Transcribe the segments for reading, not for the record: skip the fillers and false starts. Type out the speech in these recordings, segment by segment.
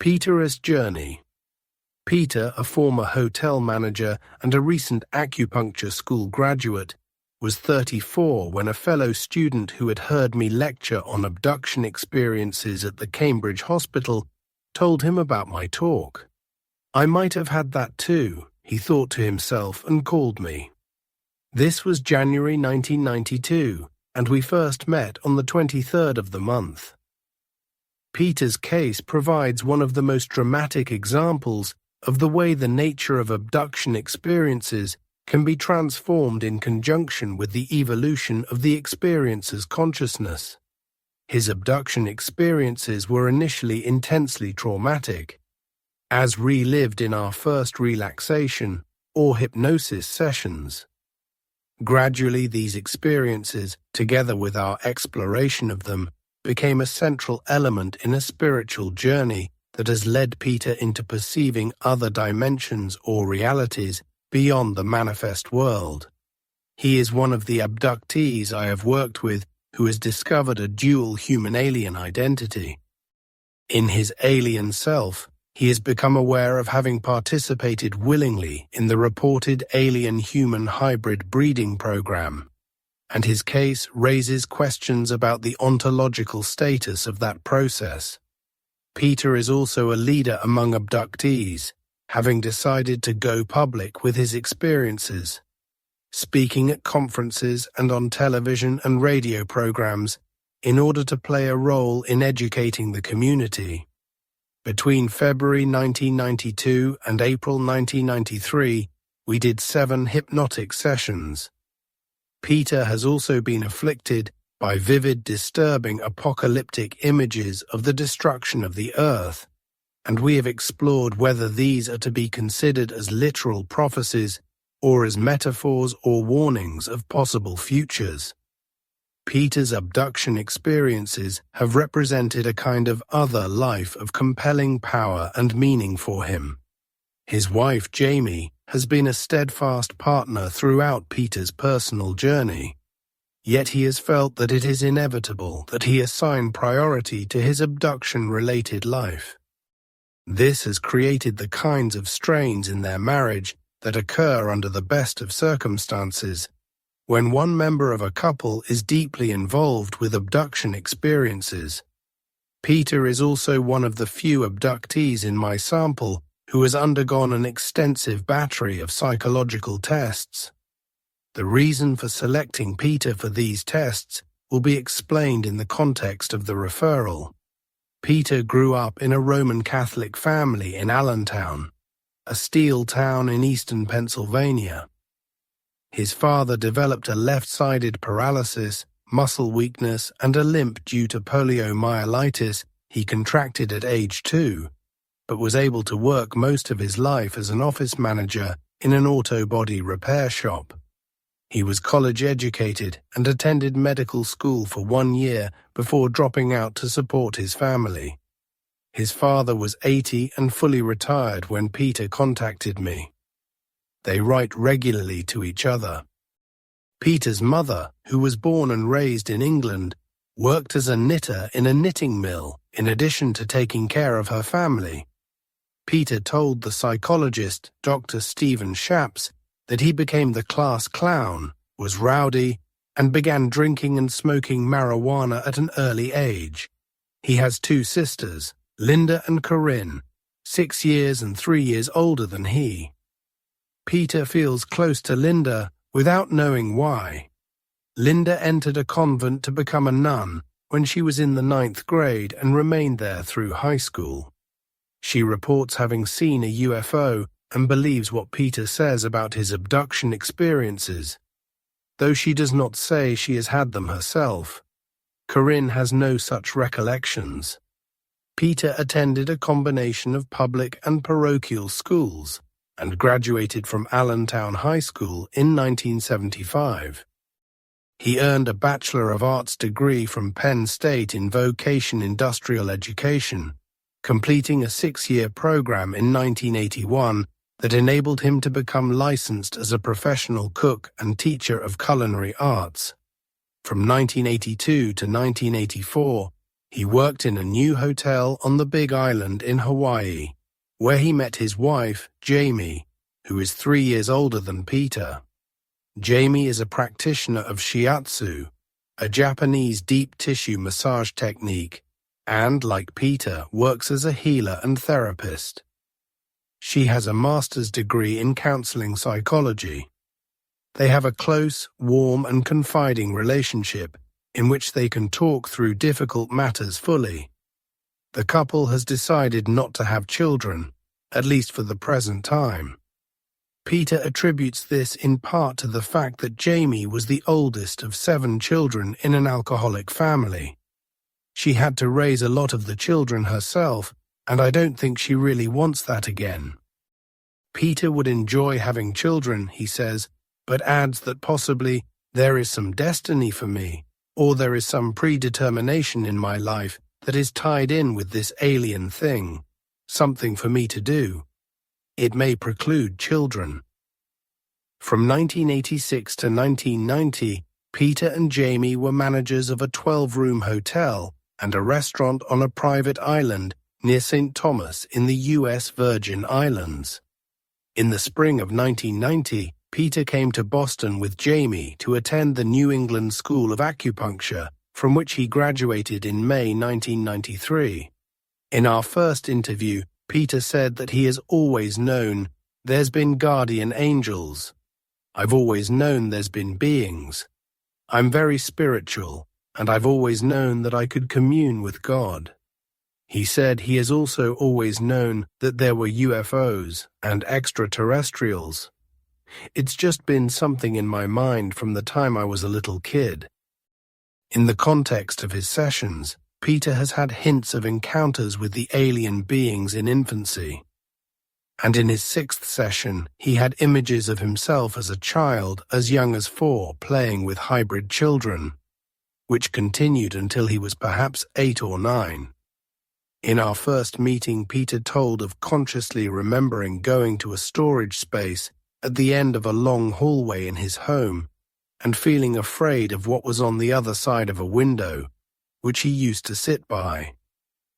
Peter's journey. Peter, a former hotel manager and a recent acupuncture school graduate, was 34 when a fellow student who had heard me lecture on abduction experiences at the Cambridge Hospital told him about my talk. I might have had that too, he thought to himself, and called me. This was January 1992, and we first met on the 23rd of the month. Peter's case provides one of the most dramatic examples of the way the nature of abduction experiences can be transformed in conjunction with the evolution of the experiencer's consciousness. His abduction experiences were initially intensely traumatic, as relived in our first relaxation or hypnosis sessions. Gradually, these experiences, together with our exploration of them, became a central element in a spiritual journey that has led Peter into perceiving other dimensions or realities beyond the manifest world. He is one of the abductees I have worked with who has discovered a dual human-alien identity. In his alien self, he has become aware of having participated willingly in the reported alien-human hybrid breeding program, and his case raises questions about the ontological status of that process. Peter is also a leader among abductees, having decided to go public with his experiences, speaking at conferences and on television and radio programs in order to play a role in educating the community. Between February 1992 and April 1993, we did 7 hypnotic sessions. Peter has also been afflicted by vivid, disturbing apocalyptic images of the destruction of the earth, and we have explored whether these are to be considered as literal prophecies or as metaphors or warnings of possible futures. Peter's abduction experiences have represented a kind of other life of compelling power and meaning for him. His wife, Jamie, has been a steadfast partner throughout Peter's personal journey, yet he has felt that it is inevitable that he assign priority to his abduction-related life. This has created the kinds of strains in their marriage that occur under the best of circumstances, when one member of a couple is deeply involved with abduction experiences. Peter is also one of the few abductees in my sample who has undergone an extensive battery of psychological tests. The reason for selecting Peter for these tests will be explained in the context of the referral. Peter grew up in a Roman Catholic family in Allentown, a steel town in eastern Pennsylvania. His father developed a left-sided paralysis, muscle weakness, and a limp due to poliomyelitis he contracted at age 2, but was able to work most of his life as an office manager in an auto body repair shop. He was college-educated and attended medical school for 1 year before dropping out to support his family. His father was 80 and fully retired when Peter contacted me. They write regularly to each other. Peter's mother, who was born and raised in England, worked as a knitter in a knitting mill in addition to taking care of her family. Peter told the psychologist, Dr. Stephen Shapps, that he became the class clown, was rowdy, and began drinking and smoking marijuana at an early age. He has 2 sisters, Linda and Corinne, 6 years and 3 years older than he. Peter feels close to Linda without knowing why. Linda entered a convent to become a nun when she was in the 9th grade and remained there through high school. She reports having seen a UFO and believes what Peter says about his abduction experiences, though she does not say she has had them herself. Corinne has no such recollections. Peter attended a combination of public and parochial schools and graduated from Allentown High School in 1975. He earned a Bachelor of Arts degree from Penn State in Vocation Industrial Education, completing a 6-year program in 1981 that enabled him to become licensed as a professional cook and teacher of culinary arts. From 1982 to 1984, He worked in a new hotel on the Big Island in Hawaii, where he met his wife, Jamie, who is 3 years older than Peter. Jamie is a practitioner of shiatsu, a Japanese deep tissue massage technique, and, like Peter, works as a healer and therapist. She has a master's degree in counseling psychology. They have a close, warm, and confiding relationship in which they can talk through difficult matters fully. The couple has decided not to have children, at least for the present time. Peter attributes this in part to the fact that Jamie was the oldest of 7 children in an alcoholic family. She had to raise a lot of the children herself, and I don't think she really wants that again. Peter would enjoy having children, he says, but adds that possibly there is some destiny for me, or there is some predetermination in my life that is tied in with this alien thing, something for me to do. It may preclude children. From 1986 to 1990, Peter and Jamie were managers of a 12-room hotel and a restaurant on a private island near St. Thomas in the U.S. Virgin Islands. In the spring of 1990, Peter came to Boston with Jamie to attend the New England School of Acupuncture, from which he graduated in May 1993. In our first interview, Peter said that he has always known there's been guardian angels. I've always known there's been beings. I'm very spiritual, and I've always known that I could commune with God. He said he has also always known that there were UFOs and extraterrestrials. It's just been something in my mind from the time I was a little kid. In the context of his sessions, Peter has had hints of encounters with the alien beings in infancy. And in his 6th session, he had images of himself as a child as young as 4 playing with hybrid children, which continued until he was perhaps 8 or 9. In our first meeting, Peter told of consciously remembering going to a storage space at the end of a long hallway in his home and feeling afraid of what was on the other side of a window, which he used to sit by.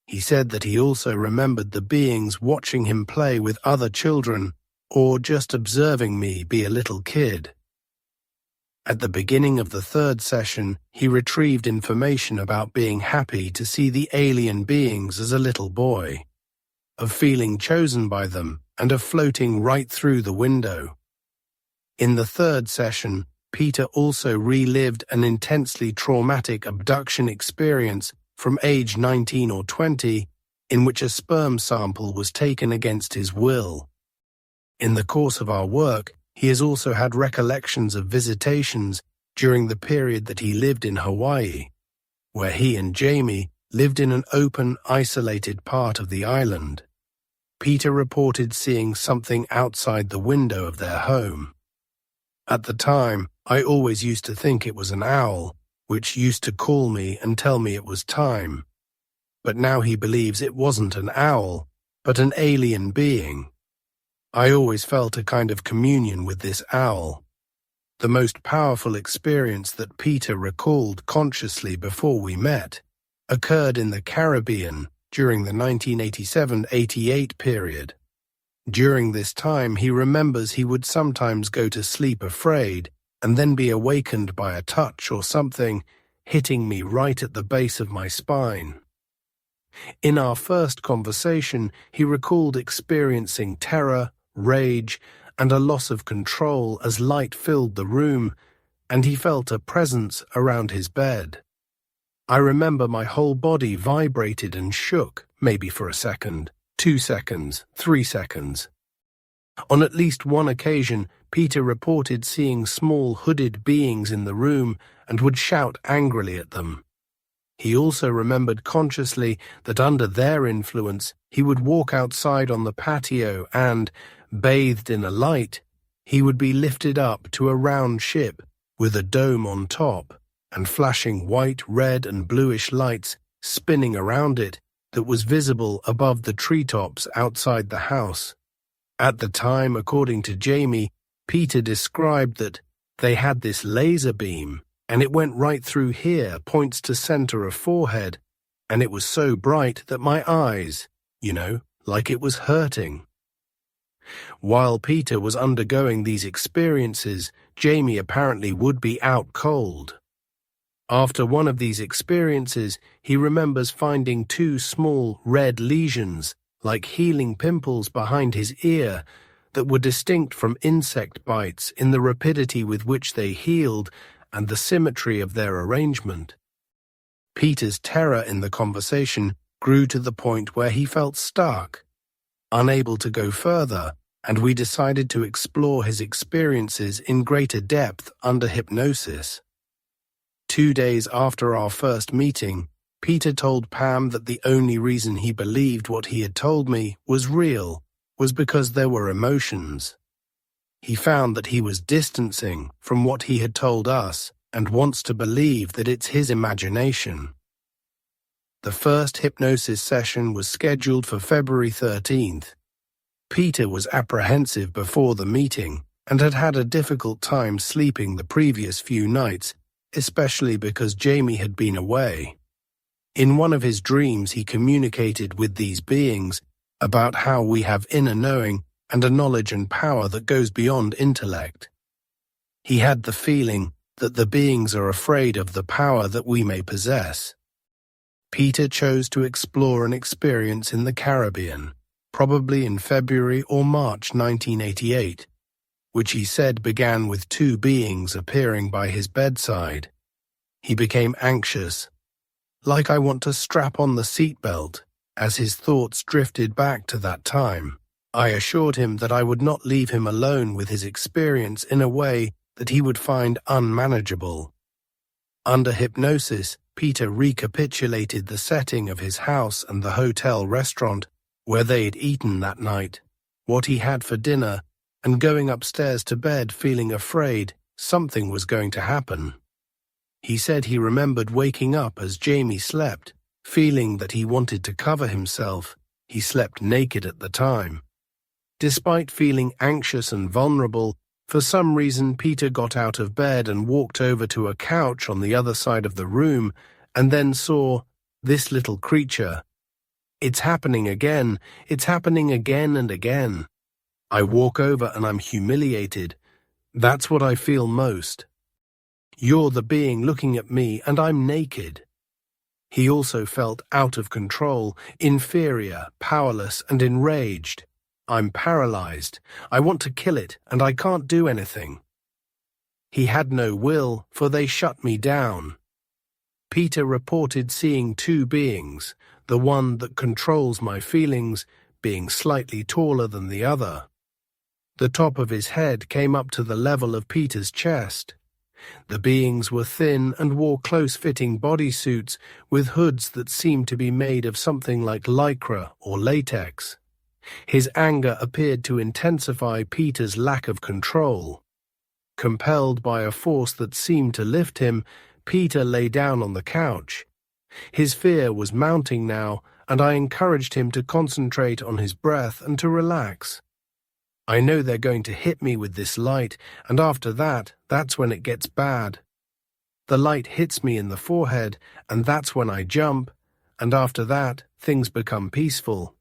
He said that he also remembered the beings watching him play with other children or just observing me be a little kid. At the beginning of the 3rd session, he retrieved information about being happy to see the alien beings as a little boy, of feeling chosen by them, and of floating right through the window. In the 3rd session, Peter also relived an intensely traumatic abduction experience from age 19 or 20, in which a sperm sample was taken against his will. In the course of our work, he has also had recollections of visitations during the period that he lived in Hawaii, where he and Jamie lived in an open, isolated part of the island. Peter reported seeing something outside the window of their home. At the time, I always used to think it was an owl, which used to call me and tell me it was time. But now he believes it wasn't an owl, but an alien being. I always felt a kind of communion with this owl. The most powerful experience that Peter recalled consciously before we met occurred in the Caribbean during the 1987-88 period. During this time, he remembers he would sometimes go to sleep afraid and then be awakened by a touch or something hitting me right at the base of my spine. In our first conversation, he recalled experiencing terror, rage, and a loss of control as light filled the room, and he felt a presence around his bed. I remember my whole body vibrated and shook, maybe for a second, 2 seconds, 3 seconds. On at least one occasion, Peter reported seeing small hooded beings in the room and would shout angrily at them. He also remembered consciously that under their influence, he would walk outside on the patio and, bathed in a light, he would be lifted up to a round ship with a dome on top and flashing white, red, and bluish lights spinning around it that was visible above the treetops outside the house. At the time, according to Jamie, Peter described that they had this laser beam, and it went right through here, points to center of forehead, and it was so bright that my eyes, like it was hurting. While Peter was undergoing these experiences, Jamie apparently would be out cold. After one of these experiences, he remembers finding 2 small red lesions, like healing pimples behind his ear, that were distinct from insect bites in the rapidity with which they healed and the symmetry of their arrangement. Peter's terror in the conversation grew to the point where he felt stuck, unable to go further, and we decided to explore his experiences in greater depth under hypnosis. 2 days after our first meeting, Peter told Pam that the only reason he believed what he had told me was real was because there were emotions. He found that he was distancing from what he had told us and wants to believe that it's his imagination. The first hypnosis session was scheduled for February 13th. Peter was apprehensive before the meeting and had had a difficult time sleeping the previous few nights, especially because Jamie had been away. In one of his dreams, he communicated with these beings about how we have inner knowing and a knowledge and power that goes beyond intellect. He had the feeling that the beings are afraid of the power that we may possess. Peter chose to explore an experience in the Caribbean, probably in February or March 1988, which he said began with 2 beings appearing by his bedside. He became anxious, like I want to strap on the seatbelt, as his thoughts drifted back to that time. I assured him that I would not leave him alone with his experience in a way that he would find unmanageable. Under hypnosis, Peter recapitulated the setting of his house and the hotel restaurant where they had eaten that night, what he had for dinner, and going upstairs to bed feeling afraid something was going to happen. He said he remembered waking up as Jamie slept, feeling that he wanted to cover himself. He slept naked at the time. Despite feeling anxious and vulnerable, for some reason Peter got out of bed and walked over to a couch on the other side of the room and then saw this little creature. It's happening again and again. I walk over and I'm humiliated. That's what I feel most. You're the being looking at me and I'm naked. He also felt out of control, inferior, powerless and enraged. I'm paralyzed. I want to kill it and I can't do anything. He had no will, for they shut me down. Peter reported seeing 2 beings, the one that controls my feelings being slightly taller than the other. The top of his head came up to the level of Peter's chest. The beings were thin and wore close-fitting bodysuits with hoods that seemed to be made of something like lycra or latex. His anger appeared to intensify Peter's lack of control. Compelled by a force that seemed to lift him, Peter lay down on the couch. His fear was mounting now, and I encouraged him to concentrate on his breath and to relax. I know they're going to hit me with this light, and after that, that's when it gets bad. The light hits me in the forehead, and that's when I jump, and after that, things become peaceful.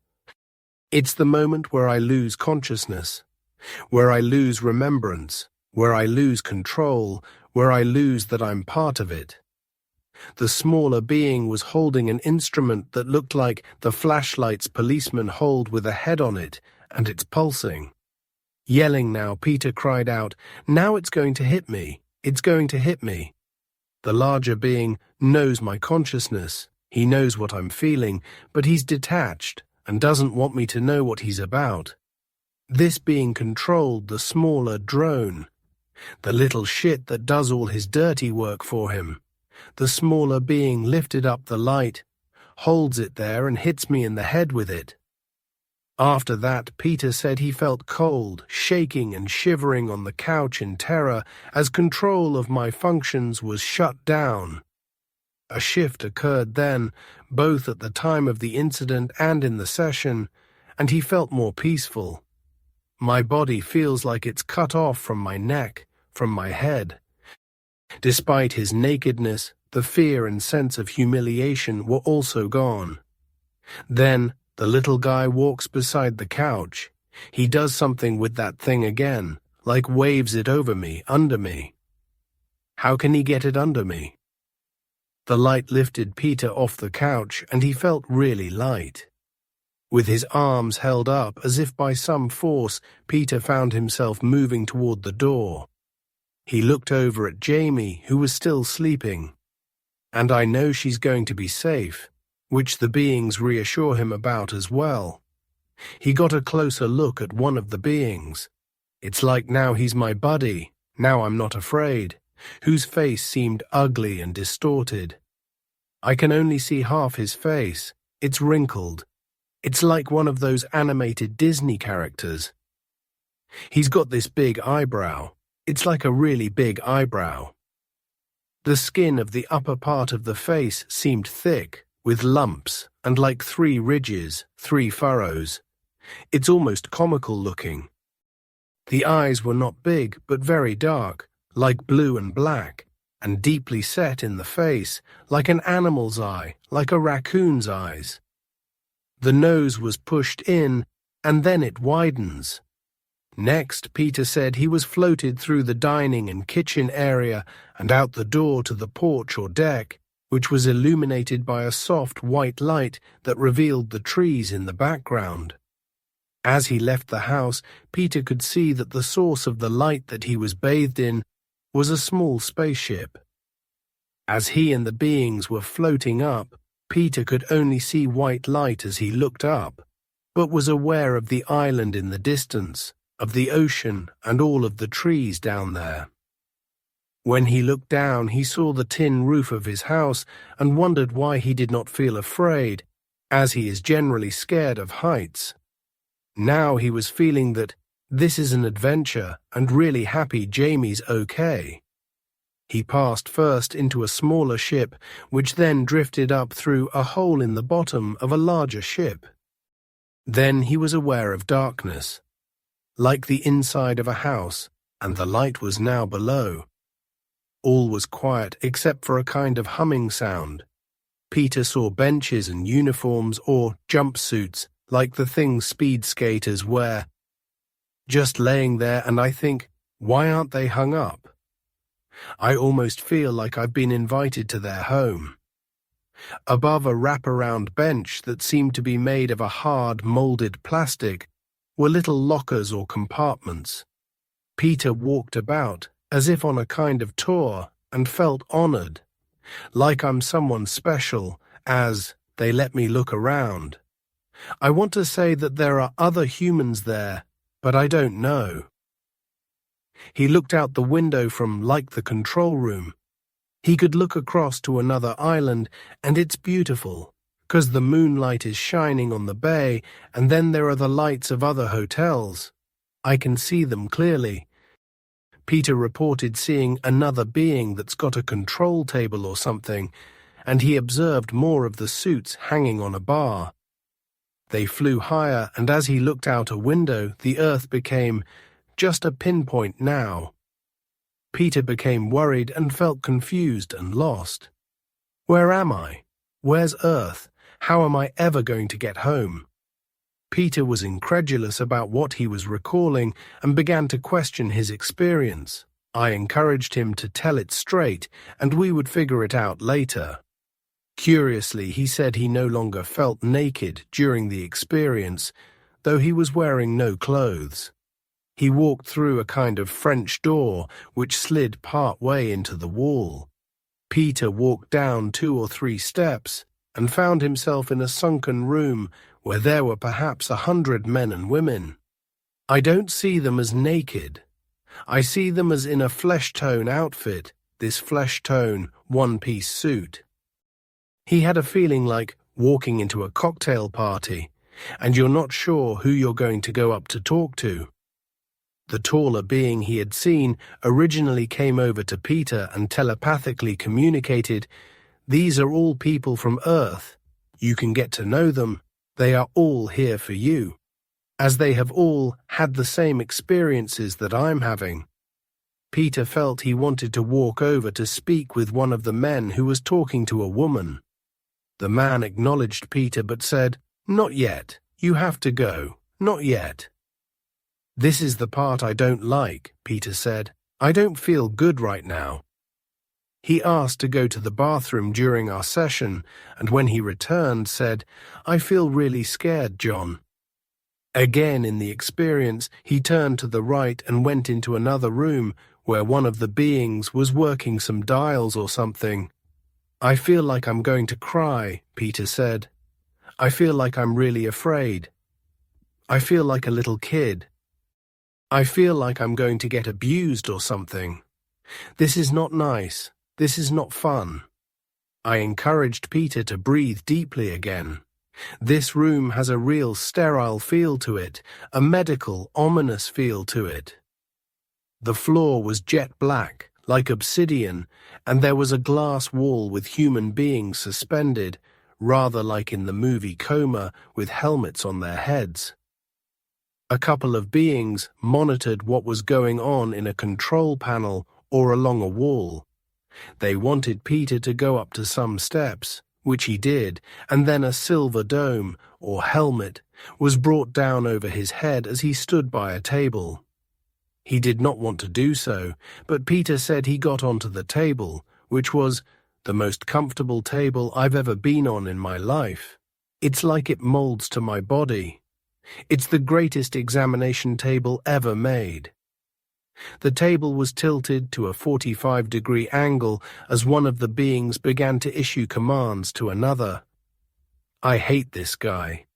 It's the moment where I lose consciousness, where I lose remembrance, where I lose control, where I lose that I'm part of it. The smaller being was holding an instrument that looked like the flashlights policemen hold with a head on it, and it's pulsing. Yelling now, Peter cried out, "Now it's going to hit me! It's going to hit me!" The larger being knows my consciousness. He knows what I'm feeling, but he's detached and doesn't want me to know what he's about. This being controlled the smaller drone, the little shit that does all his dirty work for him. The smaller being lifted up the light, holds it there and hits me in the head with it. After that, Peter said he felt cold, shaking and shivering on the couch in terror as control of my functions was shut down. A shift occurred then, both at the time of the incident and in the session, and he felt more peaceful. My body feels like it's cut off from my neck, from my head. Despite his nakedness, The fear and sense of humiliation were also gone. Then, the little guy walks beside the couch. He does something with that thing again, like waves it over me, under me. How can he get it under me? The light lifted Peter off the couch, and he felt really light. With his arms held up as if by some force, Peter found himself moving toward the door. He looked over at Jamie, who was still sleeping. And I know she's going to be safe, which the beings reassure him about as well. He got a closer look at one of the beings. It's like now he's my buddy, now I'm not afraid, whose face seemed ugly and distorted. I can only see half his face. It's wrinkled. It's like one of those animated Disney characters. He's got this big eyebrow. It's like a really big eyebrow. The skin of the upper part of the face seemed thick, with lumps, and like 3 ridges, 3 furrows. It's almost comical looking. The eyes were not big, but very dark, like blue and black, and deeply set in the face, like an animal's eye, like a raccoon's eyes. The nose was pushed in, and then it widens. Next, Peter said he was floated through the dining and kitchen area and out the door to the porch or deck, which was illuminated by a soft white light that revealed the trees in the background. As he left the house, Peter could see that the source of the light that he was bathed in was a small spaceship. As he and the beings were floating up, Peter could only see white light as he looked up, but was aware of the island in the distance, of the ocean and all of the trees down there. When he looked down, he saw the tin roof of his house and wondered why he did not feel afraid, as he is generally scared of heights. Now he was feeling that this is an adventure and really happy Jamie's okay. He passed first into a smaller ship, which then drifted up through a hole in the bottom of a larger ship. Then he was aware of darkness, like the inside of a house, and the light was now below. All was quiet except for a kind of humming sound. Peter saw benches and uniforms or jumpsuits, like the things speed skaters wear, just laying there, and I think, why aren't they hung up? I almost feel like I've been invited to their home. Above a wraparound bench that seemed to be made of a hard, molded plastic were little lockers or compartments. Peter walked about, as if on a kind of tour, and felt honored, like I'm someone special, as they let me look around. I want to say that there are other humans there, but I don't know. He looked out the window from, like, the control room. He could look across to another island, and it's beautiful, 'cause the moonlight is shining on the bay, and then there are the lights of other hotels. I can see them clearly. Peter reported seeing another being that's got a control table or something, and he observed more of the suits hanging on a bar. They flew higher, and as he looked out a window, the earth became just a pinpoint now. Peter became worried and felt confused and lost. Where am I? Where's Earth? How am I ever going to get home? Peter was incredulous about what he was recalling and began to question his experience. I encouraged him to tell it straight, and we would figure it out later. Curiously, he said he no longer felt naked during the experience, though he was wearing no clothes. He walked through a kind of French door which slid part way into the wall. Peter walked down 2 or 3 steps and found himself in a sunken room where there were perhaps 100 men and women. I don't see them as naked. I see them as in a flesh-tone outfit, this flesh-tone, one-piece suit. He had a feeling like walking into a cocktail party, and you're not sure who you're going to go up to talk to. The taller being he had seen originally came over to Peter and telepathically communicated, "These are all people from Earth. You can get to know them. They are all here for you, as they have all had the same experiences that I'm having." Peter felt he wanted to walk over to speak with one of the men who was talking to a woman. The man acknowledged Peter but said, "Not yet. You have to go. Not yet." "This is the part I don't like," Peter said. "I don't feel good right now." He asked to go to the bathroom during our session, and when he returned said, "I feel really scared, John." Again in the experience, he turned to the right and went into another room where one of the beings was working some dials or something. "I feel like I'm going to cry," Peter said. "I feel like I'm really afraid. I feel like a little kid. I feel like I'm going to get abused or something. This is not nice. This is not fun." I encouraged Peter to breathe deeply again. This room has a real sterile feel to it, a medical, ominous feel to it. The floor was jet black, like obsidian, and there was a glass wall with human beings suspended, rather like in the movie Coma, with helmets on their heads. A couple of beings monitored what was going on in a control panel or along a wall. They wanted Peter to go up to some steps, which he did, and then a silver dome, or helmet, was brought down over his head as he stood by a table. He did not want to do so, but Peter said he got onto the table, which was the most comfortable table I've ever been on in my life. It's like it molds to my body. It's the greatest examination table ever made. The table was tilted to a 45-degree angle as one of the beings began to issue commands to another. "I hate this guy.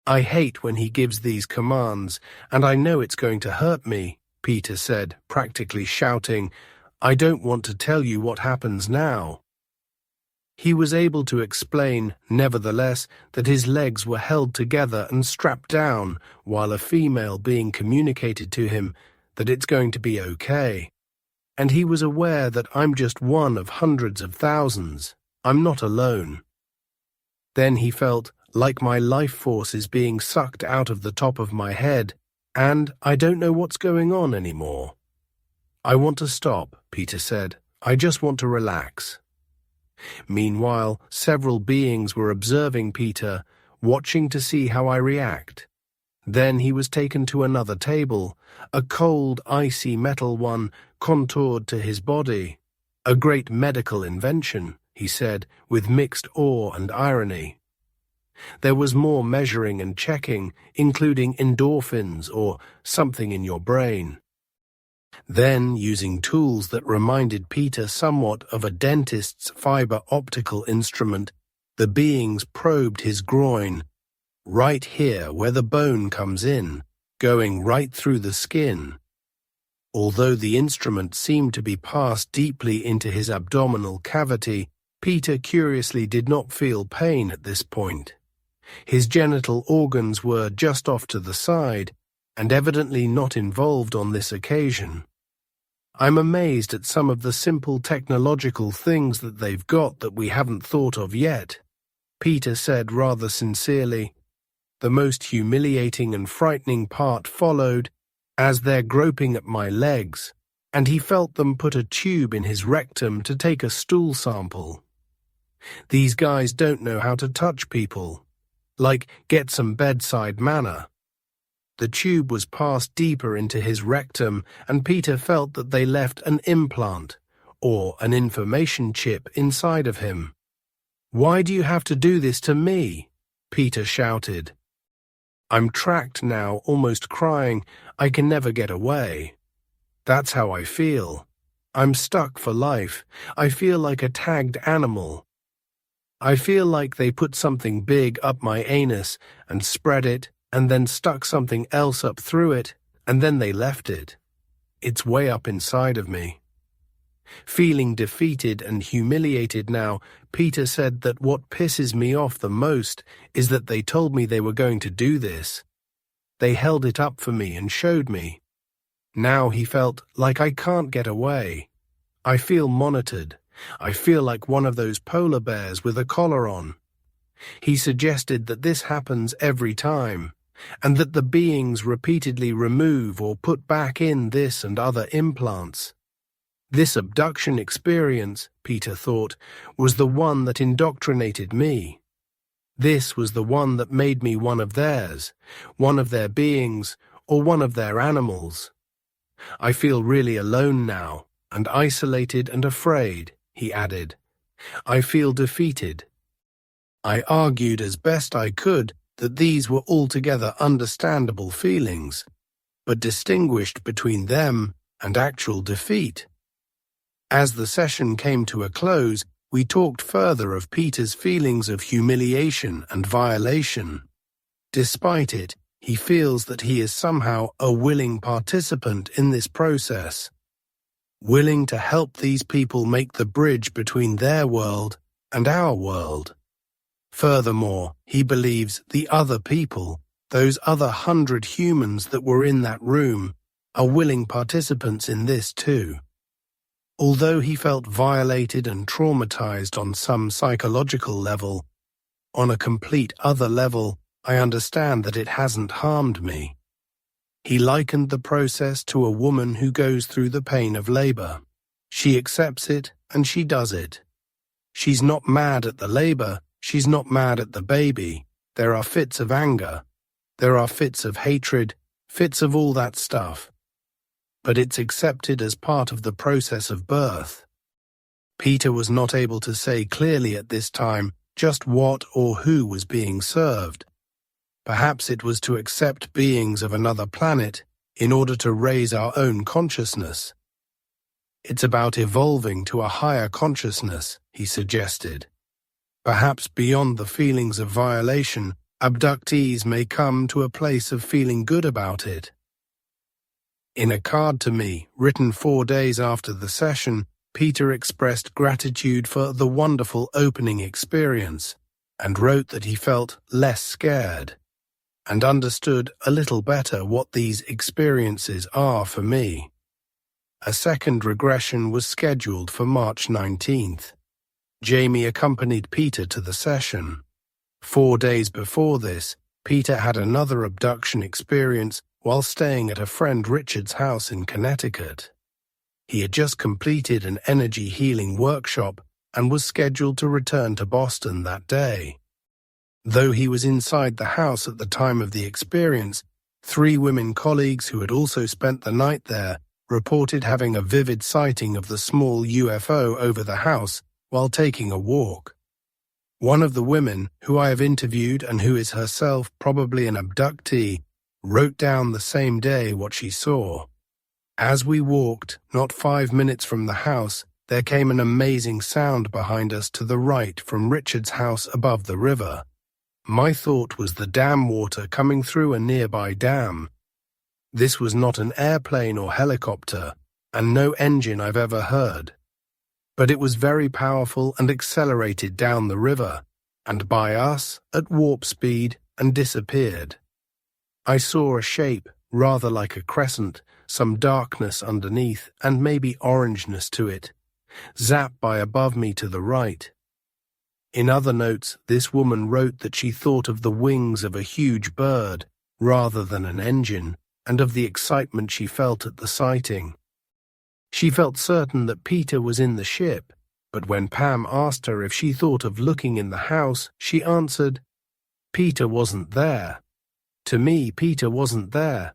I hate when he gives these commands, and I know it's going to hurt me," Peter said, practically shouting, "I don't want to tell you what happens now." He was able to explain, nevertheless, that his legs were held together and strapped down while a female being communicated to him that it's going to be okay. And he was aware that I'm just one of hundreds of thousands. I'm not alone. Then he felt like my life force is being sucked out of the top of my head, and I don't know what's going on anymore. "I want to stop," Peter said. "I just want to relax." Meanwhile, several beings were observing Peter, watching to see how I react. Then he was taken to another table, a cold, icy metal one contoured to his body. "A great medical invention," he said, with mixed awe and irony. There was more measuring and checking, including endorphins or something in your brain. Then, using tools that reminded Peter somewhat of a dentist's fiber optical instrument, the beings probed his groin, right here where the bone comes in, going right through the skin. Although the instrument seemed to be passed deeply into his abdominal cavity, Peter curiously did not feel pain at this point. His genital organs were just off to the side, and evidently not involved on this occasion. "I'm amazed at some of the simple technological things that they've got that we haven't thought of yet," Peter said rather sincerely. The most humiliating and frightening part followed, as they're groping at my legs, and he felt them put a tube in his rectum to take a stool sample. These guys don't know how to touch people. Like, get some bedside manner. The tube was passed deeper into his rectum, and Peter felt that they left an implant, or an information chip, inside of him. "Why do you have to do this to me?" Peter shouted. "I'm trapped now, almost crying. I can never get away. That's how I feel. I'm stuck for life. I feel like a tagged animal. I feel like they put something big up my anus and spread it, and then stuck something else up through it, and then they left it. It's way up inside of me." Feeling defeated and humiliated now, Peter said that what pisses me off the most is that they told me they were going to do this. They held it up for me and showed me. Now he felt like I can't get away. I feel monitored. I feel like one of those polar bears with a collar on. He suggested that this happens every time, and that the beings repeatedly remove or put back in this and other implants. This abduction experience, Peter thought, was the one that indoctrinated me. This was the one that made me one of theirs, one of their beings, or one of their animals. I feel really alone now, and isolated and afraid, he added. I feel defeated. I argued as best I could that these were altogether understandable feelings, but distinguished between them and actual defeat. As the session came to a close, we talked further of Peter's feelings of humiliation and violation. Despite it, he feels that he is somehow a willing participant in this process, willing to help these people make the bridge between their world and our world. Furthermore, he believes the other people, those other 100 humans that were in that room, are willing participants in this too. Although he felt violated and traumatized on some psychological level, on a complete other level, I understand that it hasn't harmed me. He likened the process to a woman who goes through the pain of labor. She accepts it and she does it. She's not mad at the labor, she's not mad at the baby. There are fits of anger. There are fits of hatred, fits of all that stuff. But it's accepted as part of the process of birth. Peter was not able to say clearly at this time just what or who was being served. Perhaps it was to accept beings of another planet in order to raise our own consciousness. It's about evolving to a higher consciousness, he suggested. Perhaps beyond the feelings of violation, abductees may come to a place of feeling good about it. In a card to me, written 4 days after the session, Peter expressed gratitude for the wonderful opening experience and wrote that he felt less scared and understood a little better what these experiences are for me. A second regression was scheduled for March 19th. Jamie accompanied Peter to the session. 4 days before this, Peter had another abduction experience while staying at a friend Richard's house in Connecticut. He had just completed an energy healing workshop and was scheduled to return to Boston that day. Though he was inside the house at the time of the experience, 3 women colleagues who had also spent the night there reported having a vivid sighting of the small UFO over the house while taking a walk. One of the women, who I have interviewed and who is herself probably an abductee, wrote down the same day what she saw. As we walked, not 5 minutes from the house, there came an amazing sound behind us to the right from Richard's house above the river. My thought was the dam water coming through a nearby dam. This was not an airplane or helicopter, and no engine I've ever heard. But it was very powerful and accelerated down the river, and by us at warp speed, and disappeared. I saw a shape, rather like a crescent, some darkness underneath, and maybe orangeness to it, zap by above me to the right. In other notes, this woman wrote that she thought of the wings of a huge bird, rather than an engine, and of the excitement she felt at the sighting. She felt certain that Peter was in the ship, but when Pam asked her if she thought of looking in the house, she answered, "Peter wasn't there. To me, Peter wasn't there.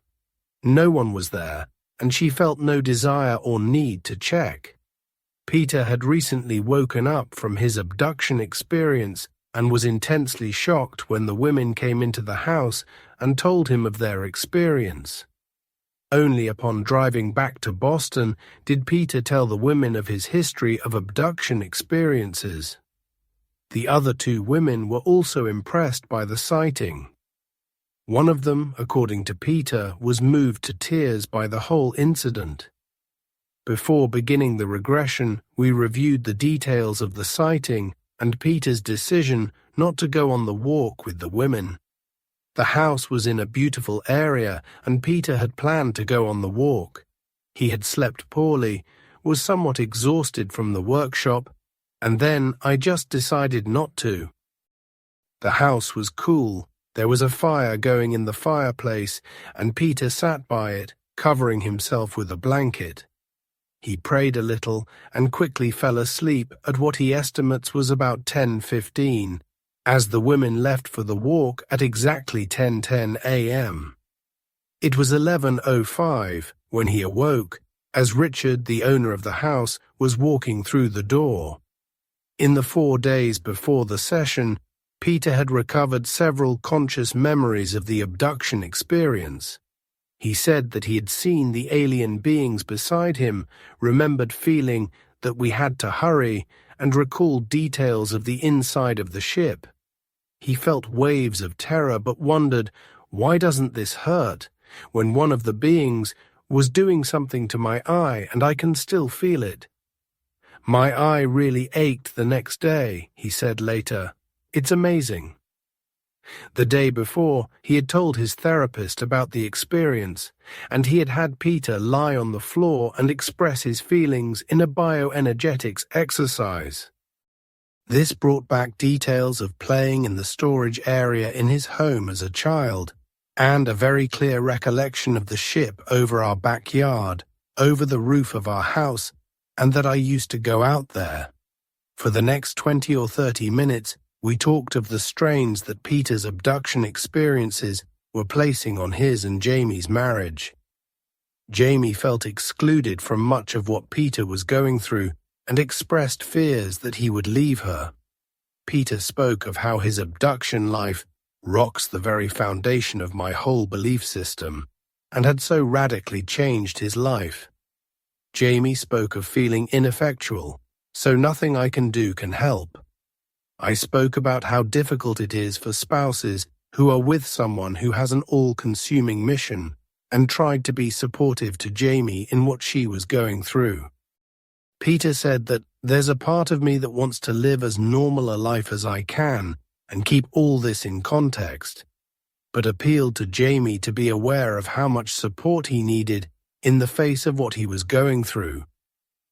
No one was there, and she felt no desire or need to check." Peter had recently woken up from his abduction experience and was intensely shocked when the women came into the house and told him of their experience. Only upon driving back to Boston did Peter tell the women of his history of abduction experiences. The other 2 women were also impressed by the sighting. One of them, according to Peter, was moved to tears by the whole incident. Before beginning the regression, we reviewed the details of the sighting and Peter's decision not to go on the walk with the women. The house was in a beautiful area, and Peter had planned to go on the walk. He had slept poorly, was somewhat exhausted from the workshop, and then I just decided not to. The house was cool, There was a fire going in the fireplace, and Peter sat by it, covering himself with a blanket. He prayed a little and quickly fell asleep at what he estimates was about 10:15, as the women left for the walk at exactly 10:10 a.m. It was 11:05 when he awoke, as Richard, the owner of the house, was walking through the door. In the 4 days before the session, Peter had recovered several conscious memories of the abduction experience. He said that he had seen the alien beings beside him, remembered feeling that we had to hurry, and recalled details of the inside of the ship. He felt waves of terror but wondered, why doesn't this hurt, when one of the beings was doing something to my eye and I can still feel it. My eye really ached the next day, he said later. It's amazing. The day before, he had told his therapist about the experience, and he had had Peter lie on the floor and express his feelings in a bioenergetics exercise. This brought back details of playing in the storage area in his home as a child, and a very clear recollection of the ship over our backyard, over the roof of our house, and that I used to go out there. For the next 20 or 30 minutes, we talked of the strains that Peter's abduction experiences were placing on his and Jamie's marriage. Jamie felt excluded from much of what Peter was going through and expressed fears that he would leave her. Peter spoke of how his abduction life rocks the very foundation of my whole belief system and had so radically changed his life. Jamie spoke of feeling ineffectual, so nothing I can do can help. I spoke about how difficult it is for spouses who are with someone who has an all-consuming mission, and tried to be supportive to Jamie in what she was going through. Peter said that there's a part of me that wants to live as normal a life as I can and keep all this in context, but appealed to Jamie to be aware of how much support he needed in the face of what he was going through.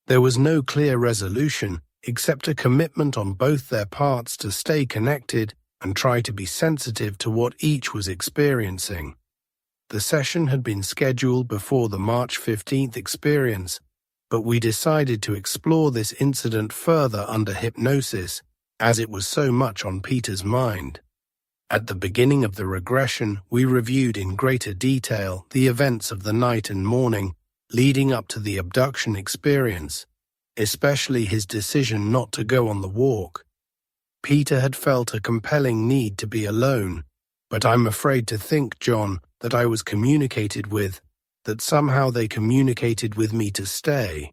There was no clear resolution except a commitment on both their parts to stay connected and try to be sensitive to what each was experiencing. The session had been scheduled before the March 15th experience, but we decided to explore this incident further under hypnosis, as it was so much on Peter's mind. At the beginning of the regression, we reviewed in greater detail the events of the night and morning leading up to the abduction experience, especially his decision not to go on the walk. Peter had felt a compelling need to be alone, but I'm afraid to think, John, that I was communicated with, that somehow they communicated with me to stay.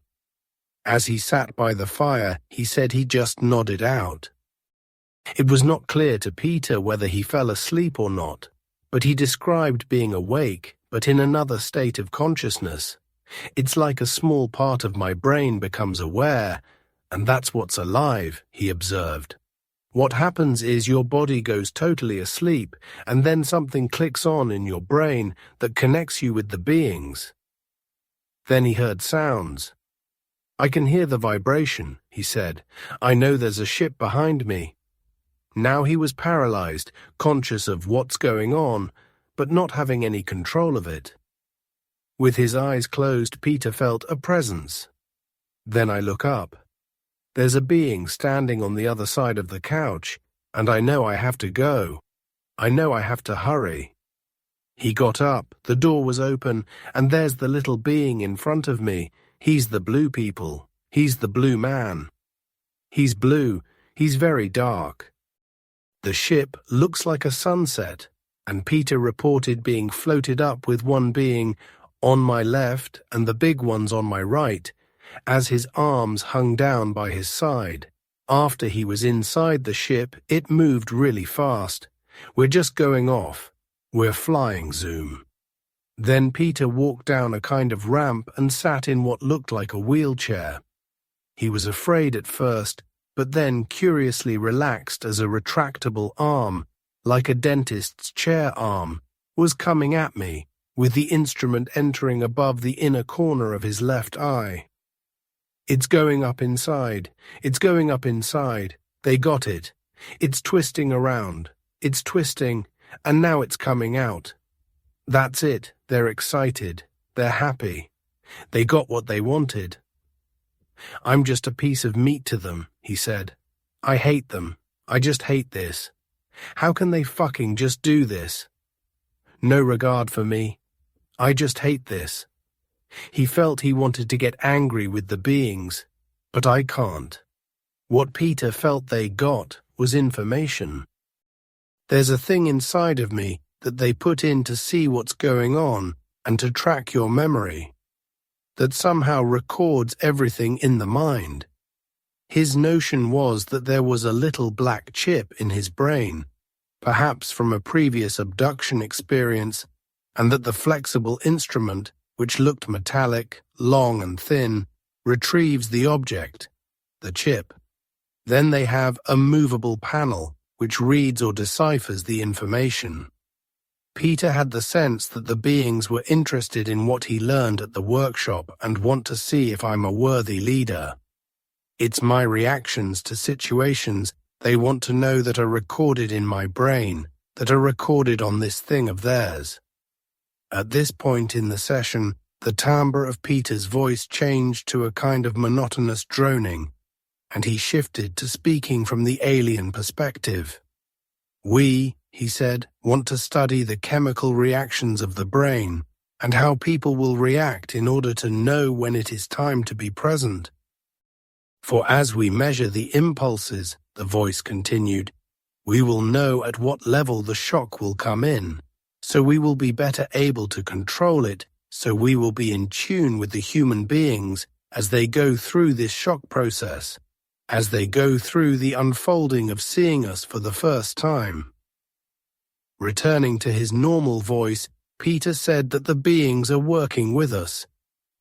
As he sat by the fire, he said he just nodded out. It was not clear to Peter whether he fell asleep or not, but he described being awake, but in another state of consciousness. It's like a small part of my brain becomes aware, and that's what's alive, he observed. What happens is your body goes totally asleep, and then something clicks on in your brain that connects you with the beings. Then he heard sounds. I can hear the vibration, he said. I know there's a ship behind me. Now he was paralyzed, conscious of what's going on, but not having any control of it. With his eyes closed, Peter felt a presence. Then I look up. There's a being standing on the other side of the couch, and I know I have to go. I know I have to hurry. He got up, the door was open, and there's the little being in front of me. He's the blue people. He's the blue man. He's blue. He's very dark. The ship looks like a sunset, and Peter reported being floated up with one being on my left and the big ones on my right, as his arms hung down by his side. After he was inside the ship, it moved really fast. We're just going off. We're flying, Zoom. Then Peter walked down a kind of ramp and sat in what looked like a wheelchair. He was afraid at first, but then curiously relaxed as a retractable arm, like a dentist's chair arm, was coming at me, with the instrument entering above the inner corner of his left eye. It's going up inside. It's going up inside. They got it. It's twisting around. It's twisting, And now it's coming out. That's it. They're excited. They're happy. They got what they wanted. I'm just a piece of meat to them, he said. I hate them. I just hate this. How can they fucking just do this? No regard for me. I just hate this. He felt he wanted to get angry with the beings, but I can't. What Peter felt they got was information. There's a thing inside of me that they put in to see what's going on and to track your memory, that somehow records everything in the mind. His notion was that there was a little black chip in his brain, perhaps from a previous abduction experience, and that the flexible instrument, which looked metallic, long and thin, retrieves the object, the chip. Then they have a movable panel, which reads or deciphers the information. Peter had the sense that the beings were interested in what he learned at the workshop and want to see if I'm a worthy leader. It's my reactions to situations they want to know that are recorded in my brain, that are recorded on this thing of theirs. At this point in the session, the timbre of Peter's voice changed to a kind of monotonous droning, and he shifted to speaking from the alien perspective. We, he said, want to study the chemical reactions of the brain and how people will react in order to know when it is time to be present. For as we measure the impulses, the voice continued, we will know at what level the shock will come in, so we will be better able to control it, so we will be in tune with the human beings as they go through this shock process, as they go through the unfolding of seeing us for the first time. Returning to his normal voice, Peter said that the beings are working with us,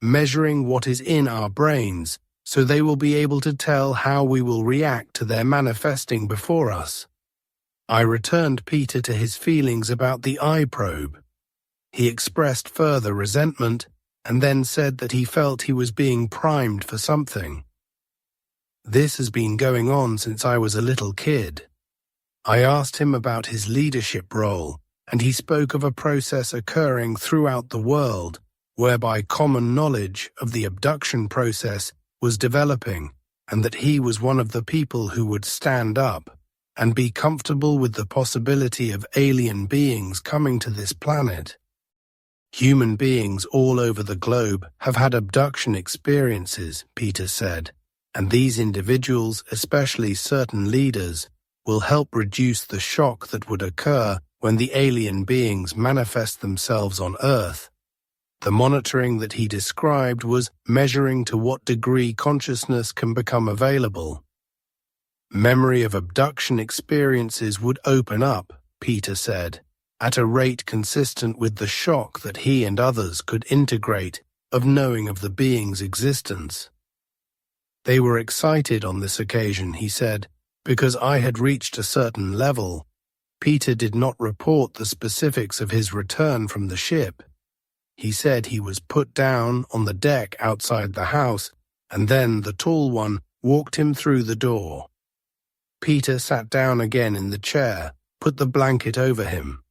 measuring what is in our brains, so they will be able to tell how we will react to their manifesting before us. I returned Peter to his feelings about the eye probe. He expressed further resentment and then said that he felt he was being primed for something. This has been going on since I was a little kid. I asked him about his leadership role, and he spoke of a process occurring throughout the world whereby common knowledge of the abduction process was developing, and that he was one of the people who would stand up and be comfortable with the possibility of alien beings coming to this planet. Human beings all over the globe have had abduction experiences, Peter said, and these individuals, especially certain leaders, will help reduce the shock that would occur when the alien beings manifest themselves on Earth. The monitoring that he described was measuring to what degree consciousness can become available. Memory of abduction experiences would open up, Peter said, at a rate consistent with the shock that he and others could integrate of knowing of the being's existence. They were excited on this occasion, he said, because I had reached a certain level. Peter did not report the specifics of his return from the ship. He said he was put down on the deck outside the house, and then the tall one walked him through the door. Peter sat down again in the chair, put the blanket over him.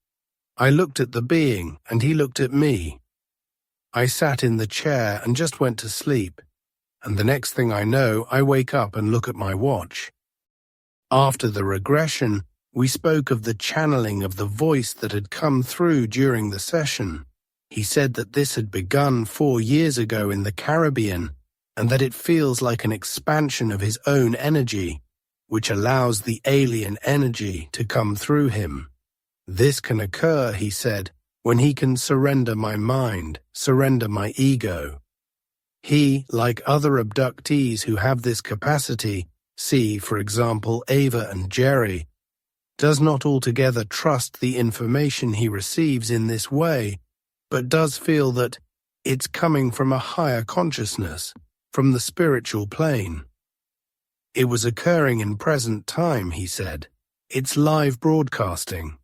I looked at the being, and he looked at me. I sat in the chair and just went to sleep, and the next thing I know, I wake up and look at my watch. After the regression, we spoke of the channeling of the voice that had come through during the session. He said that this had begun 4 years ago in the Caribbean, and that it feels like an expansion of his own energy, which allows the alien energy to come through him. This can occur, he said, when he can surrender my mind, surrender my ego. He, like other abductees who have this capacity, see, for example, Ava and Jerry, does not altogether trust the information he receives in this way, but does feel that it's coming from a higher consciousness, from the spiritual plane. It was occurring in present time, he said. It's live broadcasting.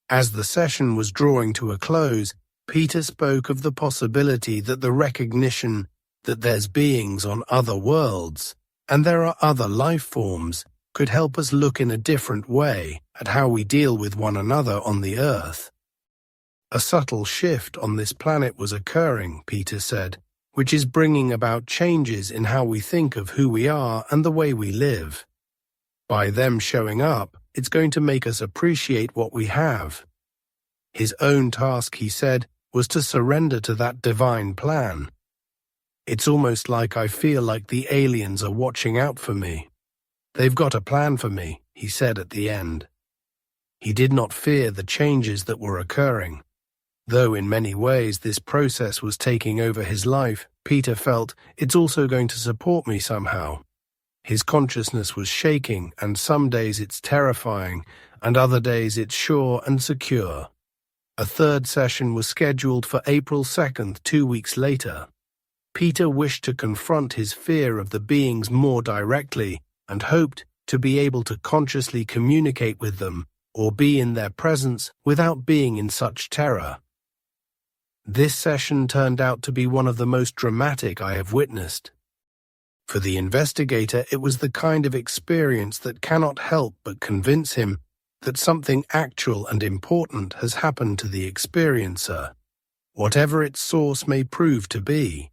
As the session was drawing to a close, Peter spoke of the possibility that the recognition that there's beings on other worlds, and there are other life forms, could help us look in a different way at how we deal with one another on the Earth. A subtle shift on this planet was occurring, Peter said, which is bringing about changes in how we think of who we are and the way we live. By them showing up, it's going to make us appreciate what we have. His own task, he said, was to surrender to that divine plan. It's almost like I feel like the aliens are watching out for me. They've got a plan for me, he said at the end. He did not fear the changes that were occurring. Though in many ways this process was taking over his life, Peter felt it's also going to support me somehow. His consciousness was shaking, and some days it's terrifying, and other days it's sure and secure. A third session was scheduled for April 2nd, 2 weeks later. Peter wished to confront his fear of the beings more directly and hoped to be able to consciously communicate with them or be in their presence without being in such terror. This session turned out to be one of the most dramatic I have witnessed. For the investigator, it was the kind of experience that cannot help but convince him that something actual and important has happened to the experiencer, whatever its source may prove to be.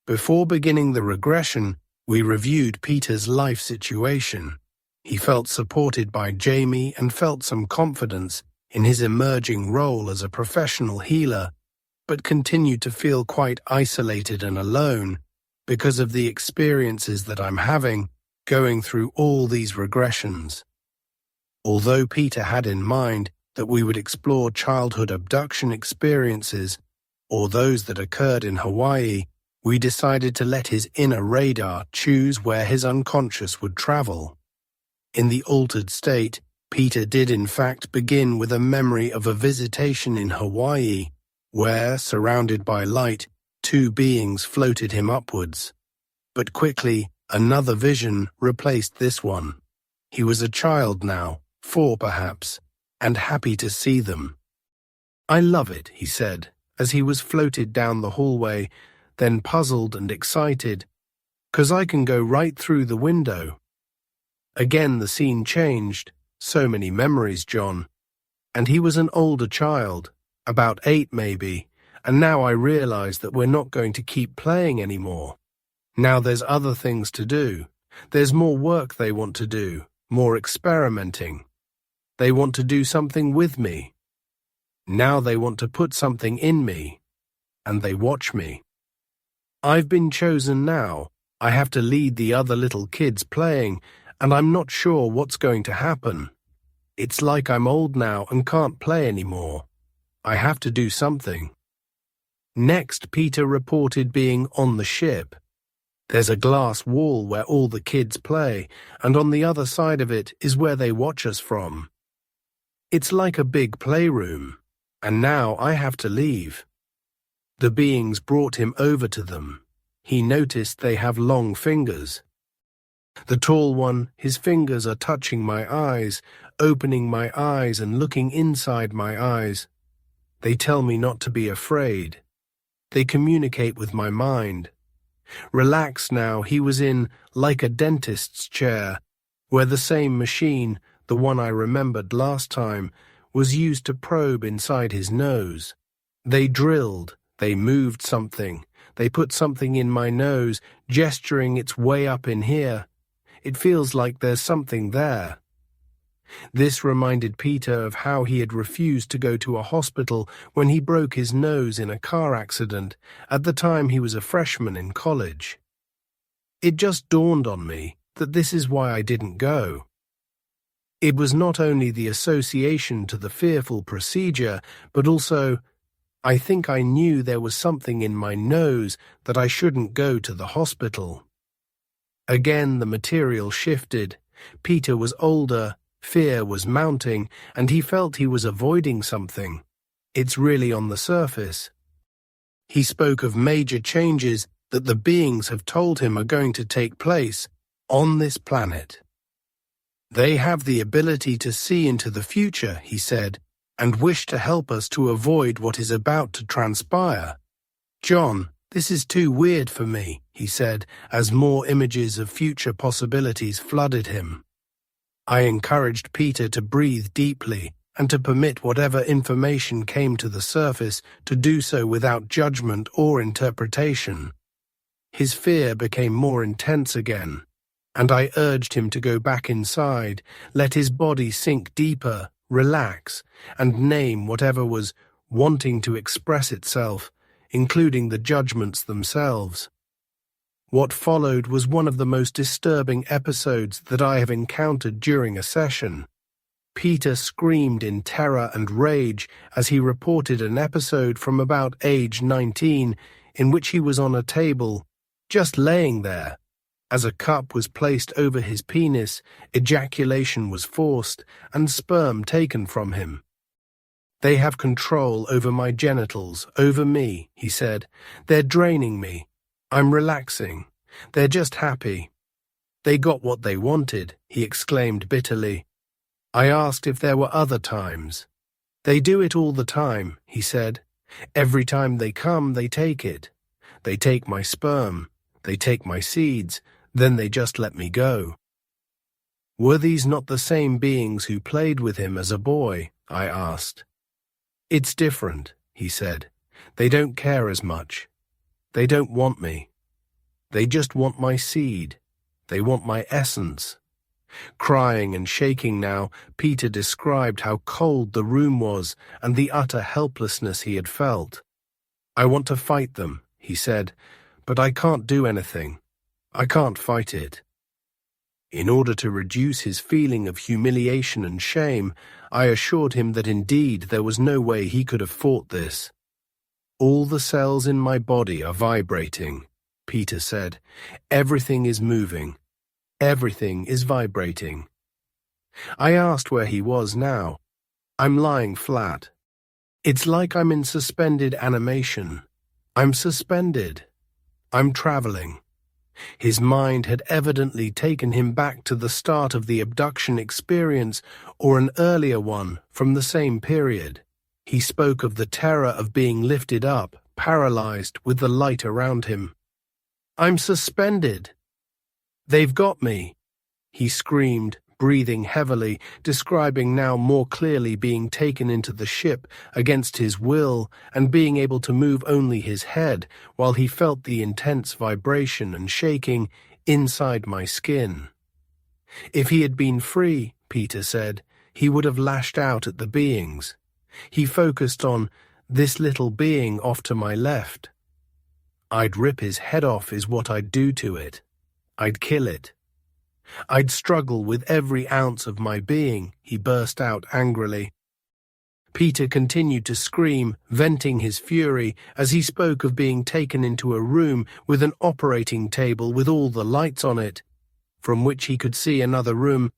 Before beginning the regression, we reviewed Peter's life situation. He felt supported by Jamie and felt some confidence in his emerging role as a professional healer, but continued to feel quite isolated and alone because of the experiences that I'm having going through all these regressions. Although Peter had in mind that we would explore childhood abduction experiences or those that occurred in Hawaii, we decided to let his inner radar choose where his unconscious would travel. In the altered state, Peter did in fact begin with a memory of a visitation in Hawaii, where, surrounded by light, two beings floated him upwards. But quickly, another vision replaced this one. He was a child now, 4 perhaps, and happy to see them. "I love it," he said, as he was floated down the hallway, then puzzled and excited, "'cause I can go right through the window." Again the scene changed. So many memories, John. And he was an older child, about 8 maybe, and now I realize that we're not going to keep playing anymore. Now there's other things to do. There's more work they want to do, more experimenting. They want to do something with me. Now they want to put something in me, and they watch me. I've been chosen now. I have to lead the other little kids playing, and I'm not sure what's going to happen. It's like I'm old now and can't play anymore. I have to do something. Next, Peter reported being on the ship. There's a glass wall where all the kids play, and on the other side of it is where they watch us from. It's like a big playroom, and now I have to leave. The beings brought him over to them. He noticed they have long fingers. The tall one, his fingers are touching my eyes, opening my eyes and looking inside my eyes. They tell me not to be afraid. They communicate with my mind. Relax now, he was in like a dentist's chair, where the same machine, the one I remembered last time, was used to probe inside his nose. They drilled, they moved something, they put something in my nose, gesturing it's way up in here. It feels like there's something there. This reminded Peter of how he had refused to go to a hospital when he broke his nose in a car accident at the time he was a freshman in college. It just dawned on me that this is why I didn't go. It was not only the association to the fearful procedure, but also, I think I knew there was something in my nose that I shouldn't go to the hospital. Again the material shifted. Peter was older, fear was mounting, and he felt he was avoiding something. It's really on the surface. He spoke of major changes that the beings have told him are going to take place on this planet. They have the ability to see into the future, he said, and wish to help us to avoid what is about to transpire. John, this is too weird for me, he said, as more images of future possibilities flooded him. I encouraged Peter to breathe deeply and to permit whatever information came to the surface to do so without judgment or interpretation. His fear became more intense again, and I urged him to go back inside, let his body sink deeper, relax, and name whatever was wanting to express itself, including the judgments themselves. What followed was one of the most disturbing episodes that I have encountered during a session. Peter screamed in terror and rage as he reported an episode from about age 19 in which he was on a table, just laying there. As a cup was placed over his penis, ejaculation was forced and sperm taken from him. "They have control over my genitals, over me," he said. "They're draining me. I'm relaxing. They're just happy. They got what they wanted," he exclaimed bitterly. I asked if there were other times. "They do it all the time," he said. "Every time they come, they take it. They take my sperm. They take my seeds. Then they just let me go." Were these not the same beings who played with him as a boy? I asked. "It's different," he said. "They don't care as much. They don't want me. They just want my seed. They want my essence." Crying and shaking now, Peter described how cold the room was and the utter helplessness he had felt. "I want to fight them," he said, "but I can't do anything. I can't fight it." In order to reduce his feeling of humiliation and shame, I assured him that indeed there was no way he could have fought this. "All the cells in my body are vibrating," Peter said. "Everything is moving. Everything is vibrating." I asked where he was now. "I'm lying flat. It's like I'm in suspended animation. I'm suspended. I'm traveling." His mind had evidently taken him back to the start of the abduction experience or an earlier one from the same period. He spoke of the terror of being lifted up, paralyzed, with the light around him. "I'm suspended. They've got me," he screamed, breathing heavily, describing now more clearly being taken into the ship against his will and being able to move only his head while he felt the intense vibration and shaking inside my skin. If he had been free, Peter said, he would have lashed out at the beings. He focused on this little being off to my left. "I'd rip his head off is what I'd do to it. I'd kill it. I'd struggle with every ounce of my being," he burst out angrily. Peter continued to scream, venting his fury as he spoke of being taken into a room with an operating table with all the lights on it, from which he could see another room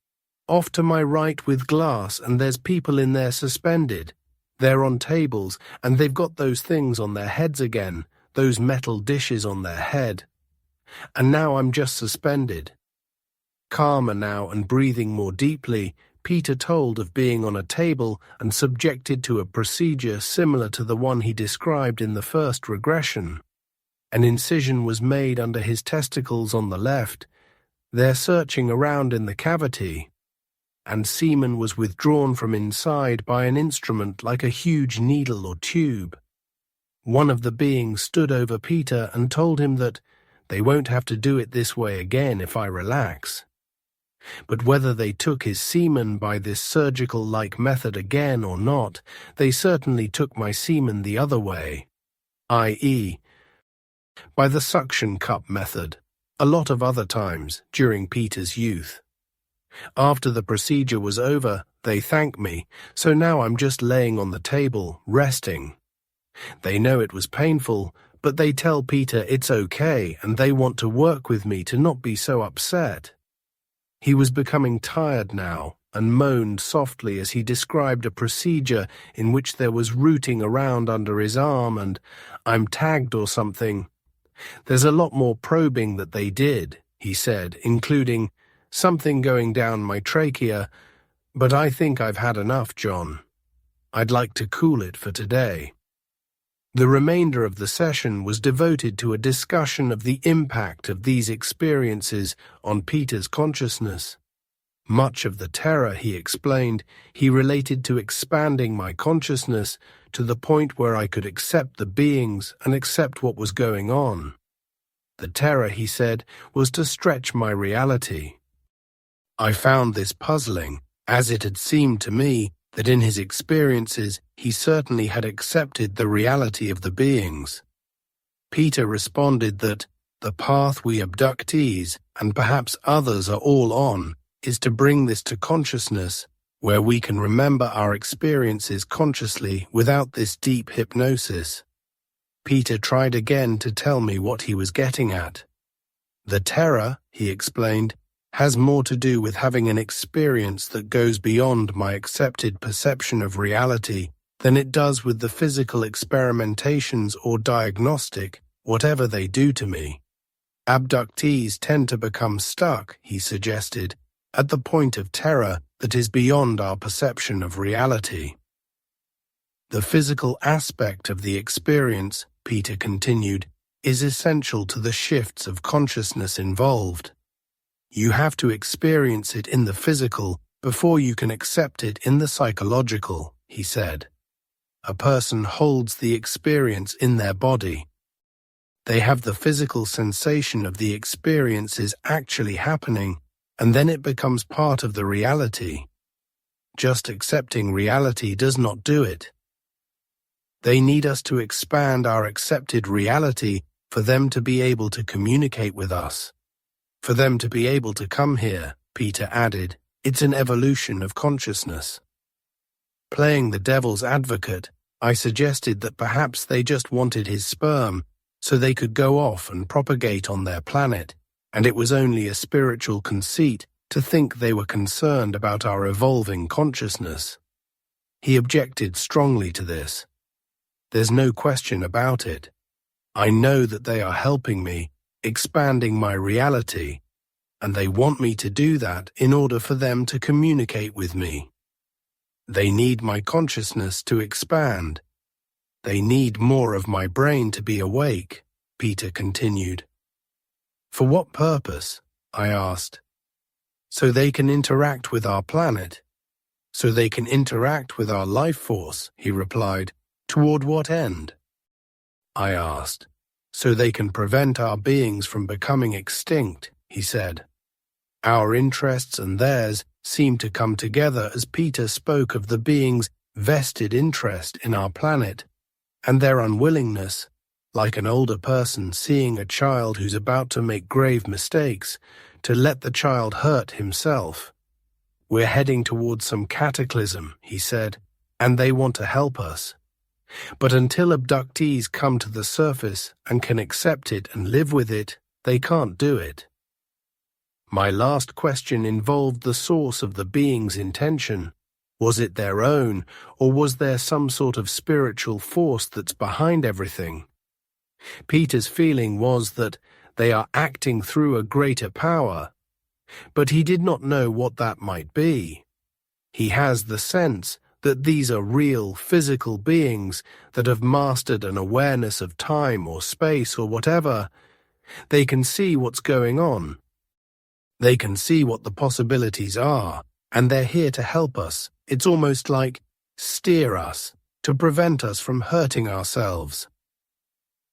off to my right with glass, and there's people in there suspended. They're on tables, and they've got those things on their heads again, those metal dishes on their head. And now I'm just suspended." Calmer now and breathing more deeply, Peter told of being on a table and subjected to a procedure similar to the one he described in the first regression. An incision was made under his testicles on the left. They're searching around in the cavity, and semen was withdrawn from inside by an instrument like a huge needle or tube. One of the beings stood over Peter and told him that they won't have to do it this way again if I relax. But whether they took his semen by this surgical-like method again or not, they certainly took my semen the other way, i.e., by the suction cup method, a lot of other times during Peter's youth. After the procedure was over, they thanked me, so now I'm just laying on the table, resting. They know it was painful, but they tell Peter it's okay and they want to work with me to not be so upset. He was becoming tired now and moaned softly as he described a procedure in which there was rooting around under his arm and "I'm tagged or something." "There's a lot more probing that they did," he said, including "something going down my trachea, but I think I've had enough, John. I'd like to cool it for today." The remainder of the session was devoted to a discussion of the impact of these experiences on Peter's consciousness. Much of the terror, he explained, he related to expanding my consciousness to the point where I could accept the beings and accept what was going on. The terror, he said, was to stretch my reality. I found this puzzling, as it had seemed to me that in his experiences he certainly had accepted the reality of the beings. Peter responded that the path we abductees, and perhaps others, are all on, is to bring this to consciousness, where we can remember our experiences consciously without this deep hypnosis. Peter tried again to tell me what he was getting at. The terror, he explained, has more to do with having an experience that goes beyond my accepted perception of reality than it does with the physical experimentations or diagnostic, whatever they do to me. Abductees tend to become stuck, he suggested, at the point of terror that is beyond our perception of reality. The physical aspect of the experience, Peter continued, is essential to the shifts of consciousness involved. You have to experience it in the physical before you can accept it in the psychological, he said. A person holds the experience in their body. They have the physical sensation of the experiences actually happening, and then it becomes part of the reality. Just accepting reality does not do it. They need us to expand our accepted reality for them to be able to communicate with us. For them to be able to come here, Peter added, it's an evolution of consciousness. Playing the devil's advocate, I suggested that perhaps they just wanted his sperm so they could go off and propagate on their planet, and it was only a spiritual conceit to think they were concerned about our evolving consciousness. He objected strongly to this. There's no question about it. I know that they are helping me, expanding my reality, and they want me to do that in order for them to communicate with me. They need my consciousness to expand. They need more of my brain to be awake, Peter continued. For what purpose? I asked. So they can interact with our planet. So they can interact with our life force, he replied. Toward what end? I asked. So they can prevent our beings from becoming extinct, he said. Our interests and theirs seemed to come together as Peter spoke of the beings' vested interest in our planet and their unwillingness, like an older person seeing a child who's about to make grave mistakes, to let the child hurt himself. We're heading towards some cataclysm, he said, and they want to help us. But until abductees come to the surface and can accept it and live with it, they can't do it. My last question involved the source of the being's intention. Was it their own, or was there some sort of spiritual force that's behind everything? Peter's feeling was that they are acting through a greater power, but he did not know what that might be. He has the sense that these are real physical beings that have mastered an awareness of time or space or whatever. They can see what's going on. They can see what the possibilities are, and they're here to help us. It's almost like steer us, to prevent us from hurting ourselves.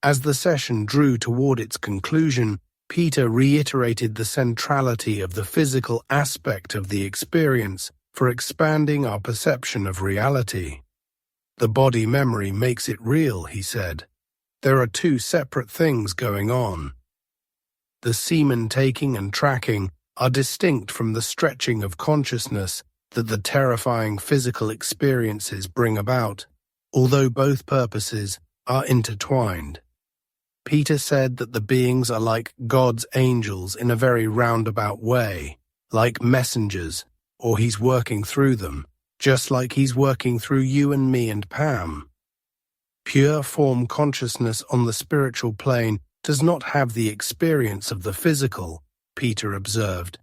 As the session drew toward its conclusion, Peter reiterated the centrality of the physical aspect of the experience for expanding our perception of reality. The body memory makes it real, he said. There are two separate things going on. The semen taking and tracking are distinct from the stretching of consciousness that the terrifying physical experiences bring about, although both purposes are intertwined. Peter said that the beings are like God's angels in a very roundabout way, like messengers, or he's working through them, just like he's working through you and me and Pam. Pure form consciousness on the spiritual plane does not have the experience of the physical, Peter observed,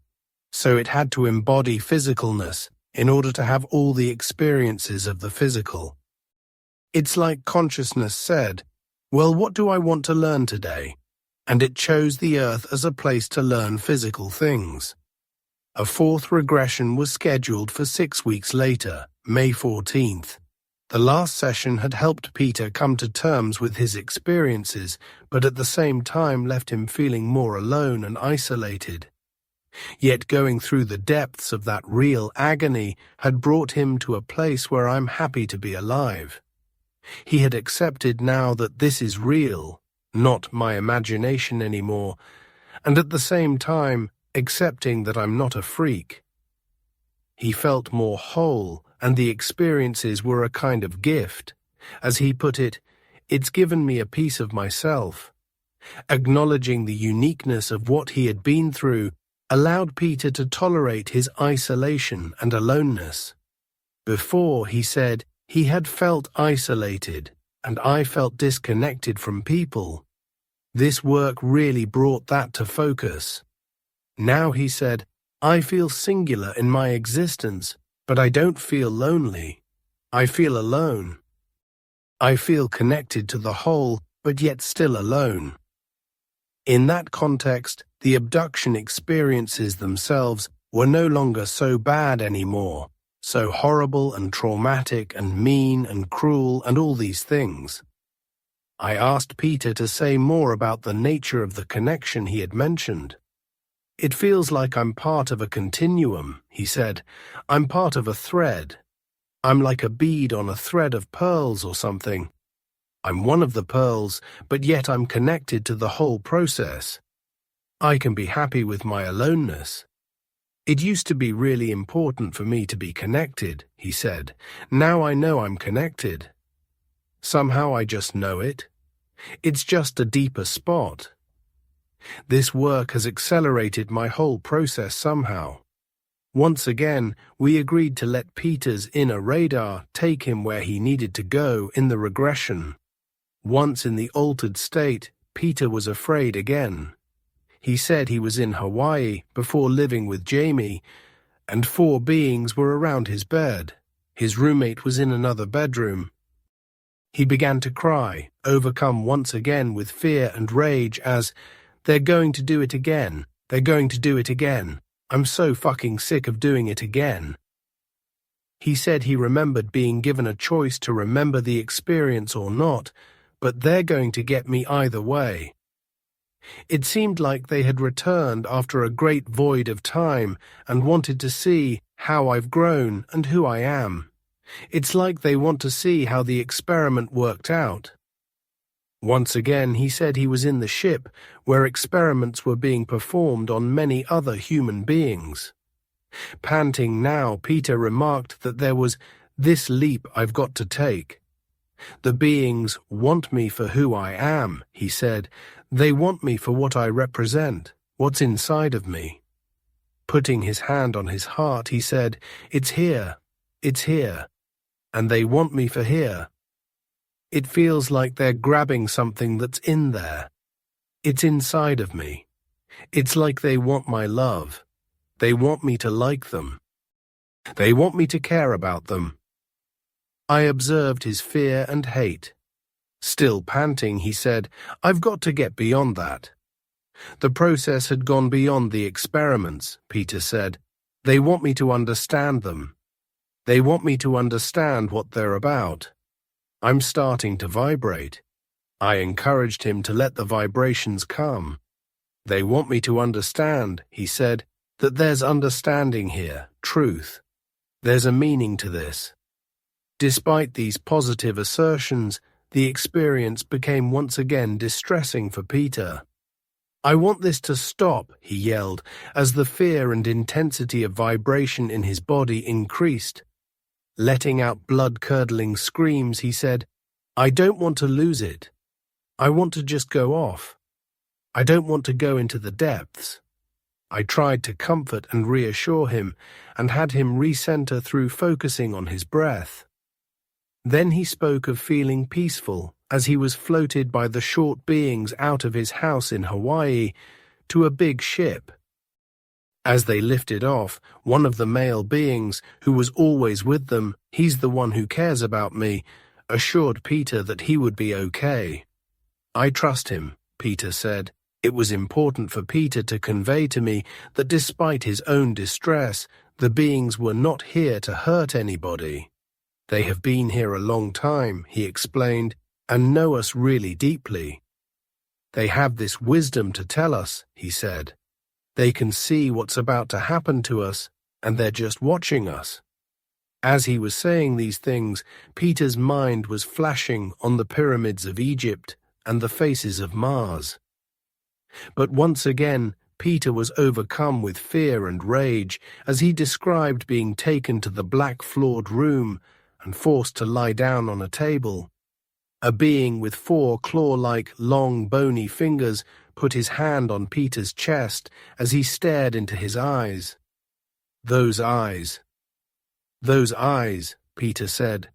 so it had to embody physicalness in order to have all the experiences of the physical. It's like consciousness said, well, what do I want to learn today? And it chose the earth as a place to learn physical things. A fourth regression was scheduled for 6 weeks later, May 14th. The last session had helped Peter come to terms with his experiences, but at the same time left him feeling more alone and isolated. Yet going through the depths of that real agony had brought him to a place where I'm happy to be alive. He had accepted now that this is real, not my imagination anymore, and at the same time accepting that I'm not a freak. He felt more whole, and the experiences were a kind of gift. As he put it, it's given me a piece of myself. Acknowledging the uniqueness of what he had been through allowed Peter to tolerate his isolation and aloneness. Before, he said, he had felt isolated, and I felt disconnected from people. This work really brought that to focus. Now, he said, I feel singular in my existence, but I don't feel lonely. I feel alone. I feel connected to the whole, but yet still alone. In that context, the abduction experiences themselves were no longer so bad anymore, so horrible and traumatic and mean and cruel and all these things. I asked Peter to say more about the nature of the connection he had mentioned. It feels like I'm part of a continuum, he said. I'm part of a thread. I'm like a bead on a thread of pearls or something. I'm one of the pearls, but yet I'm connected to the whole process. I can be happy with my aloneness. It used to be really important for me to be connected, he said. Now I know I'm connected. Somehow I just know it. It's just a deeper spot. This work has accelerated my whole process somehow. Once again, we agreed to let Peter's inner radar take him where he needed to go in the regression. Once in the altered state, Peter was afraid again. He said he was in Hawaii before living with Jamie, and 4 beings were around his bed. His roommate was in another bedroom. He began to cry, overcome once again with fear and rage as, they're going to do it again. They're going to do it again. I'm so fucking sick of doing it again. He said he remembered being given a choice to remember the experience or not, but they're going to get me either way. It seemed like they had returned after a great void of time and wanted to see how I've grown and who I am. It's like they want to see how the experiment worked out. Once again, he said he was in the ship where experiments were being performed on many other human beings. Panting now, Peter remarked that there was this leap I've got to take. The beings want me for who I am, he said. They want me for what I represent, what's inside of me. Putting his hand on his heart, he said, it's here, and they want me for here. It feels like they're grabbing something that's in there. It's inside of me. It's like they want my love. They want me to like them. They want me to care about them. I observed his fear and hate. Still panting, he said, I've got to get beyond that. The process had gone beyond the experiments, Peter said. They want me to understand them. They want me to understand what they're about. I'm starting to vibrate. I encouraged him to let the vibrations come. They want me to understand, he said, that there's understanding here, truth. There's a meaning to this. Despite these positive assertions, the experience became once again distressing for Peter. I want this to stop, he yelled, as the fear and intensity of vibration in his body increased. Letting out blood-curdling screams, he said, I don't want to lose it. I want to just go off. I don't want to go into the depths. I tried to comfort and reassure him, and had him recenter through focusing on his breath. Then he spoke of feeling peaceful as he was floated by the short beings out of his house in Hawaii to a big ship. As they lifted off, one of the male beings, who was always with them, he's the one who cares about me, assured Peter that he would be okay. I trust him, Peter said. It was important for Peter to convey to me that despite his own distress, the beings were not here to hurt anybody. They have been here a long time, he explained, and know us really deeply. They have this wisdom to tell us, he said. They can see what's about to happen to us, and they're just watching us. As he was saying these things, Peter's mind was flashing on the pyramids of Egypt and the faces of Mars. But once again, Peter was overcome with fear and rage as he described being taken to the black-floored room and forced to lie down on a table. A being with 4 claw-like, long, bony fingers put his hand on Peter's chest as he stared into his eyes. Those eyes, Peter said.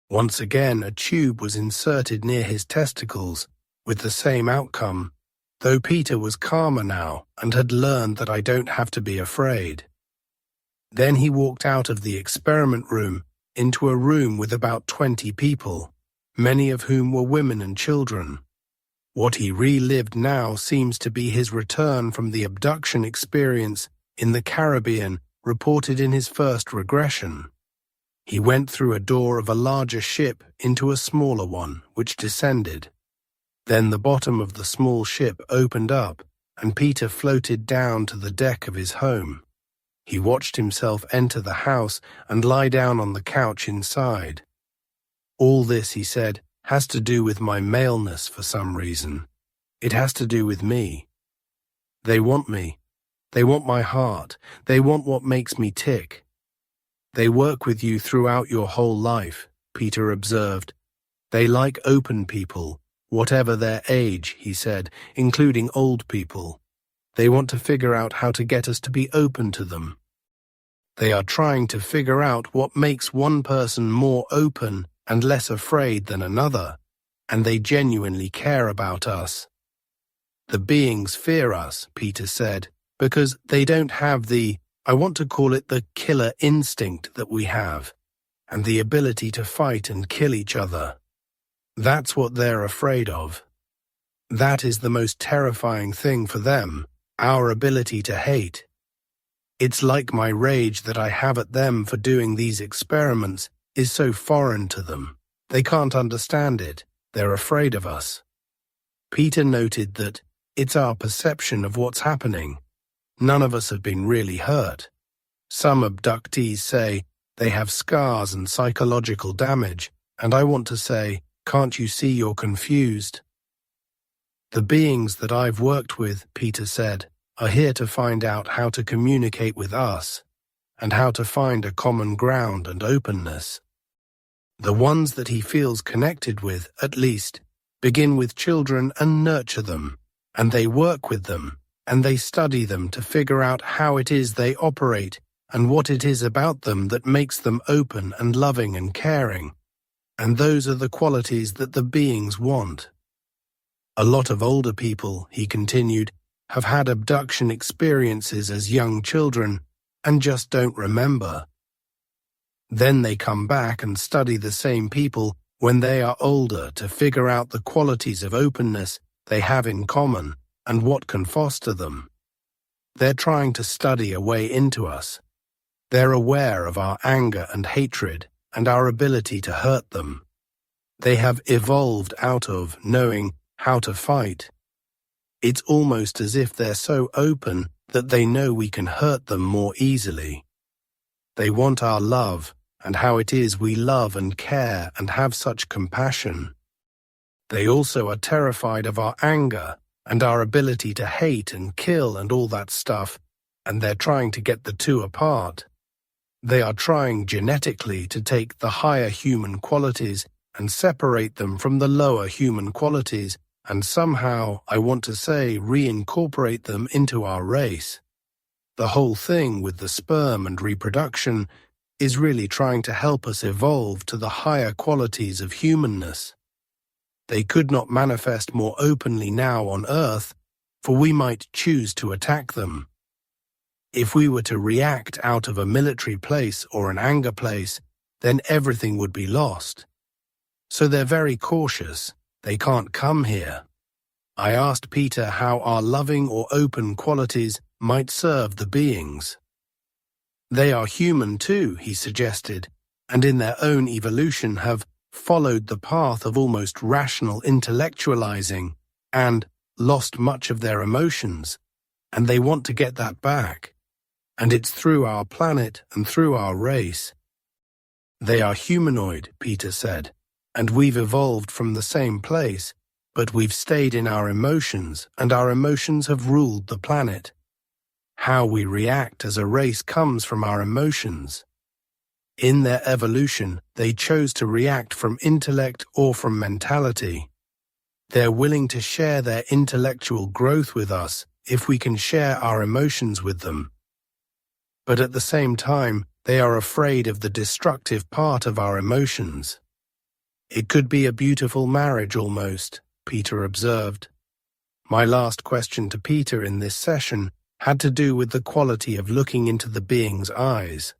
Once again, a tube was inserted near his testicles, with the same outcome, though Peter was calmer now and had learned that I don't have to be afraid. Then he walked out of the experiment room into a room with about 20 people, many of whom were women and children. What he relived now seems to be his return from the abduction experience in the Caribbean reported in his first regression. He went through a door of a larger ship into a smaller one, which descended. Then the bottom of the small ship opened up, and Peter floated down to the deck of his home. He watched himself enter the house and lie down on the couch inside. All this, he said, has to do with my maleness for some reason. It has to do with me. They want me. They want my heart. They want what makes me tick. They work with you throughout your whole life, Peter observed. They like open people, whatever their age, he said, including old people. They want to figure out how to get us to be open to them. They are trying to figure out what makes one person more open and less afraid than another, and they genuinely care about us. The beings fear us, Peter said, because they don't have I want to call it the killer instinct that we have, and the ability to fight and kill each other. That's what they're afraid of. That is the most terrifying thing for them, our ability to hate. It's like my rage that I have at them for doing these experiments is so foreign to them. They can't understand it. They're afraid of us. Peter noted that it's our perception of what's happening. None of us have been really hurt. Some abductees say they have scars and psychological damage, and I want to say, can't you see you're confused? The beings that I've worked with, Peter said, are here to find out how to communicate with us, and how to find a common ground and openness. The ones that he feels connected with, at least, begin with children and nurture them, and they work with them, and they study them to figure out how it is they operate and what it is about them that makes them open and loving and caring. And those are the qualities that the beings want. A lot of older people, he continued, have had abduction experiences as young children and just don't remember. Then they come back and study the same people when they are older to figure out the qualities of openness they have in common and what can foster them. They're trying to study a way into us. They're aware of our anger and hatred and our ability to hurt them. They have evolved out of knowing how to fight. It's almost as if they're so open that they know we can hurt them more easily. They want our love and how it is we love and care and have such compassion. They also are terrified of our anger and our ability to hate and kill and all that stuff, and they're trying to get the two apart. They are trying genetically to take the higher human qualities and separate them from the lower human qualities and somehow, I want to say, reincorporate them into our race. The whole thing with the sperm and reproduction is really trying to help us evolve to the higher qualities of humanness. They could not manifest more openly now on Earth, for we might choose to attack them. If we were to react out of a military place or an anger place, then everything would be lost. So they're very cautious. They can't come here. I asked Peter how our loving or open qualities might serve the beings. They are human too, he suggested, and in their own evolution have followed the path of almost rational intellectualizing and lost much of their emotions, and they want to get that back. And it's through our planet and through our race. They are humanoid, Peter said, and we've evolved from the same place, but we've stayed in our emotions, and our emotions have ruled the planet. How we react as a race comes from our emotions. In their evolution, they chose to react from intellect or from mentality. They're willing to share their intellectual growth with us if we can share our emotions with them. But at the same time, they are afraid of the destructive part of our emotions. It could be a beautiful marriage almost, Peter observed. My last question to Peter in this session had to do with the quality of looking into the being's eyes.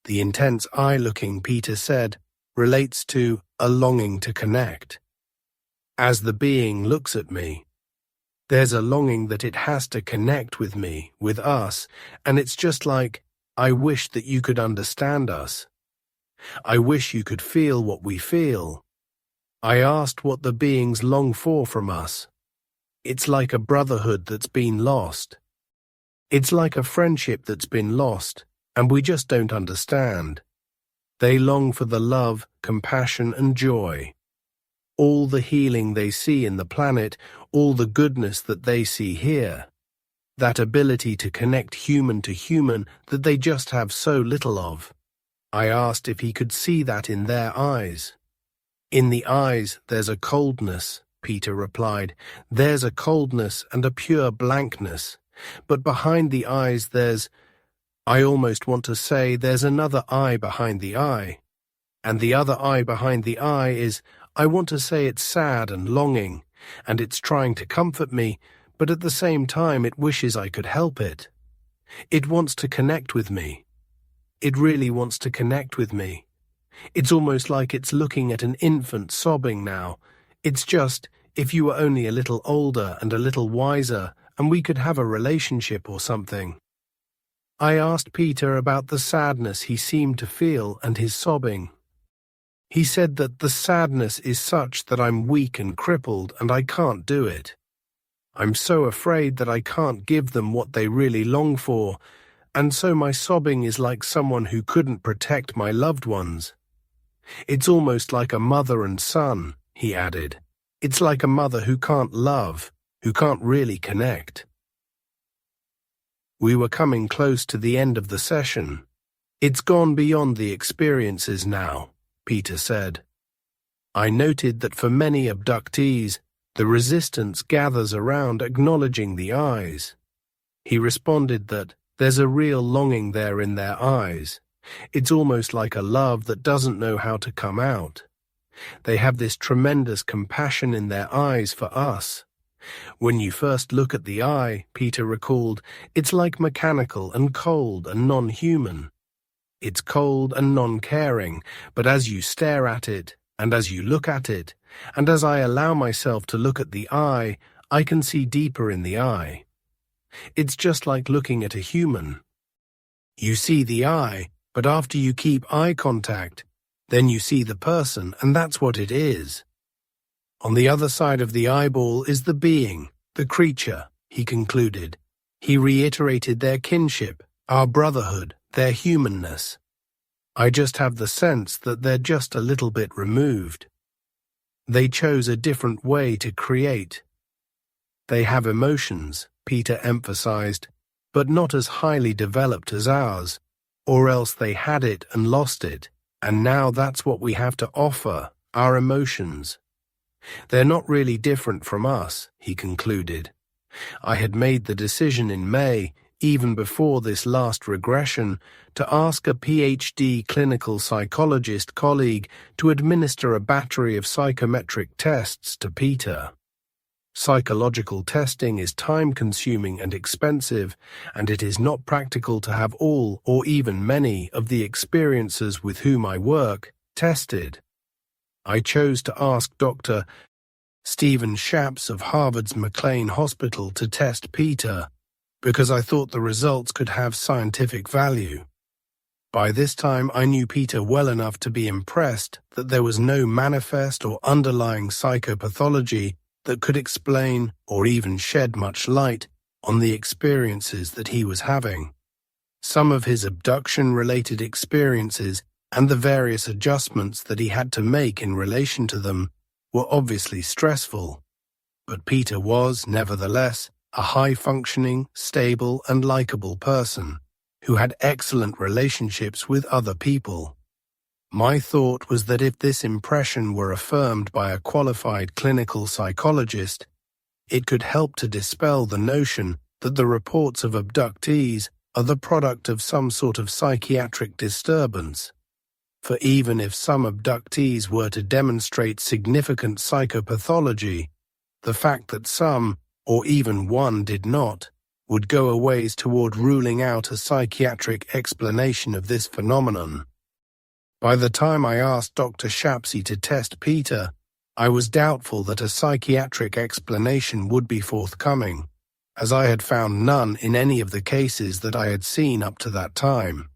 The intense eye-looking, Peter said, relates to a longing to connect. As the being looks at me, there's a longing that it has to connect with me, with us, and it's just like, I wish that you could understand us. I wish you could feel what we feel. I asked what the beings long for from us. It's like a brotherhood that's been lost. It's like a friendship that's been lost, and we just don't understand. They long for the love, compassion, and joy. All the healing they see in the planet, all the goodness that they see here. That ability to connect human to human that they just have so little of. I asked if he could see that in their eyes. In the eyes there's a coldness, Peter replied. There's a coldness and a pure blankness. But behind the eyes I almost want to say there's another eye behind the eye. And the other eye behind the eye is, I want to say it's sad and longing, and it's trying to comfort me, but at the same time it wishes I could help it. It wants to connect with me. It really wants to connect with me. It's almost like it's looking at an infant sobbing now. It's just, if you were only a little older and a little wiser, and we could have a relationship or something. I asked Peter about the sadness he seemed to feel and his sobbing. He said that the sadness is such that I'm weak and crippled and I can't do it. I'm so afraid that I can't give them what they really long for, and so my sobbing is like someone who couldn't protect my loved ones. It's almost like a mother and son, he added. It's like a mother who can't love, who can't really connect. We were coming close to the end of the session. It's gone beyond the experiences now, Peter said. I noted that for many abductees, the resistance gathers around acknowledging the eyes. He responded that there's a real longing there in their eyes. It's almost like a love that doesn't know how to come out. They have this tremendous compassion in their eyes for us. When you first look at the eye, Peter recalled, it's like mechanical and cold and non-human. It's cold and non-caring, but as you stare at it, and as you look at it, and as I allow myself to look at the eye, I can see deeper in the eye. It's just like looking at a human. You see the eye, but after you keep eye contact, then you see the person, and that's what it is. On the other side of the eyeball is the being, the creature, he concluded. He reiterated their kinship, our brotherhood, their humanness. I just have the sense that they're just a little bit removed. They chose a different way to create. They have emotions, Peter emphasized, but not as highly developed as ours, or else they had it and lost it, and now that's what we have to offer, our emotions. They're not really different from us, he concluded. I had made the decision in May, even before this last regression, to ask a PhD clinical psychologist colleague to administer a battery of psychometric tests to Peter. Psychological testing is time-consuming and expensive, and it is not practical to have all or even many of the experiencers with whom I work tested. I chose to ask Dr. Stephen Shapps of Harvard's McLean Hospital to test Peter, because I thought the results could have scientific value. By this time, I knew Peter well enough to be impressed that there was no manifest or underlying psychopathology that could explain or even shed much light on the experiences that he was having. Some of his abduction-related experiences and the various adjustments that he had to make in relation to them were obviously stressful, but Peter was, nevertheless, a high-functioning, stable and likable person who had excellent relationships with other people. My thought was that if this impression were affirmed by a qualified clinical psychologist, it could help to dispel the notion that the reports of abductees are the product of some sort of psychiatric disturbance. For even if some abductees were to demonstrate significant psychopathology, the fact that some, or even one, did not, would go a ways toward ruling out a psychiatric explanation of this phenomenon. By the time I asked Dr. Shapsy to test Peter, I was doubtful that a psychiatric explanation would be forthcoming, as I had found none in any of the cases that I had seen up to that time.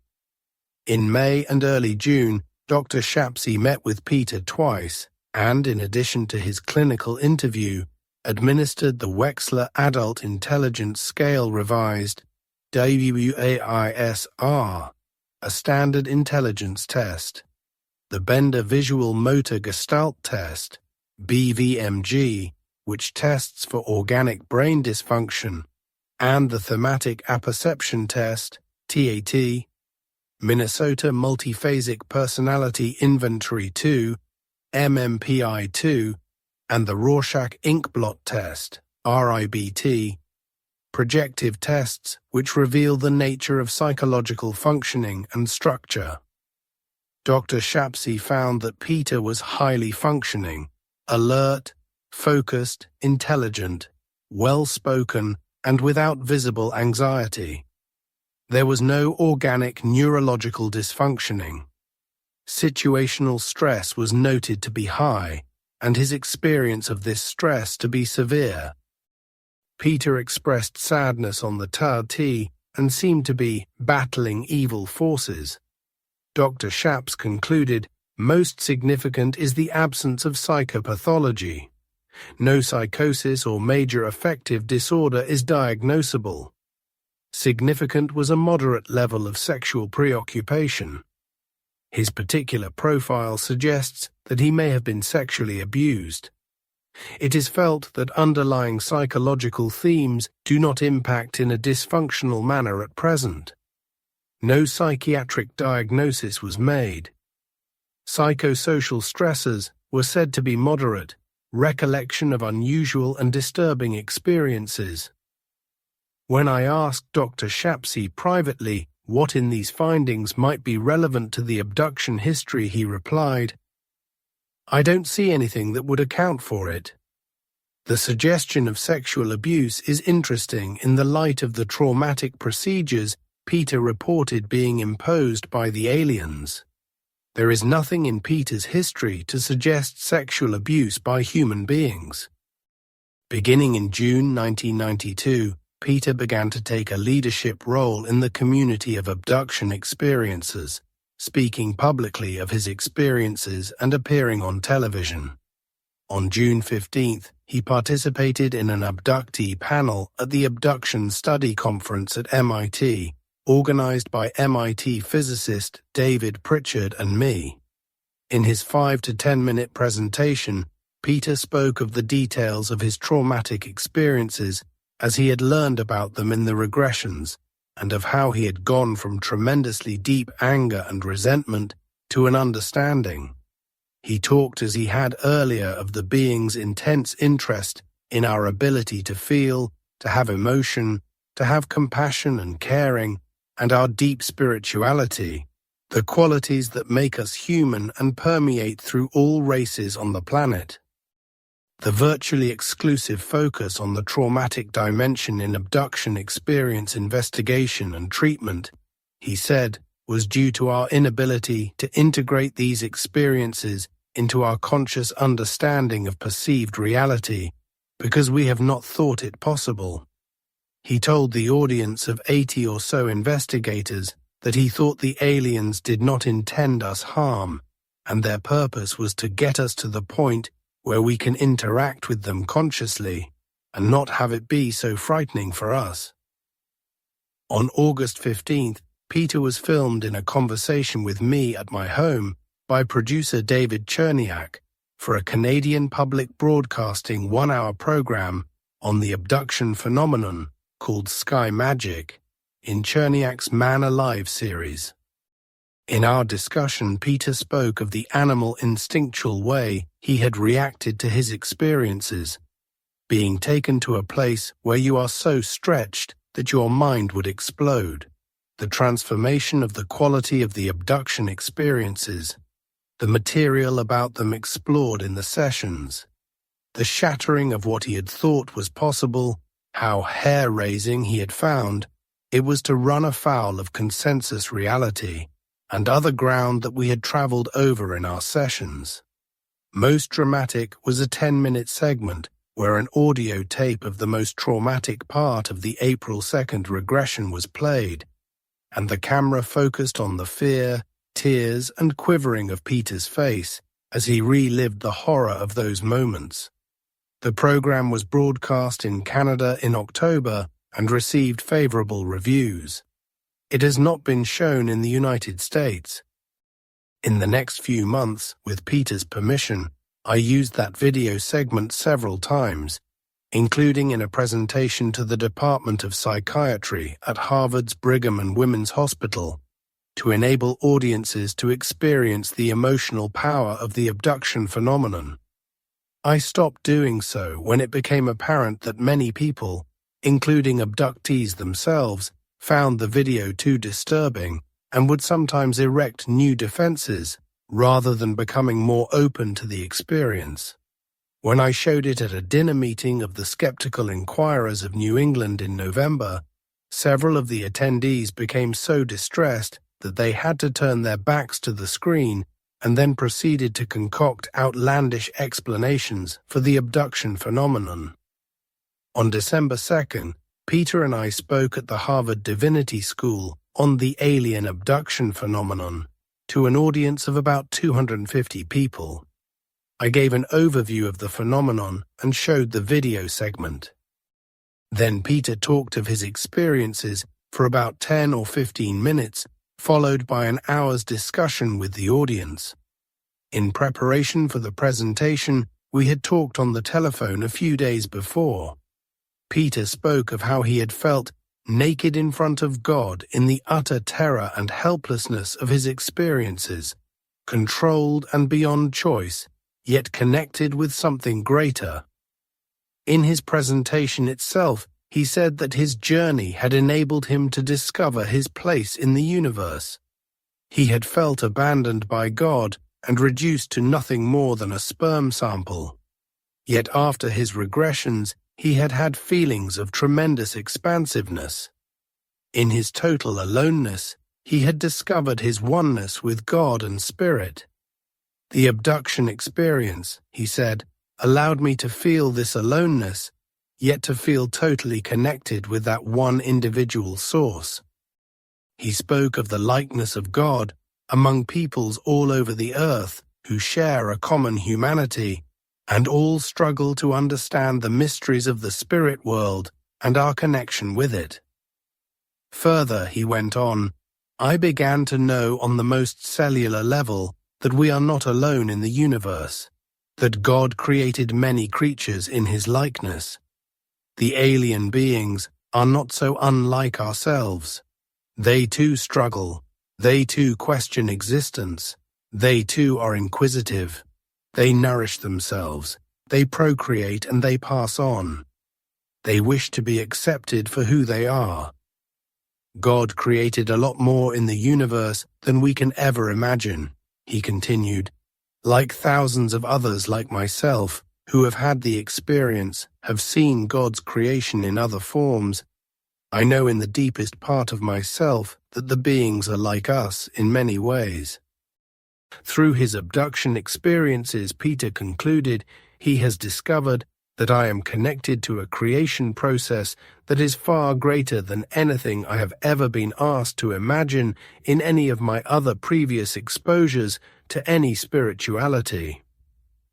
In May and early June, Dr. Shapsy met with Peter twice and, in addition to his clinical interview, administered the Wechsler Adult Intelligence Scale Revised, WAISR, a standard intelligence test, the Bender Visual Motor Gestalt Test, BVMG, which tests for organic brain dysfunction, and the Thematic Apperception Test, TAT, Minnesota Multiphasic Personality Inventory 2, MMPI-2, and the Rorschach Inkblot Test, RIBT, projective tests which reveal the nature of psychological functioning and structure. Dr. Shapsy found that Peter was highly functioning, alert, focused, intelligent, well-spoken, and without visible anxiety. There was no organic neurological dysfunctioning. Situational stress was noted to be high, and his experience of this stress to be severe. Peter expressed sadness on the TAT and seemed to be battling evil forces. Dr. Shapps concluded, most significant is the absence of psychopathology. No psychosis or major affective disorder is diagnosable. Significant was a moderate level of sexual preoccupation. His particular profile suggests that he may have been sexually abused. It is felt that underlying psychological themes do not impact in a dysfunctional manner at present. No psychiatric diagnosis was made. Psychosocial stressors were said to be moderate, recollection of unusual and disturbing experiences. When I asked Dr. Shapsy privately what in these findings might be relevant to the abduction history, he replied, "I don't see anything that would account for it. The suggestion of sexual abuse is interesting in the light of the traumatic procedures Peter reported being imposed by the aliens. There is nothing in Peter's history to suggest sexual abuse by human beings." Beginning in June 1992, Peter began to take a leadership role in the community of abduction experiencers, speaking publicly of his experiences and appearing on television. On June 15th, he participated in an abductee panel at the Abduction Study Conference at MIT, organized by MIT physicist David Pritchard and me. In his 5 to 10-minute presentation, Peter spoke of the details of his traumatic experiences as he had learned about them in the regressions, and of how he had gone from tremendously deep anger and resentment to an understanding. He talked as he had earlier of the being's intense interest in our ability to feel, to have emotion, to have compassion and caring, and our deep spirituality, the qualities that make us human and permeate through all races on the planet. The virtually exclusive focus on the traumatic dimension in abduction experience investigation and treatment, he said, was due to our inability to integrate these experiences into our conscious understanding of perceived reality because we have not thought it possible. He told the audience of 80 or so investigators that he thought the aliens did not intend us harm, and their purpose was to get us to the point where we can interact with them consciously and not have it be so frightening for us. On August 15th, Peter was filmed in a conversation with me at my home by producer David Cherniak for a Canadian public broadcasting 1-hour program on the abduction phenomenon called Sky Magic in Cherniak's Man Alive series. In our discussion, Peter spoke of the animal instinctual way he had reacted to his experiences, being taken to a place where you are so stretched that your mind would explode, the transformation of the quality of the abduction experiences, the material about them explored in the sessions, the shattering of what he had thought was possible, how hair-raising he had found it was to run afoul of consensus reality and other ground that we had travelled over in our sessions. Most dramatic was a 10-minute segment where an audio tape of the most traumatic part of the April 2nd regression was played, and the camera focused on the fear, tears, and quivering of Peter's face as he relived the horror of those moments. The program was broadcast in Canada in October and received favorable reviews. It has not been shown in the United States. In the next few months, with Peter's permission, I used that video segment several times, including in a presentation to the Department of Psychiatry at Harvard's Brigham and Women's Hospital, to enable audiences to experience the emotional power of the abduction phenomenon. I stopped doing so when it became apparent that many people, including abductees themselves, found the video too disturbing and would sometimes erect new defenses rather than becoming more open to the experience. When I showed it at a dinner meeting of the Skeptical Inquirers of New England in November, several of the attendees became so distressed that they had to turn their backs to the screen and then proceeded to concoct outlandish explanations for the abduction phenomenon. On December 2nd, Peter and I spoke at the Harvard Divinity School on the alien abduction phenomenon to an audience of about 250 people. I gave an overview of the phenomenon and showed the video segment. Then Peter talked of his experiences for about 10 or 15 minutes, followed by an hour's discussion with the audience. In preparation for the presentation, we had talked on the telephone a few days before. Peter spoke of how he had felt naked in front of God in the utter terror and helplessness of his experiences, controlled and beyond choice, yet connected with something greater. In his presentation itself, he said that his journey had enabled him to discover his place in the universe. He had felt abandoned by God and reduced to nothing more than a sperm sample. Yet after his regressions, he had had feelings of tremendous expansiveness. In his total aloneness, he had discovered his oneness with God and Spirit. The abduction experience, he said, allowed me to feel this aloneness, yet to feel totally connected with that one individual source. He spoke of the likeness of God among peoples all over the earth who share a common humanity, and all struggle to understand the mysteries of the spirit world and our connection with it. Further, he went on, I began to know on the most cellular level that we are not alone in the universe, that God created many creatures in his likeness. The alien beings are not so unlike ourselves. They too struggle. They too question existence. They too are inquisitive. They nourish themselves. They procreate and they pass on. They wish to be accepted for who they are. God created a lot more in the universe than we can ever imagine, he continued. Like thousands of others like myself, who have had the experience, have seen God's creation in other forms, I know in the deepest part of myself that the beings are like us in many ways. Through his abduction experiences, Peter concluded he has discovered that I am connected to a creation process that is far greater than anything I have ever been asked to imagine in any of my other previous exposures to any spirituality.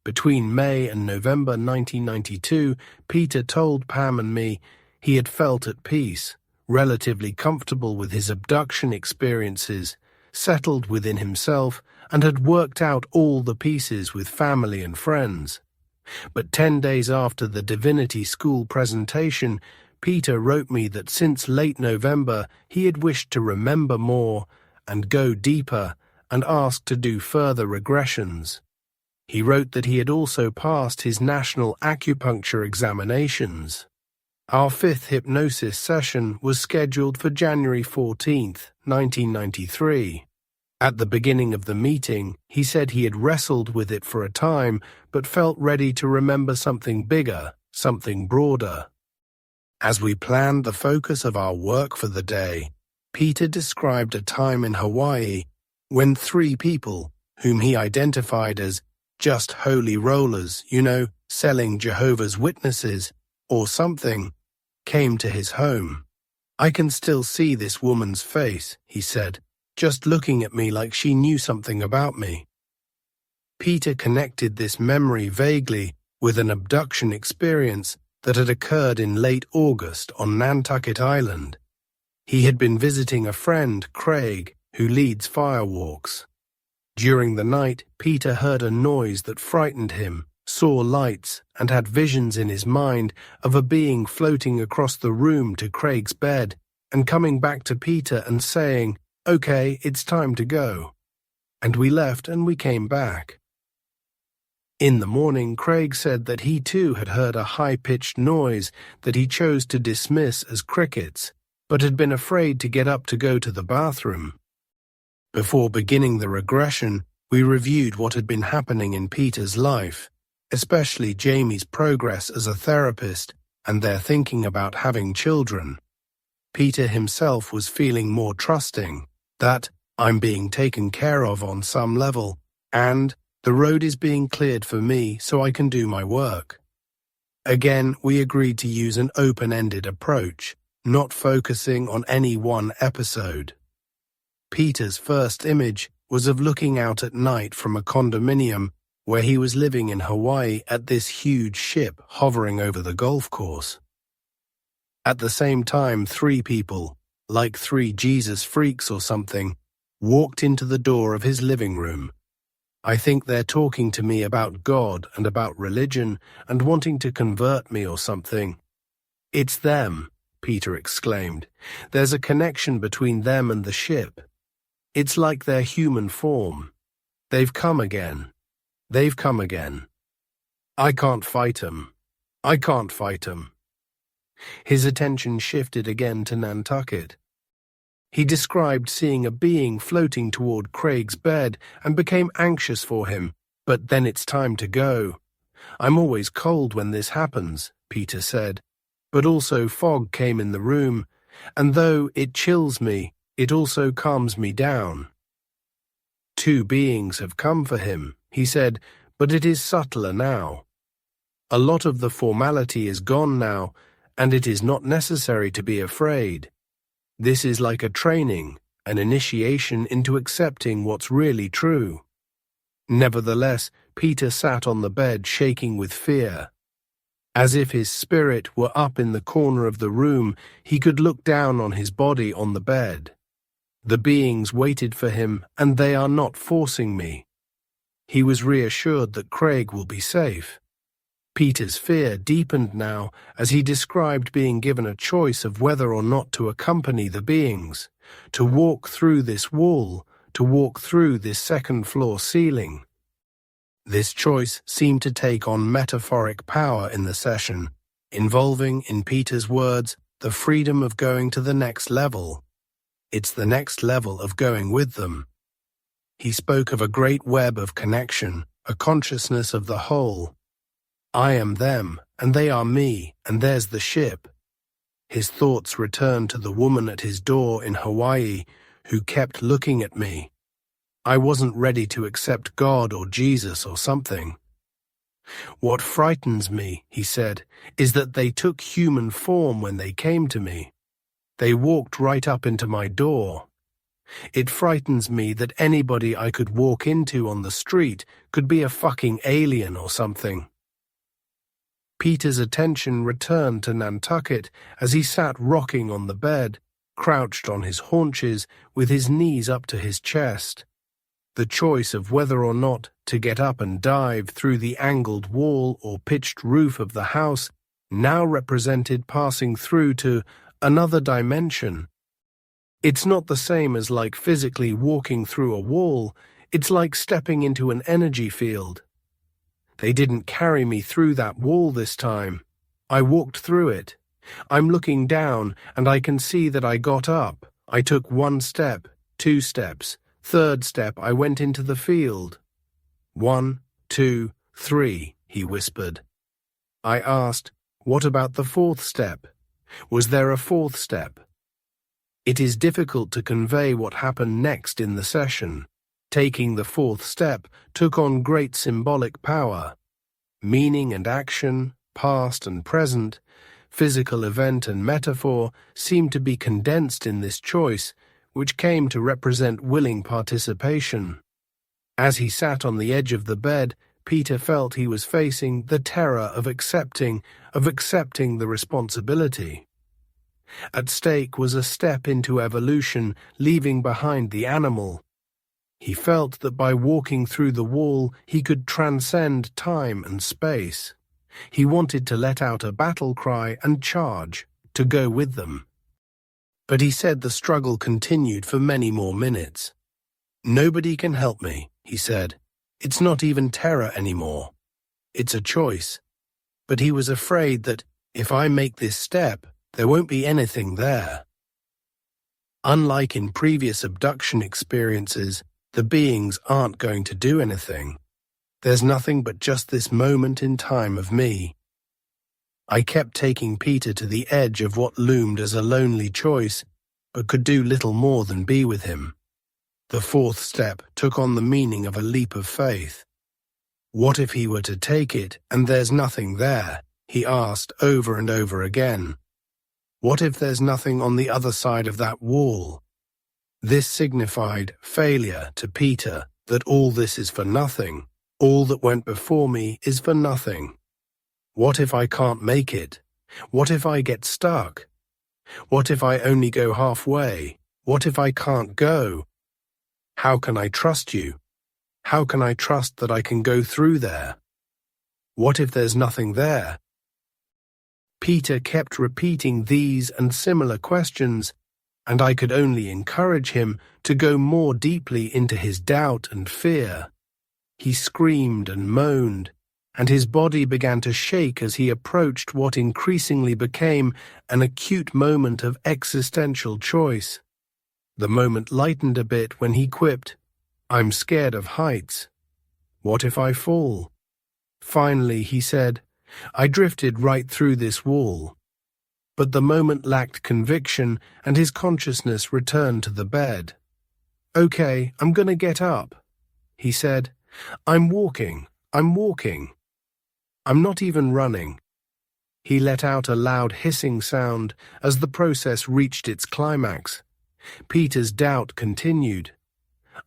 Between May and November 1992, Peter told Pam and me he had felt at peace, relatively comfortable with his abduction experiences, settled within himself, and had worked out all the pieces with family and friends. But 10 days after the Divinity School presentation, Peter wrote me that since late November he had wished to remember more and go deeper and asked to do further regressions. He wrote that he had also passed his national acupuncture examinations. Our 5th hypnosis session was scheduled for January 14, 1993. At the beginning of the meeting, he said he had wrestled with it for a time, but felt ready to remember something bigger, something broader. As we planned the focus of our work for the day, Peter described a time in Hawaii when 3 people, whom he identified as just holy rollers, selling Jehovah's Witnesses or something, came to his home. I can still see this woman's face, he said, just looking at me like she knew something about me. Peter connected this memory vaguely with an abduction experience that had occurred in late August on Nantucket Island. He had been visiting a friend, Craig, who leads firewalks. During the night, Peter heard a noise that frightened him, saw lights, and had visions in his mind of a being floating across the room to Craig's bed and coming back to Peter and saying, "Okay, it's time to go." And we left and we came back. In the morning, Craig said that he too had heard a high-pitched noise that he chose to dismiss as crickets, but had been afraid to get up to go to the bathroom. Before beginning the regression, we reviewed what had been happening in Peter's life, especially Jamie's progress as a therapist and their thinking about having children. Peter himself was feeling more trusting, that I'm being taken care of on some level, and the road is being cleared for me so I can do my work. Again, we agreed to use an open-ended approach, not focusing on any one episode. Peter's first image was of looking out at night from a condominium where he was living in Hawaii at this huge ship hovering over the golf course. At the same time, 3 people, like 3 Jesus freaks or something, walked into the door of his living room. I think they're talking to me about God and about religion and wanting to convert me or something. "It's them," Peter exclaimed. "There's a connection between them and the ship. It's like their human form. They've come again. They've come again. I can't fight 'em. I can't fight 'em." His attention shifted again to Nantucket. He described seeing a being floating toward Craig's bed and became anxious for him, but then it's time to go. "I'm always cold when this happens," Peter said, "but also fog came in the room, and though it chills me, it also calms me down." 2 beings have come for him, he said, but it is subtler now. A lot of the formality is gone now, and it is not necessary to be afraid. This is like a training, an initiation into accepting what's really true. Nevertheless, Peter sat on the bed shaking with fear. As if his spirit were up in the corner of the room, he could look down on his body on the bed. The beings waited for him, and they are not forcing me. He was reassured that Craig will be safe. Peter's fear deepened now as he described being given a choice of whether or not to accompany the beings, to walk through this wall, to walk through this second-floor ceiling. This choice seemed to take on metaphoric power in the session, involving, in Peter's words, the freedom of going to the next level. It's the next level of going with them. He spoke of a great web of connection, a consciousness of the whole. I am them, and they are me, and there's the ship. His thoughts returned to the woman at his door in Hawaii who kept looking at me. I wasn't ready to accept God or Jesus or something. What frightens me, he said, is that they took human form when they came to me. They walked right up into my door. It frightens me that anybody I could walk into on the street could be a fucking alien or something. Peter's attention returned to Nantucket as he sat rocking on the bed, crouched on his haunches with his knees up to his chest. The choice of whether or not to get up and dive through the angled wall or pitched roof of the house now represented passing through to another dimension. It's not the same as like physically walking through a wall, it's like stepping into an energy field. They didn't carry me through that wall this time. I walked through it. I'm looking down and I can see that I got up. I took 1 step, 2 steps, 3rd step I went into the field. 1, 2, 3, he whispered. I asked, what about the 4th step? Was there a 4th step? It is difficult to convey what happened next in the session. Taking the 4th step took on great symbolic power. Meaning and action, past and present, physical event and metaphor seemed to be condensed in this choice, which came to represent willing participation. As he sat on the edge of the bed, Peter felt he was facing the terror of accepting the responsibility. At stake was a step into evolution, leaving behind the animal. He felt that by walking through the wall, he could transcend time and space. He wanted to let out a battle cry and charge, to go with them. But he said the struggle continued for many more minutes. Nobody can help me, he said. It's not even terror anymore. It's a choice. But he was afraid that if I make this step, there won't be anything there. Unlike in previous abduction experiences, the beings aren't going to do anything. There's nothing but just this moment in time of me. I kept taking Peter to the edge of what loomed as a lonely choice, but could do little more than be with him. The 4th step took on the meaning of a leap of faith. What if he were to take it and there's nothing there? He asked over and over again. What if there's nothing on the other side of that wall? This signified failure to Peter, that all this is for nothing. All that went before me is for nothing. What if I can't make it? What if I get stuck? What if I only go halfway? What if I can't go? How can I trust you? How can I trust that I can go through there? What if there's nothing there? Peter kept repeating these and similar questions, and I could only encourage him to go more deeply into his doubt and fear. He screamed and moaned, and his body began to shake as he approached what increasingly became an acute moment of existential choice. The moment lightened a bit when he quipped, "I'm scared of heights. What if I fall?" Finally, he said, "I drifted right through this wall." But the moment lacked conviction, and his consciousness returned to the bed. "Okay, I'm gonna get up," he said. I'm walking. I'm not even running." He let out a loud hissing sound as the process reached its climax. Peter's doubt continued.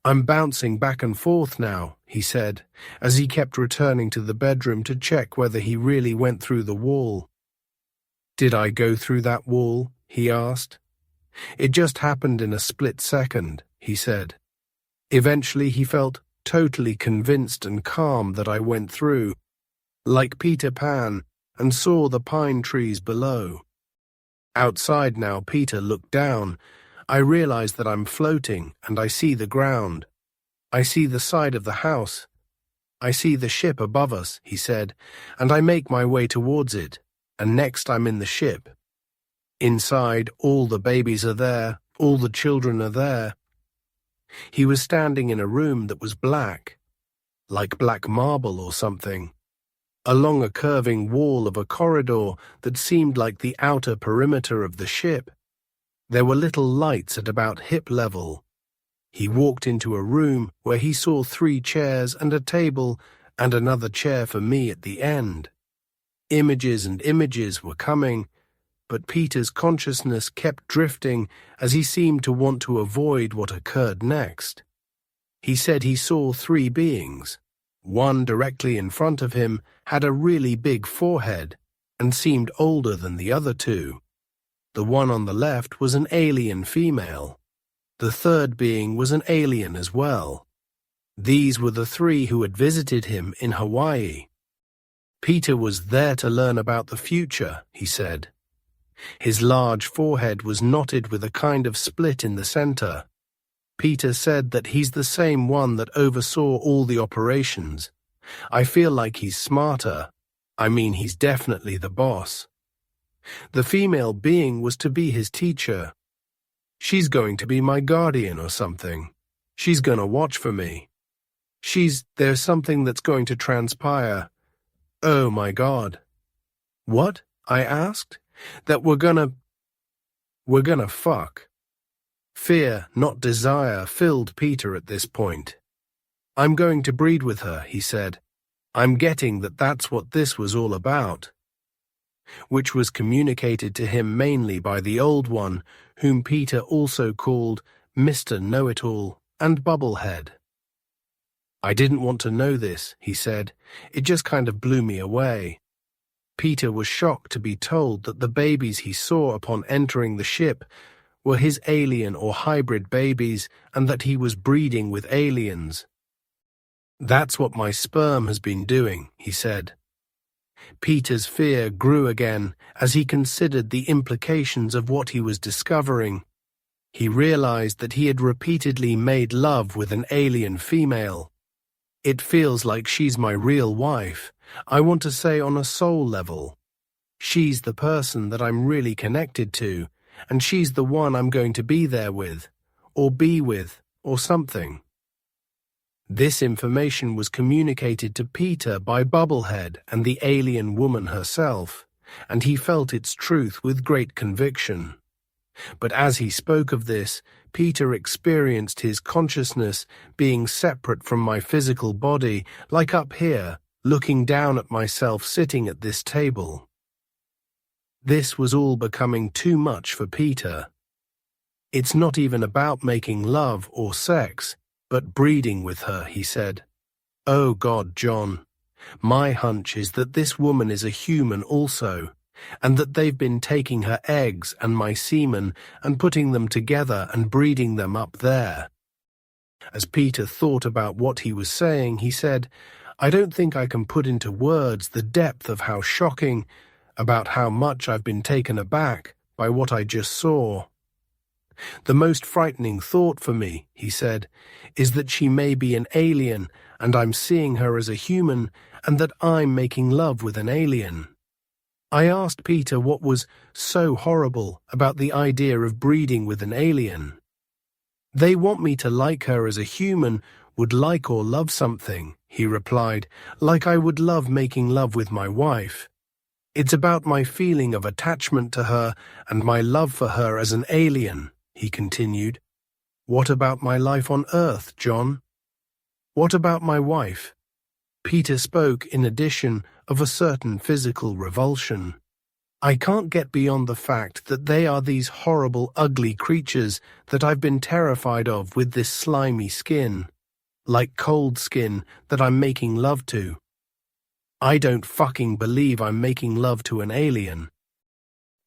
"I'm bouncing back and forth now," he said, as he kept returning to the bedroom to check whether he really went through the wall. "Did I go through that wall?" he asked. "It just happened in a split second," he said. Eventually he felt totally convinced and calm that I went through, like Peter Pan, and saw the pine trees below. Outside now, Peter looked down. I realize that I'm floating, and I see the ground. I see the side of the house. I see the ship above us, he said, and I make my way towards it, and next I'm in the ship. Inside, all the babies are there, all the children are there. He was standing in a room that was black, like black marble or something, along a curving wall of a corridor that seemed like the outer perimeter of the ship. There were little lights at about hip level. He walked into a room where he saw 3 chairs and a table and another chair for me at the end. Images and images were coming, but Peter's consciousness kept drifting as he seemed to want to avoid what occurred next. He said he saw 3 beings. One directly in front of him had a really big forehead and seemed older than the other 2. The one on the left was an alien female. The third being was an alien as well. These were the 3 who had visited him in Hawaii. Peter was there to learn about the future, he said. His large forehead was knotted with a kind of split in the center. Peter said that he's the same one that oversaw all the operations. I feel like he's smarter. I mean, he's definitely the boss. The female being was to be his teacher. She's going to be my guardian or something. She's gonna watch for me. There's something that's going to transpire. Oh my God. What? I asked. That we're gonna fuck. Fear, not desire, filled Peter at this point. I'm going to breed with her, he said. I'm getting that that's what this was all about. Which was communicated to him mainly by the old one, whom Peter also called Mr. Know-It-All and Bubblehead. I didn't want to know this, he said. It just kind of blew me away. Peter was shocked to be told that the babies he saw upon entering the ship were his alien or hybrid babies and that he was breeding with aliens. That's what my sperm has been doing, he said. Peter's fear grew again as he considered the implications of what he was discovering. He realized that he had repeatedly made love with an alien female. It feels like she's my real wife. I want to say on a soul level. She's the person that I'm really connected to, and she's the one I'm going to be there with, or something. This information was communicated to Peter by Bubblehead and the alien woman herself, and he felt its truth with great conviction. But as he spoke of this, Peter experienced his consciousness being separate from my physical body, like up here, looking down at myself sitting at this table. This was all becoming too much for Peter. It's not even about making love or sex, but breeding with her, he said. Oh God, John, my hunch is that this woman is a human also, and that they've been taking her eggs and my semen and putting them together and breeding them up there. As Peter thought about what he was saying, he said, I don't think I can put into words the depth of how shocking, about how much I've been taken aback by what I just saw. The most frightening thought for me, he said, is that she may be an alien and I'm seeing her as a human and that I'm making love with an alien. I asked Peter what was so horrible about the idea of breeding with an alien. They want me to like her as a human would like or love something, he replied, like I would love making love with my wife. It's about my feeling of attachment to her and my love for her as an alien, he continued. What about my life on Earth, John? What about my wife? Peter spoke, in addition, of a certain physical revulsion. I can't get beyond the fact that they are these horrible, ugly creatures that I've been terrified of with this slimy skin, like cold skin that I'm making love to. I don't fucking believe I'm making love to an alien.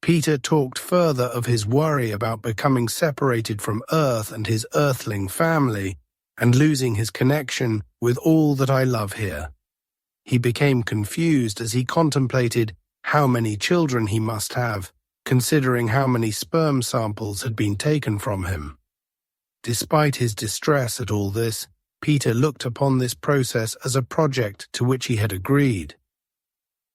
Peter talked further of his worry about becoming separated from Earth and his earthling family and losing his connection with all that I love here. He became confused as he contemplated how many children he must have, considering how many sperm samples had been taken from him. Despite his distress at all this, Peter looked upon this process as a project to which he had agreed.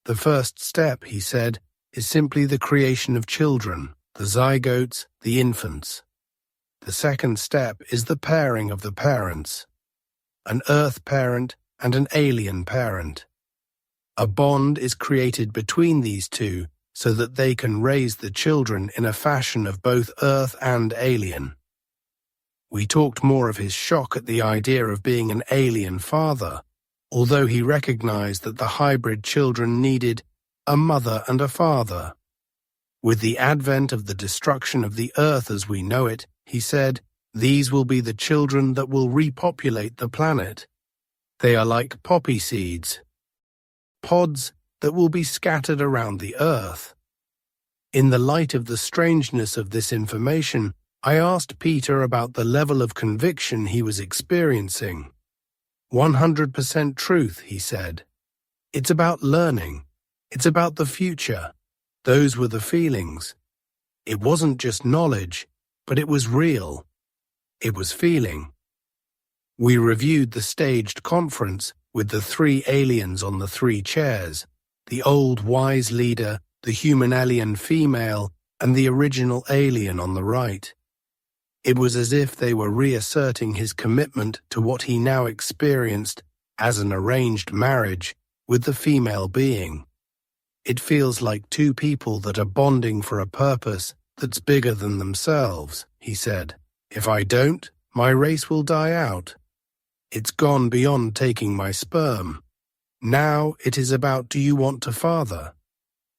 The first step, he said, is simply the creation of children, the zygotes, the infants. The second step is the pairing of the parents, an Earth parent and an alien parent. A bond is created between these two so that they can raise the children in a fashion of both Earth and alien. We talked more of his shock at the idea of being an alien father, although he recognized that the hybrid children needed a mother and a father. With the advent of the destruction of the Earth as we know it, he said, these will be the children that will repopulate the planet. They are like poppy seeds, pods that will be scattered around the Earth. In the light of the strangeness of this information, I asked Peter about the level of conviction he was experiencing. 100% truth, he said. It's about learning. It's about the future. Those were the feelings. It wasn't just knowledge, but it was real. It was feeling. We reviewed the staged conference with the 3 aliens on the 3 chairs, the old wise leader, the human alien female, and the original alien on the right. It was as if they were reasserting his commitment to what he now experienced as an arranged marriage with the female being. It feels like 2 people that are bonding for a purpose that's bigger than themselves, he said. If I don't, my race will die out. It's gone beyond taking my sperm. Now it is about, do you want to father?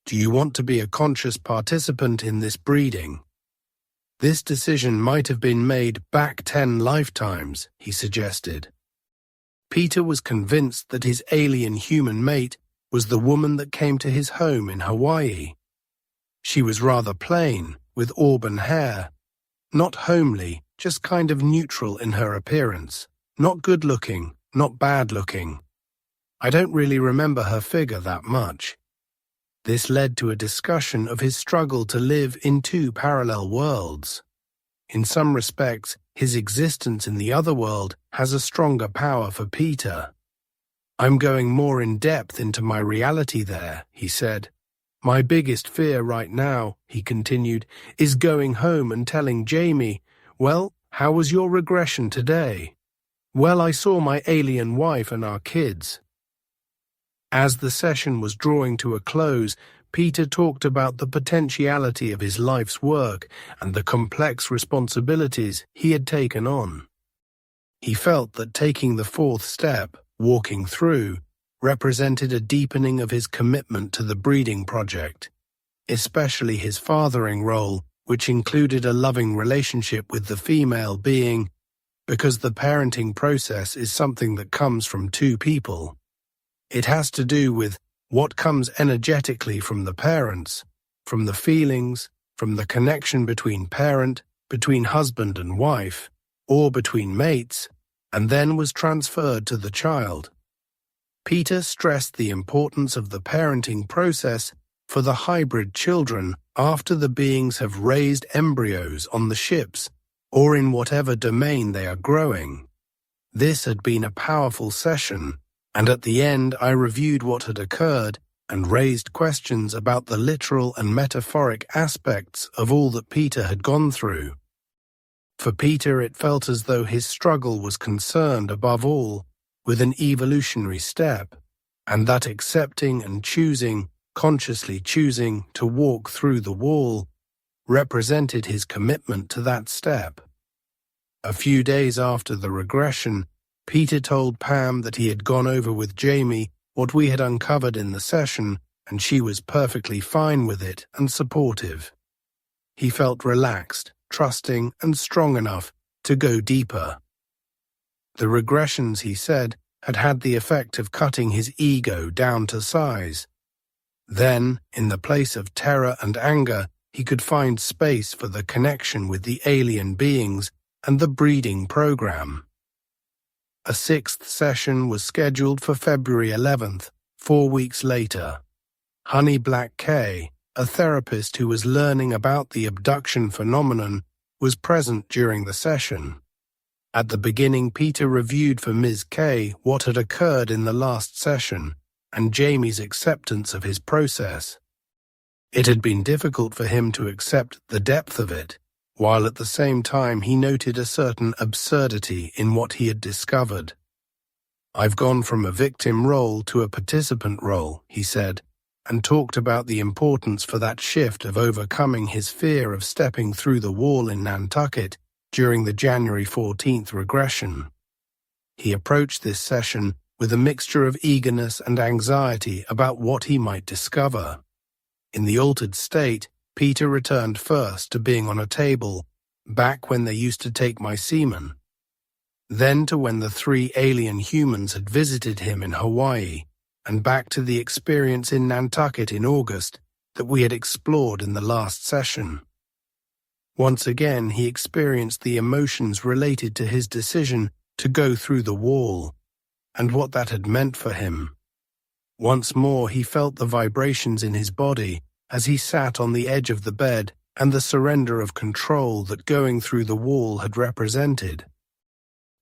Do you want to be a conscious participant in this breeding? This decision might have been made back 10 lifetimes, he suggested. Peter was convinced that his alien human mate was the woman that came to his home in Hawaii. She was rather plain, with auburn hair. Not homely, just kind of neutral in her appearance. Not good-looking, not bad-looking. I don't really remember her figure that much. This led to a discussion of his struggle to live in 2 parallel worlds. In some respects, his existence in the other world has a stronger power for Peter. I'm going more in depth into my reality there, he said. My biggest fear right now, he continued, is going home and telling Jamie, well, how was your regression today? Well, I saw my alien wife and our kids. As the session was drawing to a close, Peter talked about the potentiality of his life's work and the complex responsibilities he had taken on. He felt that taking the 4th step, walking through, represented a deepening of his commitment to the breeding project, especially his fathering role, which included a loving relationship with the female being, because the parenting process is something that comes from 2 people. It has to do with what comes energetically from the parents, from the feelings, from the connection between parent, between husband and wife, or between mates, and then was transferred to the child. Peter stressed the importance of the parenting process for the hybrid children after the beings have raised embryos on the ships or in whatever domain they are growing. This had been a powerful session, and at the end I reviewed what had occurred and raised questions about the literal and metaphoric aspects of all that Peter had gone through. For Peter it felt as though his struggle was concerned above all with an evolutionary step, and that accepting and choosing, consciously choosing to walk through the wall, represented his commitment to that step. A few days after the regression, Peter told Pam that he had gone over with Jamie what we had uncovered in the session, and she was perfectly fine with it and supportive. He felt relaxed, trusting, and strong enough to go deeper. The regressions, he said, had had the effect of cutting his ego down to size. Then, in the place of terror and anger, he could find space for the connection with the alien beings and the breeding program. A 6th session was scheduled for February 11th, 4 weeks later. Honey Black K, a therapist who was learning about the abduction phenomenon, was present during the session. At the beginning, Peter reviewed for Ms. K what had occurred in the last session and Jamie's acceptance of his process. It had been difficult for him to accept the depth of it, while at the same time he noted a certain absurdity in what he had discovered. I've gone from a victim role to a participant role, he said, and talked about the importance for that shift of overcoming his fear of stepping through the wall in Nantucket during the January 14th regression. He approached this session with a mixture of eagerness and anxiety about what he might discover. In the altered state, Peter returned first to being on a table, back when they used to take my semen. Then to when the 3 alien humans had visited him in Hawaii, and back to the experience in Nantucket in August that we had explored in the last session. Once again, he experienced the emotions related to his decision to go through the wall, and what that had meant for him. Once more he felt the vibrations in his body as he sat on the edge of the bed and the surrender of control that going through the wall had represented.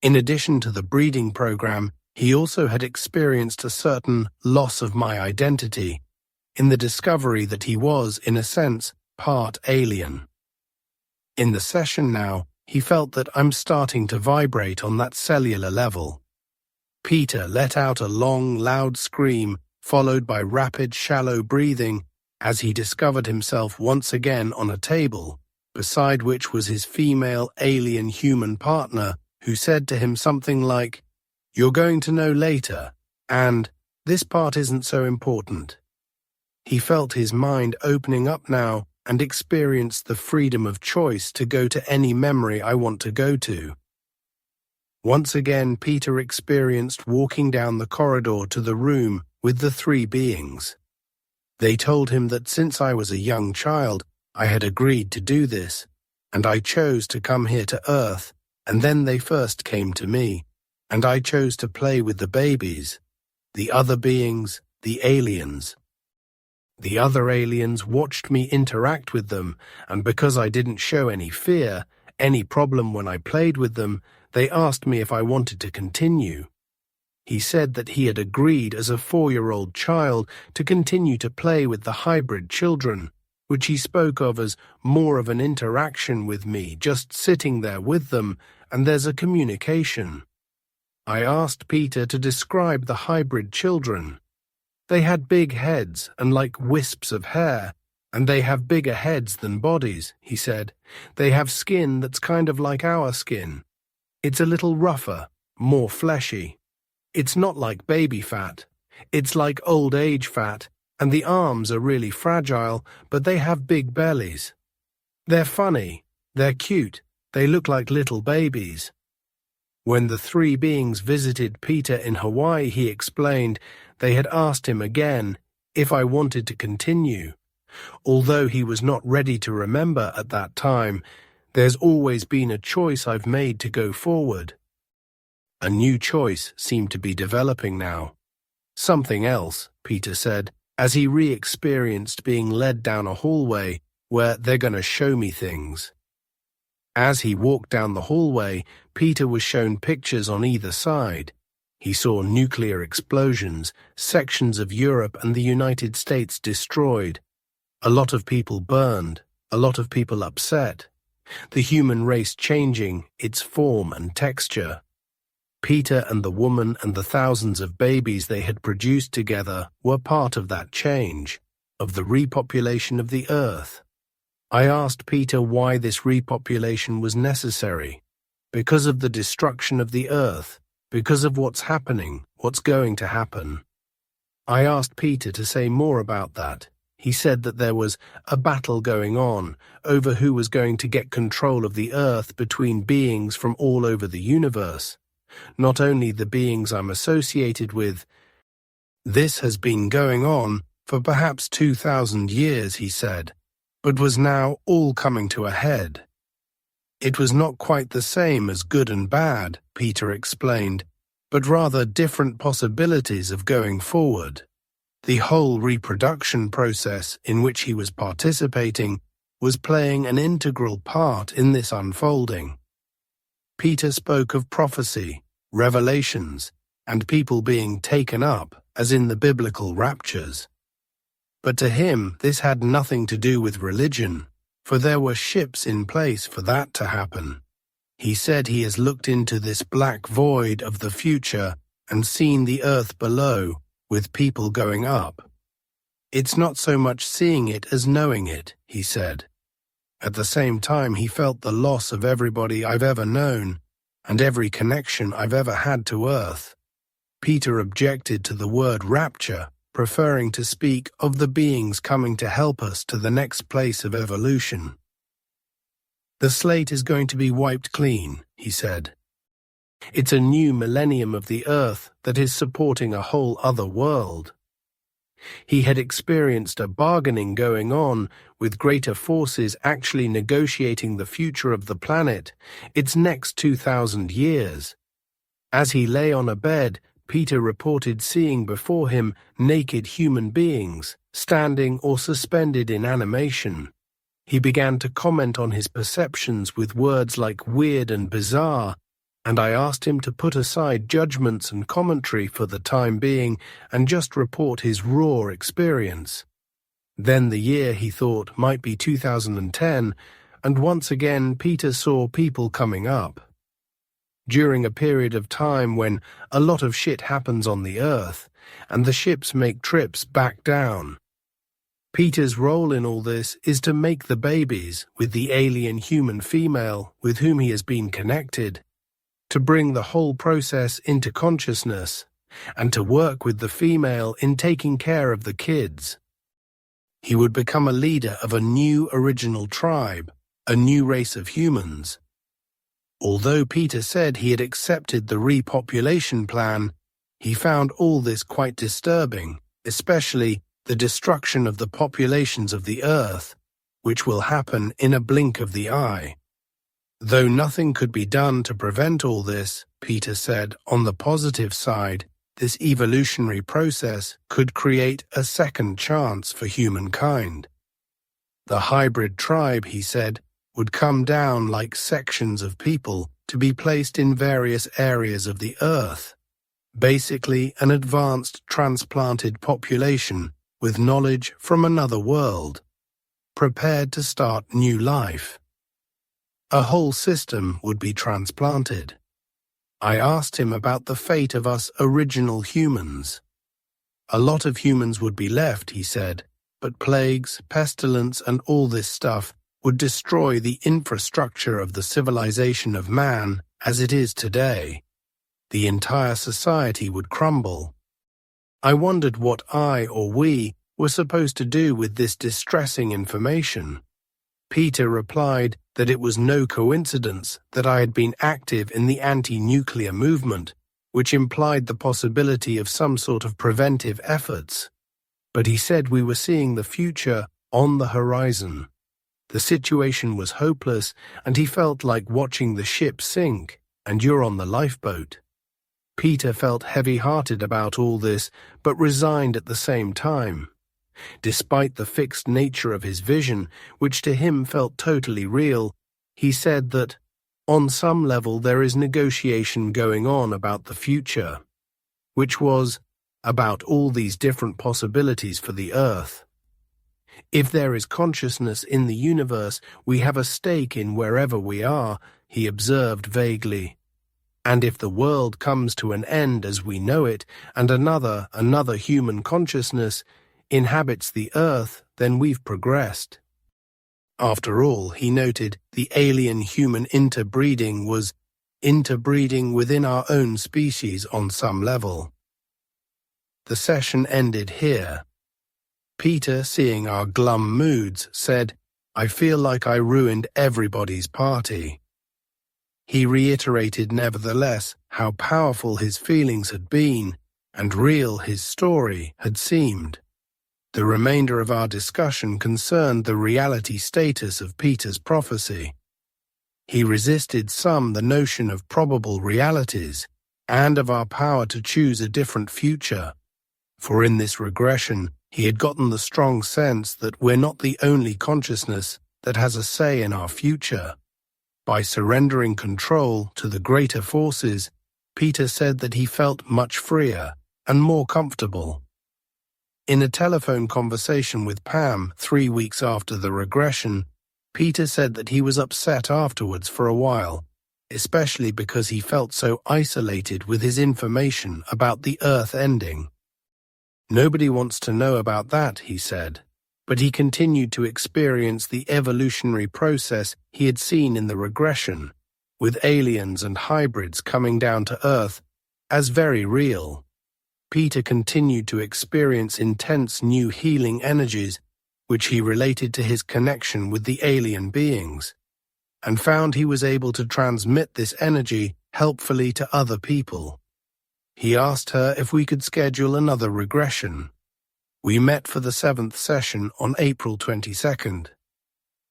In addition to the breeding program, he also had experienced a certain loss of my identity, in the discovery that he was, in a sense, part alien. In the session now, he felt that I'm starting to vibrate on that cellular level. Peter let out a long, loud scream, followed by rapid, shallow breathing, as he discovered himself once again on a table, beside which was his female alien human partner, who said to him something like, "You're going to know later," and "This part isn't so important." He felt his mind opening up now and experienced the freedom of choice to go to any memory I want to go to. Once again, Peter experienced walking down the corridor to the room with the 3 beings. They told him that since I was a young child, I had agreed to do this, and I chose to come here to Earth, and then they first came to me, and I chose to play with the babies, the other beings, the aliens. The other aliens watched me interact with them, and because I didn't show any fear, any problem when I played with them, they asked me if I wanted to continue. He said that he had agreed as a 4-year-old child to continue to play with the hybrid children, which he spoke of as more of an interaction with me, just sitting there with them, and there's a communication. I asked Peter to describe the hybrid children. They had big heads and like wisps of hair, and they have bigger heads than bodies, he said. They have skin that's kind of like our skin. It's a little rougher, more fleshy. It's not like baby fat. It's like old age fat, and the arms are really fragile, but they have big bellies. They're funny. They're cute. They look like little babies. When the 3 beings visited Peter in Hawaii, he explained, they had asked him again if I wanted to continue. Although he was not ready to remember at that time, there's always been a choice I've made to go forward. A new choice seemed to be developing now. Something else, Peter said, as he re-experienced being led down a hallway where they're going to show me things. As he walked down the hallway, Peter was shown pictures on either side. He saw nuclear explosions, sections of Europe and the United States destroyed. A lot of people burned, a lot of people upset. The human race changing, its form and texture. Peter and the woman and the thousands of babies they had produced together were part of that change, of the repopulation of the earth. I asked Peter why this repopulation was necessary. Because of the destruction of the earth, because of what's happening, what's going to happen. I asked Peter to say more about that. He said that there was a battle going on over who was going to get control of the earth between beings from all over the universe. Not only the beings I'm associated with. This has been going on for perhaps 2,000 years, he said, but was now all coming to a head. It was not quite the same as good and bad, Peter explained, but rather different possibilities of going forward. The whole reproduction process in which he was participating was playing an integral part in this unfolding. Peter spoke of prophecy, revelations, and people being taken up, as in the biblical raptures. But to him, this had nothing to do with religion, for there were ships in place for that to happen. He said he has looked into this black void of the future and seen the earth below, with people going up. It's not so much seeing it as knowing it, he said. At the same time, he felt the loss of everybody I've ever known and every connection I've ever had to Earth. Peter objected to the word rapture, preferring to speak of the beings coming to help us to the next place of evolution. The slate is going to be wiped clean, he said. It's a new millennium of the Earth that is supporting a whole other world. He had experienced a bargaining going on, with greater forces actually negotiating the future of the planet, its next 2,000 years. As he lay on a bed, Peter reported seeing before him naked human beings, standing or suspended in animation. He began to comment on his perceptions with words like weird and bizarre, and I asked him to put aside judgments and commentary for the time being and just report his raw experience. Then the year, he thought, might be 2010, and once again Peter saw people coming up. During a period of time when a lot of shit happens on the Earth, and the ships make trips back down. Peter's role in all this is to make the babies with the alien human female with whom he has been connected, to bring the whole process into consciousness, and to work with the female in taking care of the kids. He would become a leader of a new original tribe, a new race of humans. Although Peter said he had accepted the repopulation plan, he found all this quite disturbing, especially the destruction of the populations of the Earth, which will happen in a blink of the eye. Though nothing could be done to prevent all this, Peter said, on the positive side, this evolutionary process could create a second chance for humankind. The hybrid tribe, he said, would come down like sections of people to be placed in various areas of the Earth, basically an advanced transplanted population with knowledge from another world, prepared to start new life. A whole system would be transplanted. I asked him about the fate of us original humans. A lot of humans would be left, he said, but plagues, pestilence, and all this stuff would destroy the infrastructure of the civilization of man as it is today. The entire society would crumble. I wondered what I or we were supposed to do with this distressing information. Peter replied that it was no coincidence that I had been active in the anti-nuclear movement, which implied the possibility of some sort of preventive efforts. But he said we were seeing the future on the horizon. The situation was hopeless, and he felt like watching the ship sink, and you're on the lifeboat. Peter felt heavy-hearted about all this, but resigned at the same time. Despite the fixed nature of his vision, which to him felt totally real, he said that, on some level there is negotiation going on about the future, which was about all these different possibilities for the Earth. If there is consciousness in the universe, we have a stake in wherever we are, he observed vaguely. And if the world comes to an end as we know it, and another human consciousness inhabits the Earth, then we've progressed. After all, he noted, the alien-human interbreeding was interbreeding within our own species on some level. The session ended here. Peter, seeing our glum moods, said, "I feel like I ruined everybody's party." He reiterated nevertheless how powerful his feelings had been and real his story had seemed. The remainder of our discussion concerned the reality status of Peter's prophecy. He resisted the notion of probable realities and of our power to choose a different future. For in this regression, he had gotten the strong sense that we're not the only consciousness that has a say in our future. By surrendering control to the greater forces, Peter said that he felt much freer and more comfortable. In a telephone conversation with Pam 3 weeks after the regression, Peter said that he was upset afterwards for a while, especially because he felt so isolated with his information about the Earth ending. Nobody wants to know about that, he said, but he continued to experience the evolutionary process he had seen in the regression, with aliens and hybrids coming down to Earth, as very real. Peter continued to experience intense new healing energies, which he related to his connection with the alien beings, and found he was able to transmit this energy helpfully to other people. He asked her if we could schedule another regression. We met for the 7th session on April 22nd.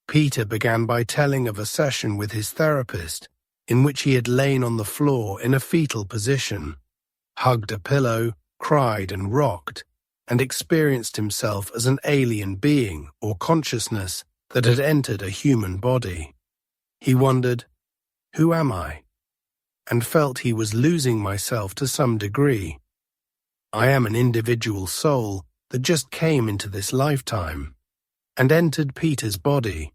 Peter began by telling of a session with his therapist, in which he had lain on the floor in a fetal position, hugged a pillow, cried and rocked, and experienced himself as an alien being or consciousness that had entered a human body. He wondered, "Who am I?" and felt he was losing myself to some degree. I am an individual soul that just came into this lifetime and entered Peter's body.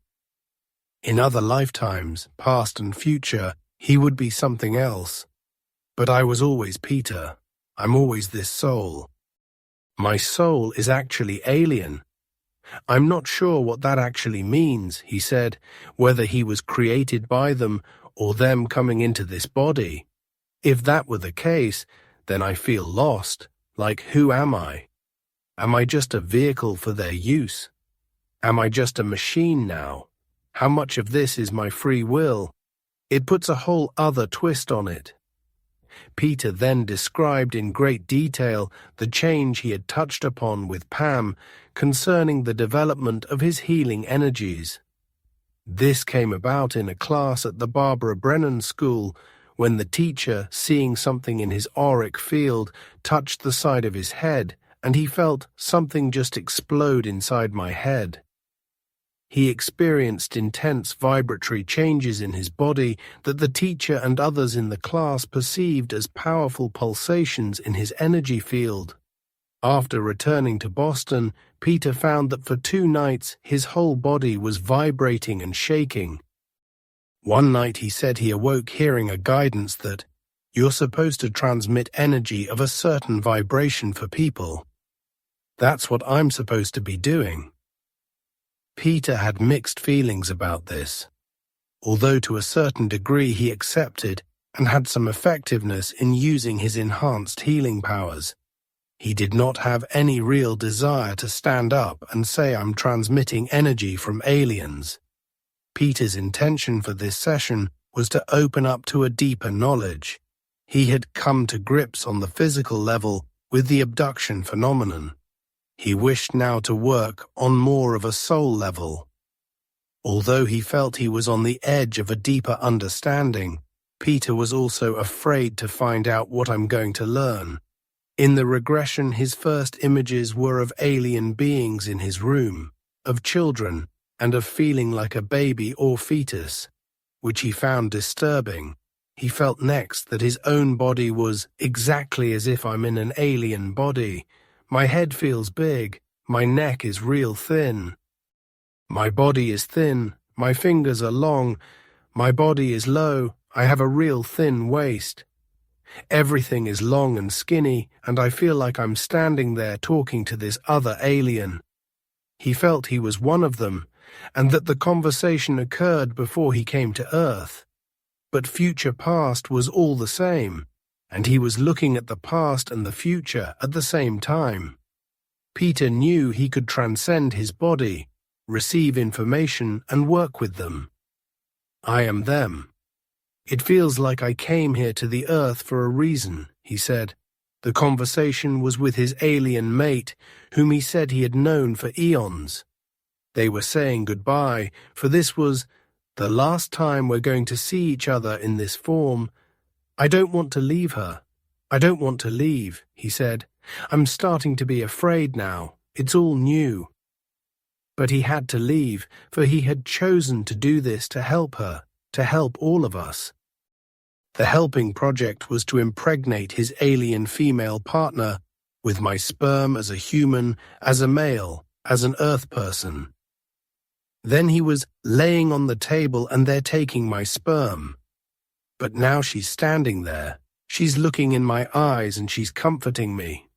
In other lifetimes, past and future, he would be something else. But I was always Peter. I'm always this soul. My soul is actually alien. I'm not sure what that actually means, he said, whether he was created by them or them coming into this body. If that were the case, then I feel lost. Like, who am I? Am I just a vehicle for their use? Am I just a machine now? How much of this is my free will? It puts a whole other twist on it. Peter then described in great detail the change he had touched upon with Pam concerning the development of his healing energies. This came about in a class at the Barbara Brennan School when the teacher, seeing something in his auric field, touched the side of his head, and he felt something just explode inside my head. He experienced intense vibratory changes in his body that the teacher and others in the class perceived as powerful pulsations in his energy field. After returning to Boston, Peter found that for 2 nights his whole body was vibrating and shaking. One night he said he awoke hearing a guidance that, "You're supposed to transmit energy of a certain vibration for people. That's what I'm supposed to be doing." Peter had mixed feelings about this. Although to a certain degree he accepted and had some effectiveness in using his enhanced healing powers, he did not have any real desire to stand up and say, "I'm transmitting energy from aliens." Peter's intention for this session was to open up to a deeper knowledge. He had come to grips on the physical level with the abduction phenomenon. He wished now to work on more of a soul level. Although he felt he was on the edge of a deeper understanding, Peter was also afraid to find out what I'm going to learn. In the regression, his first images were of alien beings in his room, of children, and of feeling like a baby or fetus, which he found disturbing. He felt next that his own body was exactly as if I'm in an alien body. My head feels big, my neck is real thin. My body is thin, my fingers are long, my body is low, I have a real thin waist. Everything is long and skinny, and I feel like I'm standing there talking to this other alien. He felt he was one of them, and that the conversation occurred before he came to Earth. But future past was all the same, and he was looking at the past and the future at the same time. Peter knew he could transcend his body, receive information, and work with them. I am them. It feels like I came here to the Earth for a reason, he said. The conversation was with his alien mate, whom he said he had known for eons. They were saying goodbye, for this was the last time we're going to see each other in this form. I don't want to leave her. I don't want to leave, he said. I'm starting to be afraid now. It's all new. But he had to leave, for he had chosen to do this to help her, to help all of us. The helping project was to impregnate his alien female partner with my sperm as a human, as a male, as an Earth person. Then he was laying on the table and they're taking my sperm. But now she's standing there. She's looking in my eyes and she's comforting me.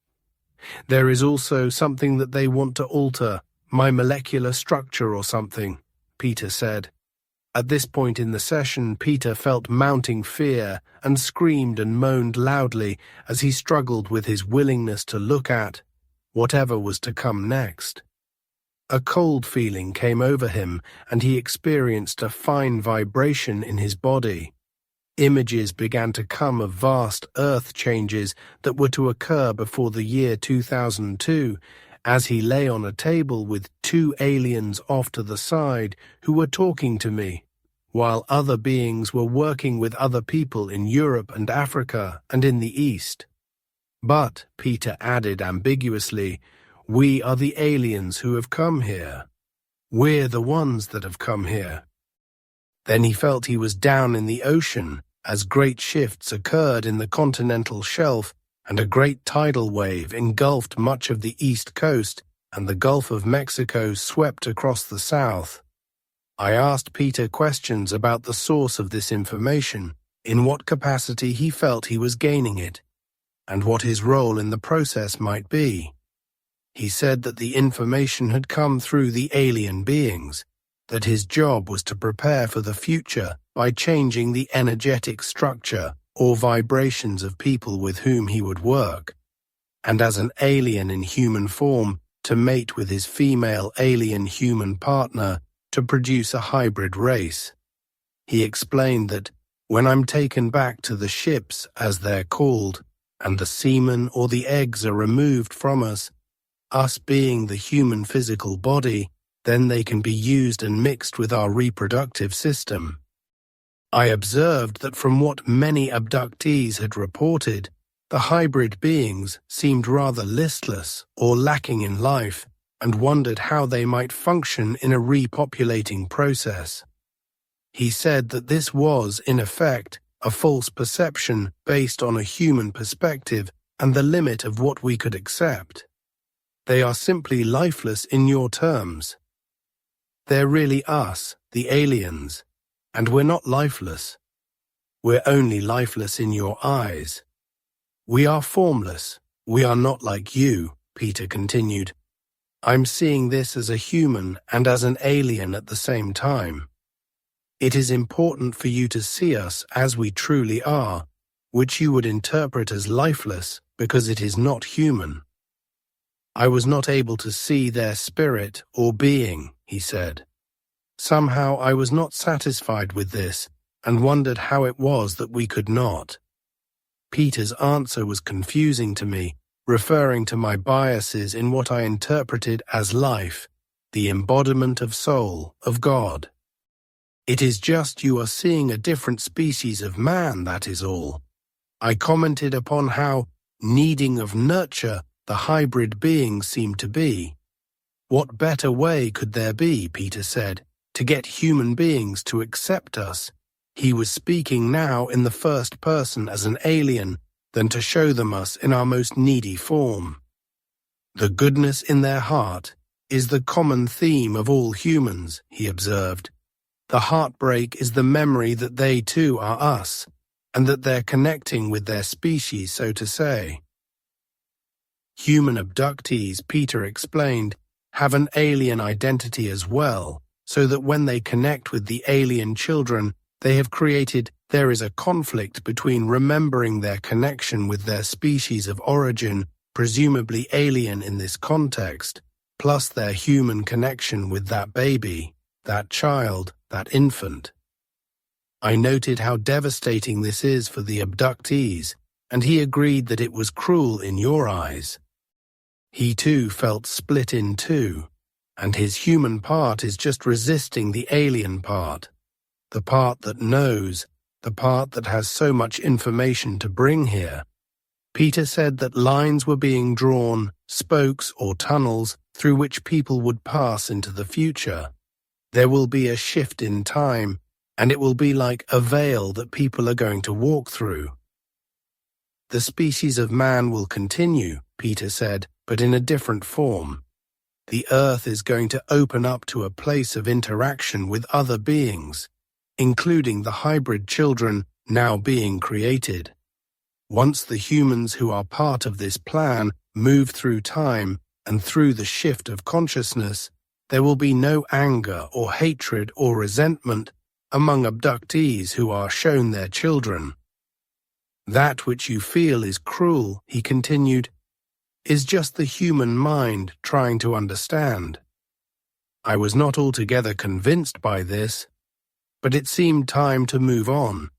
There is also something that they want to alter, My molecular structure or something, Peter said. At this point in the session, Peter felt mounting fear and screamed and moaned loudly as he struggled with his willingness to look at whatever was to come next. A cold feeling came over him, and he experienced a fine vibration in his body. Images began to come of vast earth changes that were to occur before the year 2002, as he lay on a table with two aliens off to the side who were talking to me, while other beings were working with other people in Europe and Africa and in the East. But, Peter added ambiguously, we are the aliens who have come here. We're the ones that have come here. Then he felt he was down in the ocean as great shifts occurred in the continental shelf and a great tidal wave engulfed much of the east coast and the Gulf of Mexico swept across the south. I asked Peter questions about the source of this information, in what capacity he felt he was gaining it, and what his role in the process might be. He said that the information had come through the alien beings, that his job was to prepare for the future by changing the energetic structure or vibrations of people with whom he would work, and as an alien in human form to mate with his female alien human partner to produce a hybrid race. He explained that when I'm taken back to the ships, as they're called, and the semen or the eggs are removed from us being the human physical body, then they can be used and mixed with our reproductive system. I observed that from what many abductees had reported, the hybrid beings seemed rather listless or lacking in life, and wondered how they might function in a repopulating process. He said that this was, in effect, a false perception based on a human perspective and the limit of what we could accept. They are simply lifeless in your terms. They're really us, the aliens, and we're not lifeless. We're only lifeless in your eyes. We are formless. We are not like you, Peter continued. I'm seeing this as a human and as an alien at the same time. It is important for you to see us as we truly are, which you would interpret as lifeless because it is not human. I was not able to see their spirit or being, he said. Somehow I was not satisfied with this and wondered how it was that we could not. Peter's answer was confusing to me, referring to my biases in what I interpreted as life, the embodiment of soul, of God. It is just you are seeing a different species of man, that is all. I commented upon how needing of nurture the hybrid beings seem to be. What better way could there be, Peter said, to get human beings to accept us? He was speaking now in the first person as an alien than to show them us in our most needy form. The goodness in their heart is the common theme of all humans, he observed. The heartbreak is the memory that they too are us, and that they're connecting with their species, so to say. Human abductees, Peter explained, have an alien identity as well, so that when they connect with the alien children they have created, there is a conflict between remembering their connection with their species of origin, presumably alien in this context, plus their human connection with that baby, that child, that infant. I noted how devastating this is for the abductees, and he agreed that it was cruel in your eyes. He too felt split in two, and his human part is just resisting the alien part, the part that knows, the part that has so much information to bring here. Peter said that lines were being drawn, spokes or tunnels through which people would pass into the future. There will be a shift in time, and it will be like a veil that people are going to walk through. The species of man will continue, Peter said, but in a different form. The earth is going to open up to a place of interaction with other beings, including the hybrid children now being created. Once the humans who are part of this plan move through time and through the shift of consciousness, there will be no anger or hatred or resentment among abductees who are shown their children. That which you feel is cruel, he continued, is just the human mind trying to understand. I was not altogether convinced by this, but it seemed time to move on.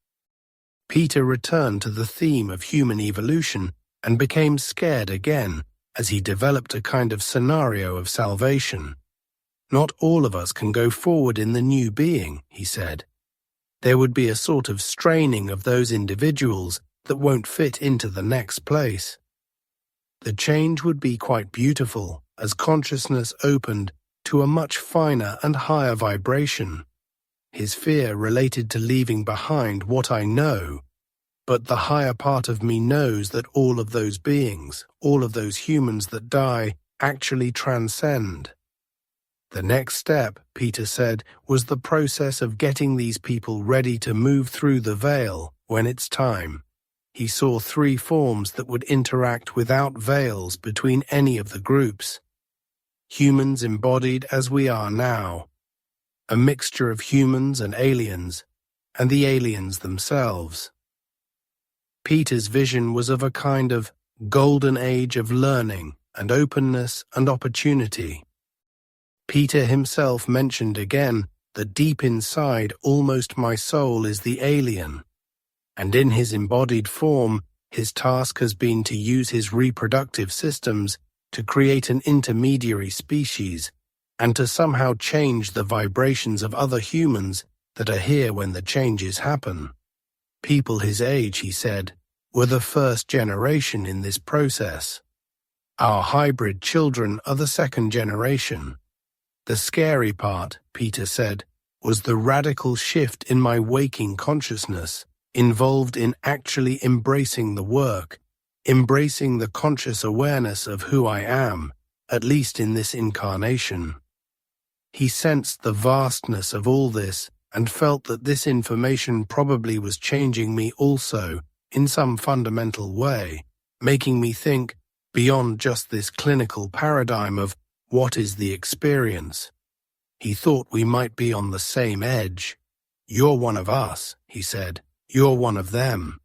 Peter returned to the theme of human evolution and became scared again as he developed a kind of scenario of salvation. Not all of us can go forward in the new being, he said. There would be a sort of straining of those individuals that won't fit into the next place. The change would be quite beautiful as consciousness opened to a much finer and higher vibration. His fear related to leaving behind what I know, but the higher part of me knows that all of those beings, all of those humans that die, actually transcend. The next step, Peter said, was the process of getting these people ready to move through the veil when it's time. He saw 3 forms that would interact without veils between any of the groups. Humans embodied as we are now, a mixture of humans and the aliens themselves. Peter's vision was of a kind of golden age of learning and openness and opportunity. Peter himself mentioned again that deep inside almost my soul is the alien, and in his embodied form, his task has been to use his reproductive systems to create an intermediary species and to somehow change the vibrations of other humans that are here when the changes happen. People his age, he said, were the first generation in this process. Our hybrid children are the second generation. The scary part, Peter said, was the radical shift in my waking consciousness, involved in actually embracing the work, embracing the conscious awareness of who I am, at least in this incarnation. He sensed the vastness of all this and felt that this information probably was changing me also in some fundamental way, making me think beyond just this clinical paradigm of what is the experience. He thought we might be on the same edge. You're one of us, he said. You're one of them.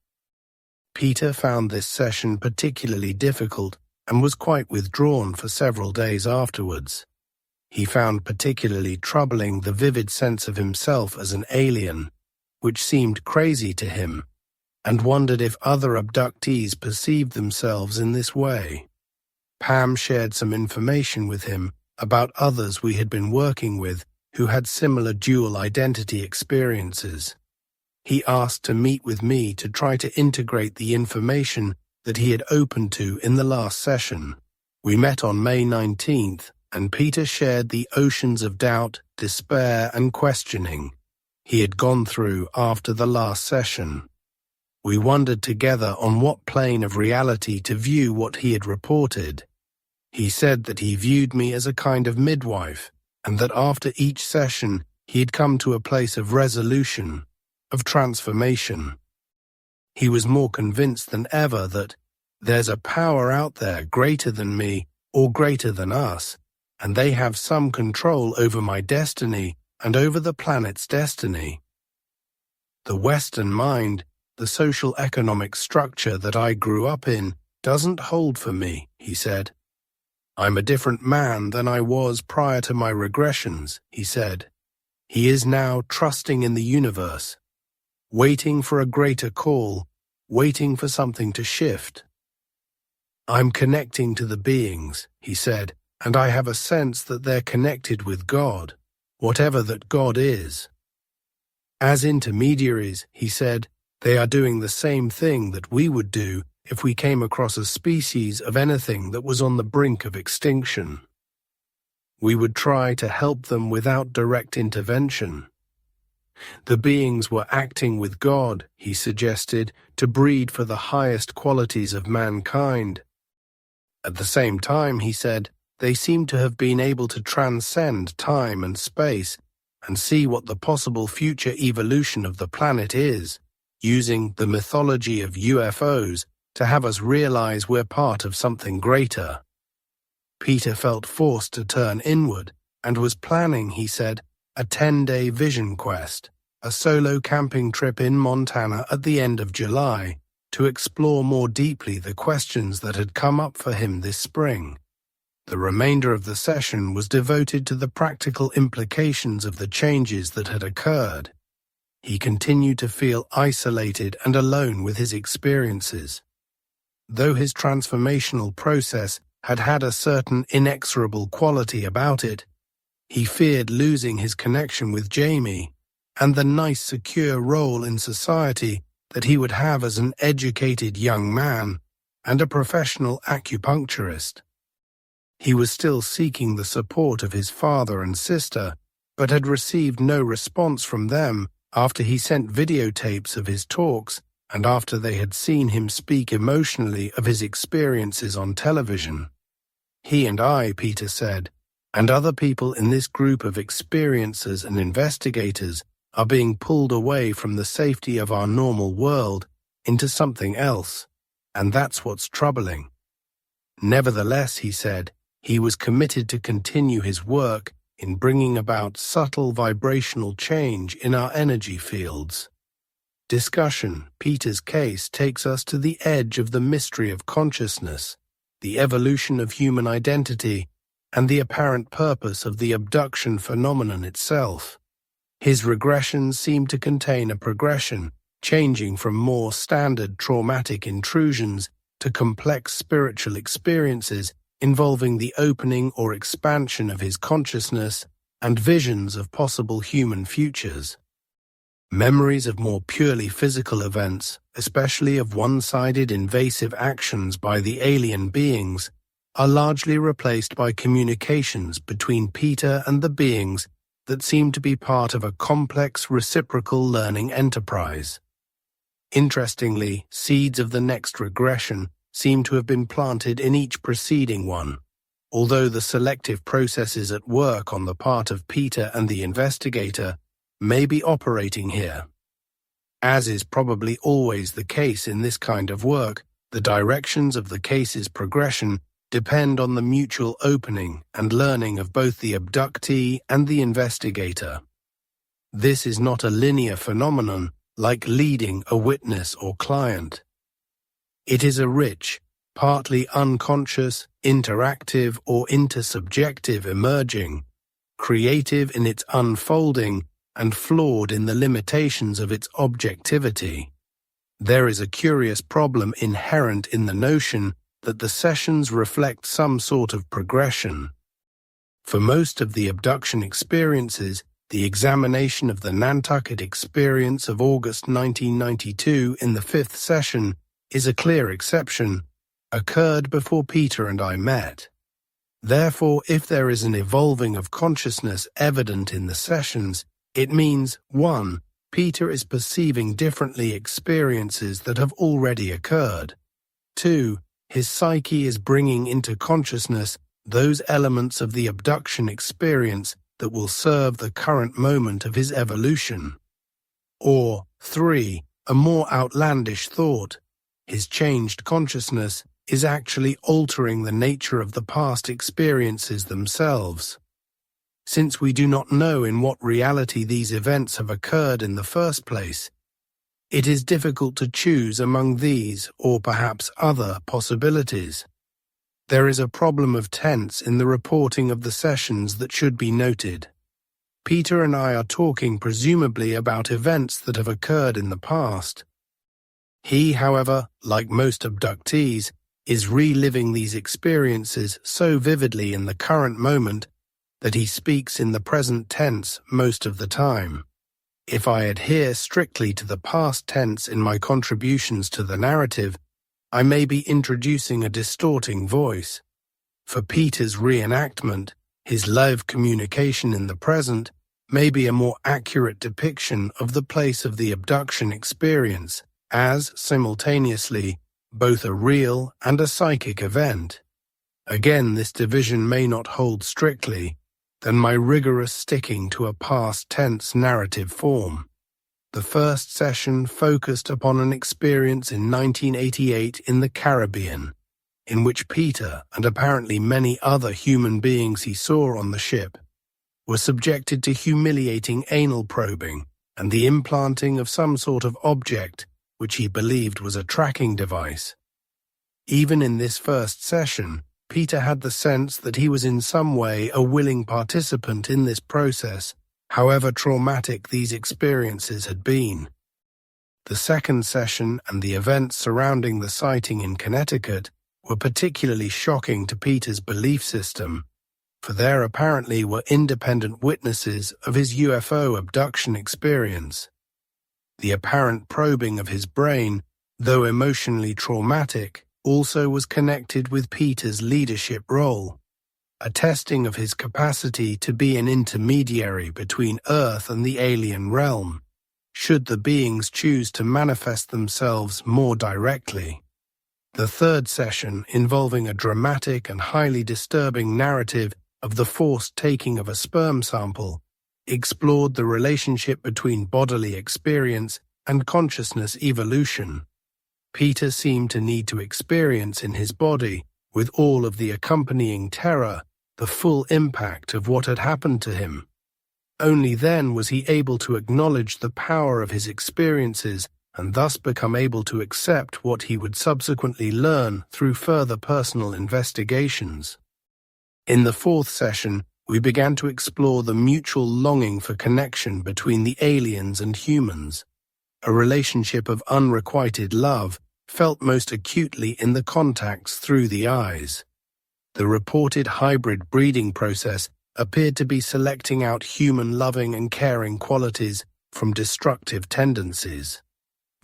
Peter found this session particularly difficult and was quite withdrawn for several days afterwards. He found particularly troubling the vivid sense of himself as an alien, which seemed crazy to him, and wondered if other abductees perceived themselves in this way. Pam shared some information with him about others we had been working with who had similar dual identity experiences. He asked to meet with me to try to integrate the information that he had opened to in the last session. We met on May 19th, and Peter shared the oceans of doubt, despair, and questioning he had gone through after the last session. We wondered together on what plane of reality to view what he had reported. He said that he viewed me as a kind of midwife, and that after each session he had come to a place of resolution, of transformation. He was more convinced than ever that there's a power out there greater than me or greater than us, and they have some control over my destiny and over the planet's destiny. The Western mind, the social economic structure that I grew up in, doesn't hold for me, he said. I'm a different man than I was prior to my regressions, he said. He is now trusting in the universe, waiting for a greater call, waiting for something to shift. I'm connecting to the beings, he said, and I have a sense that they're connected with God, whatever that God is. As intermediaries, he said, they are doing the same thing that we would do if we came across a species of anything that was on the brink of extinction. We would try to help them without direct intervention. The beings were acting with God, he suggested, to breed for the highest qualities of mankind. At the same time, he said, they seem to have been able to transcend time and space and see what the possible future evolution of the planet is, using the mythology of UFOs to have us realize we're part of something greater. Peter felt forced to turn inward and was planning, he said, a 10-day vision quest, a solo camping trip in Montana at the end of July, to explore more deeply the questions that had come up for him this spring. The remainder of the session was devoted to the practical implications of the changes that had occurred. He continued to feel isolated and alone with his experiences. Though his transformational process had had a certain inexorable quality about it, he feared losing his connection with Jamie and the nice, secure role in society that he would have as an educated young man and a professional acupuncturist. He was still seeking the support of his father and sister, but had received no response from them after he sent videotapes of his talks and after they had seen him speak emotionally of his experiences on television. He and I, Peter said, and other people in this group of experiencers and investigators are being pulled away from the safety of our normal world into something else, and that's what's troubling. Nevertheless, he said, he was committed to continue his work in bringing about subtle vibrational change in our energy fields. Discussion. Peter's case takes us to the edge of the mystery of consciousness, the evolution of human identity, and the apparent purpose of the abduction phenomenon itself. His regressions seem to contain a progression, changing from more standard traumatic intrusions to complex spiritual experiences involving the opening or expansion of his consciousness and visions of possible human futures. Memories of more purely physical events, especially of one-sided invasive actions by the alien beings, are largely replaced by communications between Peter and the beings that seem to be part of a complex reciprocal learning enterprise. Interestingly, seeds of the next regression seem to have been planted in each preceding one, although the selective processes at work on the part of Peter and the investigator may be operating here. As is probably always the case in this kind of work, the directions of the case's progression depend on the mutual opening and learning of both the abductee and the investigator. This is not a linear phenomenon like leading a witness or client. It is a rich, partly unconscious, interactive or intersubjective emerging, creative in its unfolding and flawed in the limitations of its objectivity. There is a curious problem inherent in the notion that the sessions reflect some sort of progression. For most of the abduction experiences, the examination of the Nantucket experience of August 1992 in the 5th session is a clear exception, occurred before Peter and I met. Therefore, if there is an evolving of consciousness evident in the sessions, it means 1. Peter is perceiving differently experiences that have already occurred. 2. His psyche is bringing into consciousness those elements of the abduction experience that will serve the current moment of his evolution. Or 3. A more outlandish thought. His changed consciousness is actually altering the nature of the past experiences themselves. Since we do not know in what reality these events have occurred in the first place, it is difficult to choose among these or perhaps other possibilities. There is a problem of tense in the reporting of the sessions that should be noted. Peter and I are talking presumably about events that have occurred in the past. He, however, like most abductees, is reliving these experiences so vividly in the current moment that he speaks in the present tense most of the time. If I adhere strictly to the past tense in my contributions to the narrative, I may be introducing a distorting voice. For Peter's reenactment, his live communication in the present may be a more accurate depiction of the place of the abduction experience as, simultaneously, both a real and a psychic event. Again, this division may not hold strictly, than my rigorous sticking to a past tense narrative form. The first session focused upon an experience in 1988 in the Caribbean, in which Peter and apparently many other human beings he saw on the ship were subjected to humiliating anal probing and the implanting of some sort of object which he believed was a tracking device. Even in this first session, Peter had the sense that he was in some way a willing participant in this process, however traumatic these experiences had been. The second session and the events surrounding the sighting in Connecticut were particularly shocking to Peter's belief system, for there apparently were independent witnesses of his UFO abduction experience. The apparent probing of his brain, though emotionally traumatic, also was connected with Peter's leadership role, a testing of his capacity to be an intermediary between Earth and the alien realm, should the beings choose to manifest themselves more directly. The third session, involving a dramatic and highly disturbing narrative of the forced taking of a sperm sample, explored the relationship between bodily experience and consciousness evolution. Peter seemed to need to experience in his body, with all of the accompanying terror, the full impact of what had happened to him. Only then was he able to acknowledge the power of his experiences and thus become able to accept what he would subsequently learn through further personal investigations. In the fourth session, we began to explore the mutual longing for connection between the aliens and humans, a relationship of unrequited love felt most acutely in the contacts through the eyes. The reported hybrid breeding process appeared to be selecting out human loving and caring qualities from destructive tendencies.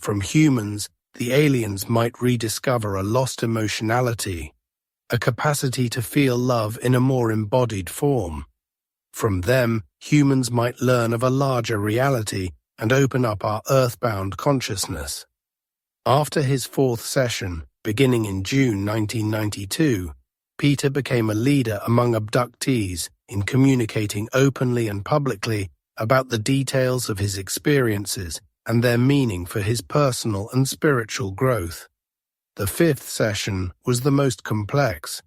From humans, the aliens might rediscover a lost emotionality, a capacity to feel love in a more embodied form. From them, humans might learn of a larger reality and open up our earthbound consciousness. After his fourth session, beginning in June 1992, Peter became a leader among abductees in communicating openly and publicly about the details of his experiences and their meaning for his personal and spiritual growth. The fifth session was the most complex.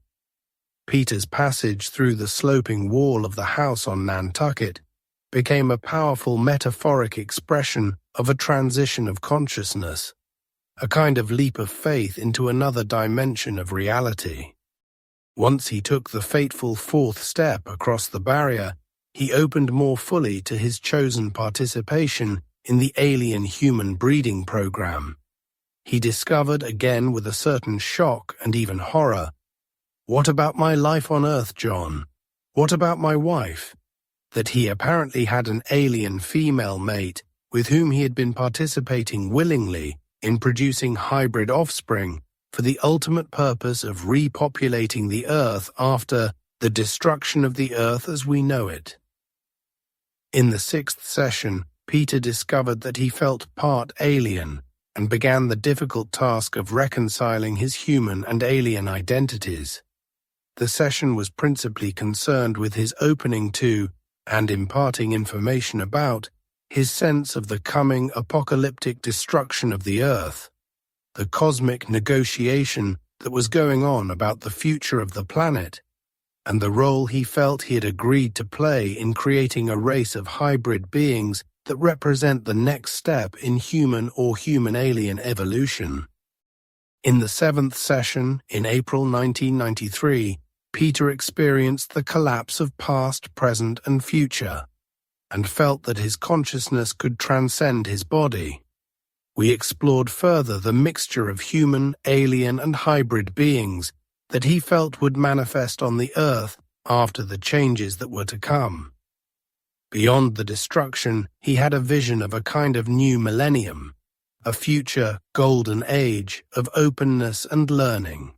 Peter's passage through the sloping wall of the house on Nantucket became a powerful metaphoric expression of a transition of consciousness, a kind of leap of faith into another dimension of reality. Once he took the fateful fourth step across the barrier, he opened more fully to his chosen participation in the alien-human breeding program. He discovered again with a certain shock and even horror, "What about my life on Earth, John? What about my wife?" That he apparently had an alien female mate with whom he had been participating willingly in producing hybrid offspring for the ultimate purpose of repopulating the Earth after the destruction of the Earth as we know it. In the sixth session, Peter discovered that he felt part alien and began the difficult task of reconciling his human and alien identities. The session was principally concerned with his opening to, and imparting information about, his sense of the coming apocalyptic destruction of the Earth, the cosmic negotiation that was going on about the future of the planet, and the role he felt he had agreed to play in creating a race of hybrid beings that represent the next step in human or human-alien evolution. In the seventh session, in April 1993, Peter experienced the collapse of past, present, and future, and felt that his consciousness could transcend his body. We explored further the mixture of human, alien, and hybrid beings that he felt would manifest on the Earth after the changes that were to come. Beyond the destruction, he had a vision of a kind of new millennium, a future golden age of openness and learning.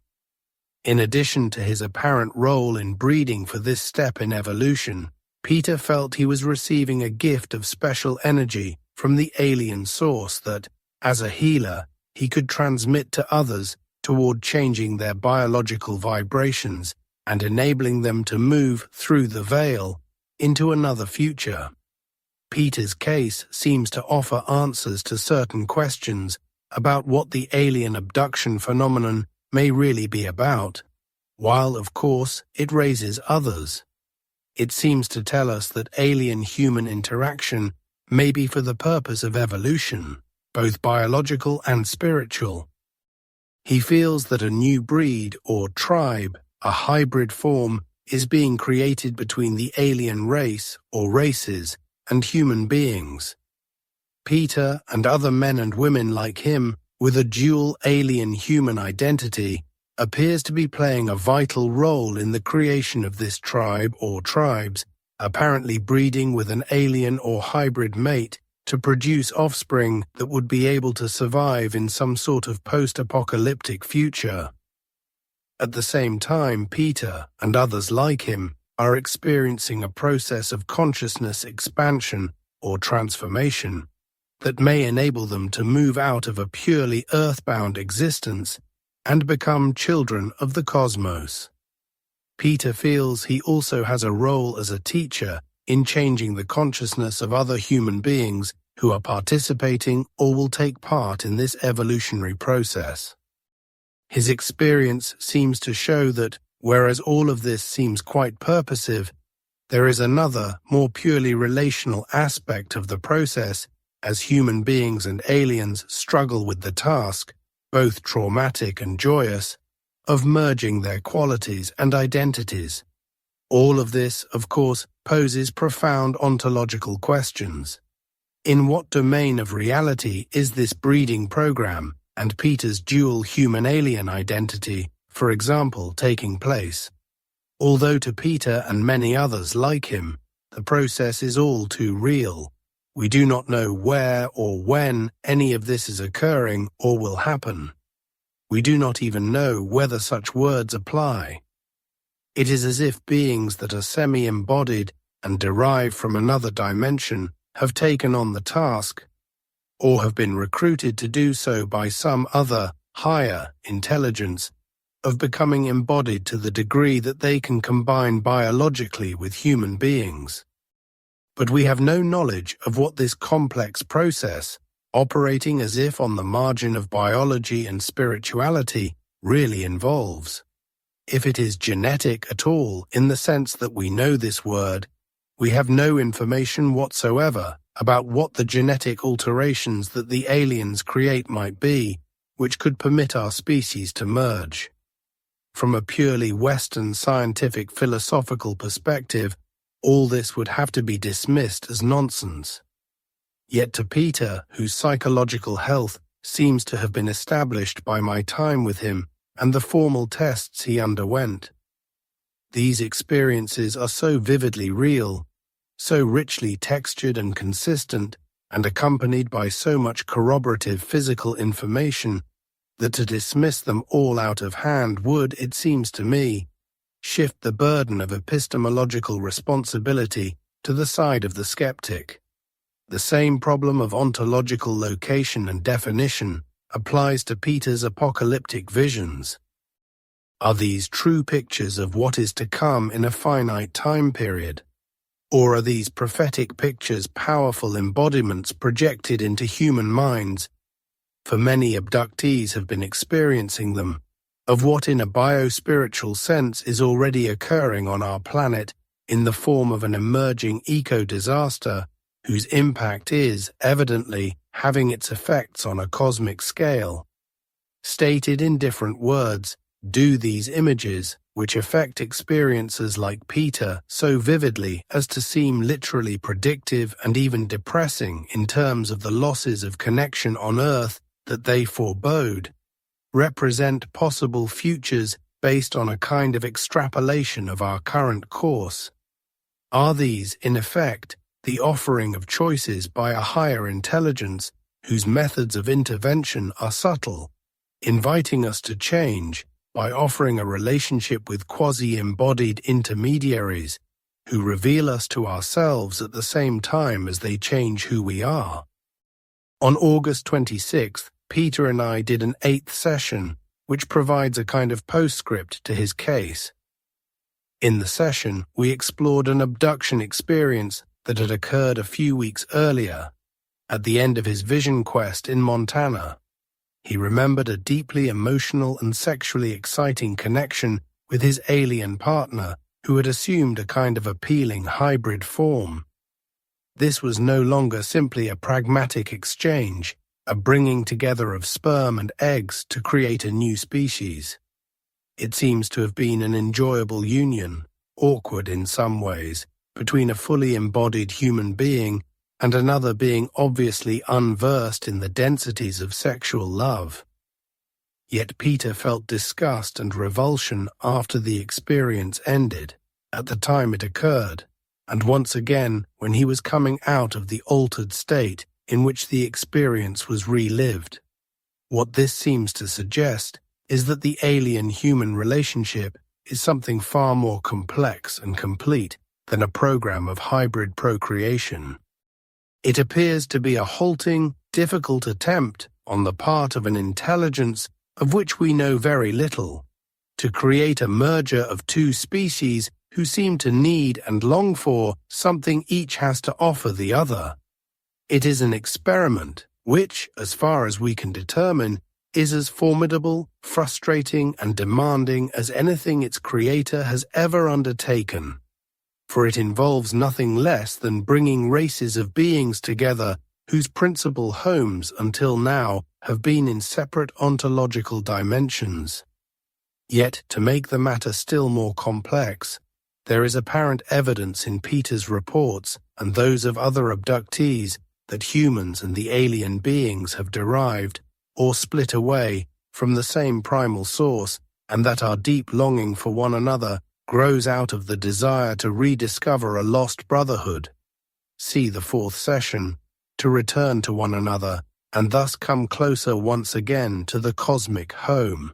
In addition to his apparent role in breeding for this step in evolution, Peter felt he was receiving a gift of special energy from the alien source that, as a healer, he could transmit to others toward changing their biological vibrations and enabling them to move through the veil into another future. Peter's case seems to offer answers to certain questions about what the alien abduction phenomenon may really be about, while, of course, it raises others. it seems to tell us that alien-human interaction may be for the purpose of evolution, both biological and spiritual. He feels that a new breed or tribe, a hybrid form, is being created between the alien race or races and human beings. Peter and other men and women like him with a dual alien-human identity appears to be playing a vital role in the creation of this tribe or tribes, apparently breeding with an alien or hybrid mate to produce offspring that would be able to survive in some sort of post-apocalyptic future. At the same time, Peter and others like him are experiencing a process of consciousness expansion or transformation that may enable them to move out of a purely earthbound existence and become children of the cosmos. Peter feels he also has a role as a teacher in changing the consciousness of other human beings who are participating or will take part in this evolutionary process. His experience seems to show that, whereas all of this seems quite purposive, there is another, more purely relational aspect of the process as human beings and aliens struggle with the task, both traumatic and joyous, of merging their qualities and identities. All of this, of course, poses profound ontological questions. In what domain of reality is this breeding program and Peter's dual human-alien identity, for example, taking place? Although to Peter and many others like him, the process is all too real. We do not know where or when any of this is occurring or will happen. We do not even know whether such words apply. It is as if beings that are semi-embodied and derived from another dimension have taken on the task, or have been recruited to do so by some other, higher intelligence, of becoming embodied to the degree that they can combine biologically with human beings. But we have no knowledge of what this complex process, operating as if on the margin of biology and spirituality, really involves. If it is genetic at all, in the sense that we know this word, we have no information whatsoever about what the genetic alterations that the aliens create might be, which could permit our species to merge. From a purely Western scientific philosophical perspective, all this would have to be dismissed as nonsense. Yet to Peter, whose psychological health seems to have been established by my time with him and the formal tests he underwent, these experiences are so vividly real, so richly textured and consistent, and accompanied by so much corroborative physical information, that to dismiss them all out of hand would, it seems to me, shift the burden of epistemological responsibility to the side of the skeptic. The same problem of ontological location and definition applies to Peter's apocalyptic visions. Are these true pictures of what is to come in a finite time period? Or are these prophetic pictures powerful embodiments projected into human minds? For many abductees have been experiencing them, of what in a biospiritual sense is already occurring on our planet in the form of an emerging eco-disaster whose impact is, evidently, having its effects on a cosmic scale. Stated in different words, do these images, which affect experiencers like Peter so vividly as to seem literally predictive and even depressing in terms of the losses of connection on Earth that they forebode, represent possible futures based on a kind of extrapolation of our current course? Are these, in effect, the offering of choices by a higher intelligence whose methods of intervention are subtle, inviting us to change by offering a relationship with quasi-embodied intermediaries who reveal us to ourselves at the same time as they change who we are? On August 26th, Peter and I did an 8th session, which provides a kind of postscript to his case. In the session, we explored an abduction experience that had occurred a few weeks earlier, at the end of his vision quest in Montana. He remembered a deeply emotional and sexually exciting connection with his alien partner who had assumed a kind of appealing hybrid form. This was no longer simply a pragmatic exchange, a bringing together of sperm and eggs to create a new species. It seems to have been an enjoyable union, awkward in some ways, between a fully embodied human being and another being obviously unversed in the densities of sexual love. Yet Peter felt disgust and revulsion after the experience ended, at the time it occurred, and once again when he was coming out of the altered state in which the experience was relived. What this seems to suggest is that the alien-human relationship is something far more complex and complete than a program of hybrid procreation. It appears to be a halting, difficult attempt on the part of an intelligence of which we know very little, to create a merger of two species who seem to need and long for something each has to offer the other. It is an experiment which, as far as we can determine, is as formidable, frustrating, and demanding as anything its creator has ever undertaken, for it involves nothing less than bringing races of beings together whose principal homes until now have been in separate ontological dimensions. Yet, to make the matter still more complex, there is apparent evidence in Peter's reports and those of other abductees that humans and the alien beings have derived, or split away, from the same primal source, and that our deep longing for one another grows out of the desire to rediscover a lost brotherhood. See the fourth session, to return to one another, and thus come closer once again to the cosmic home,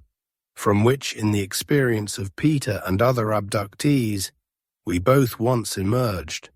from which, in the experience of Peter and other abductees, we both once emerged.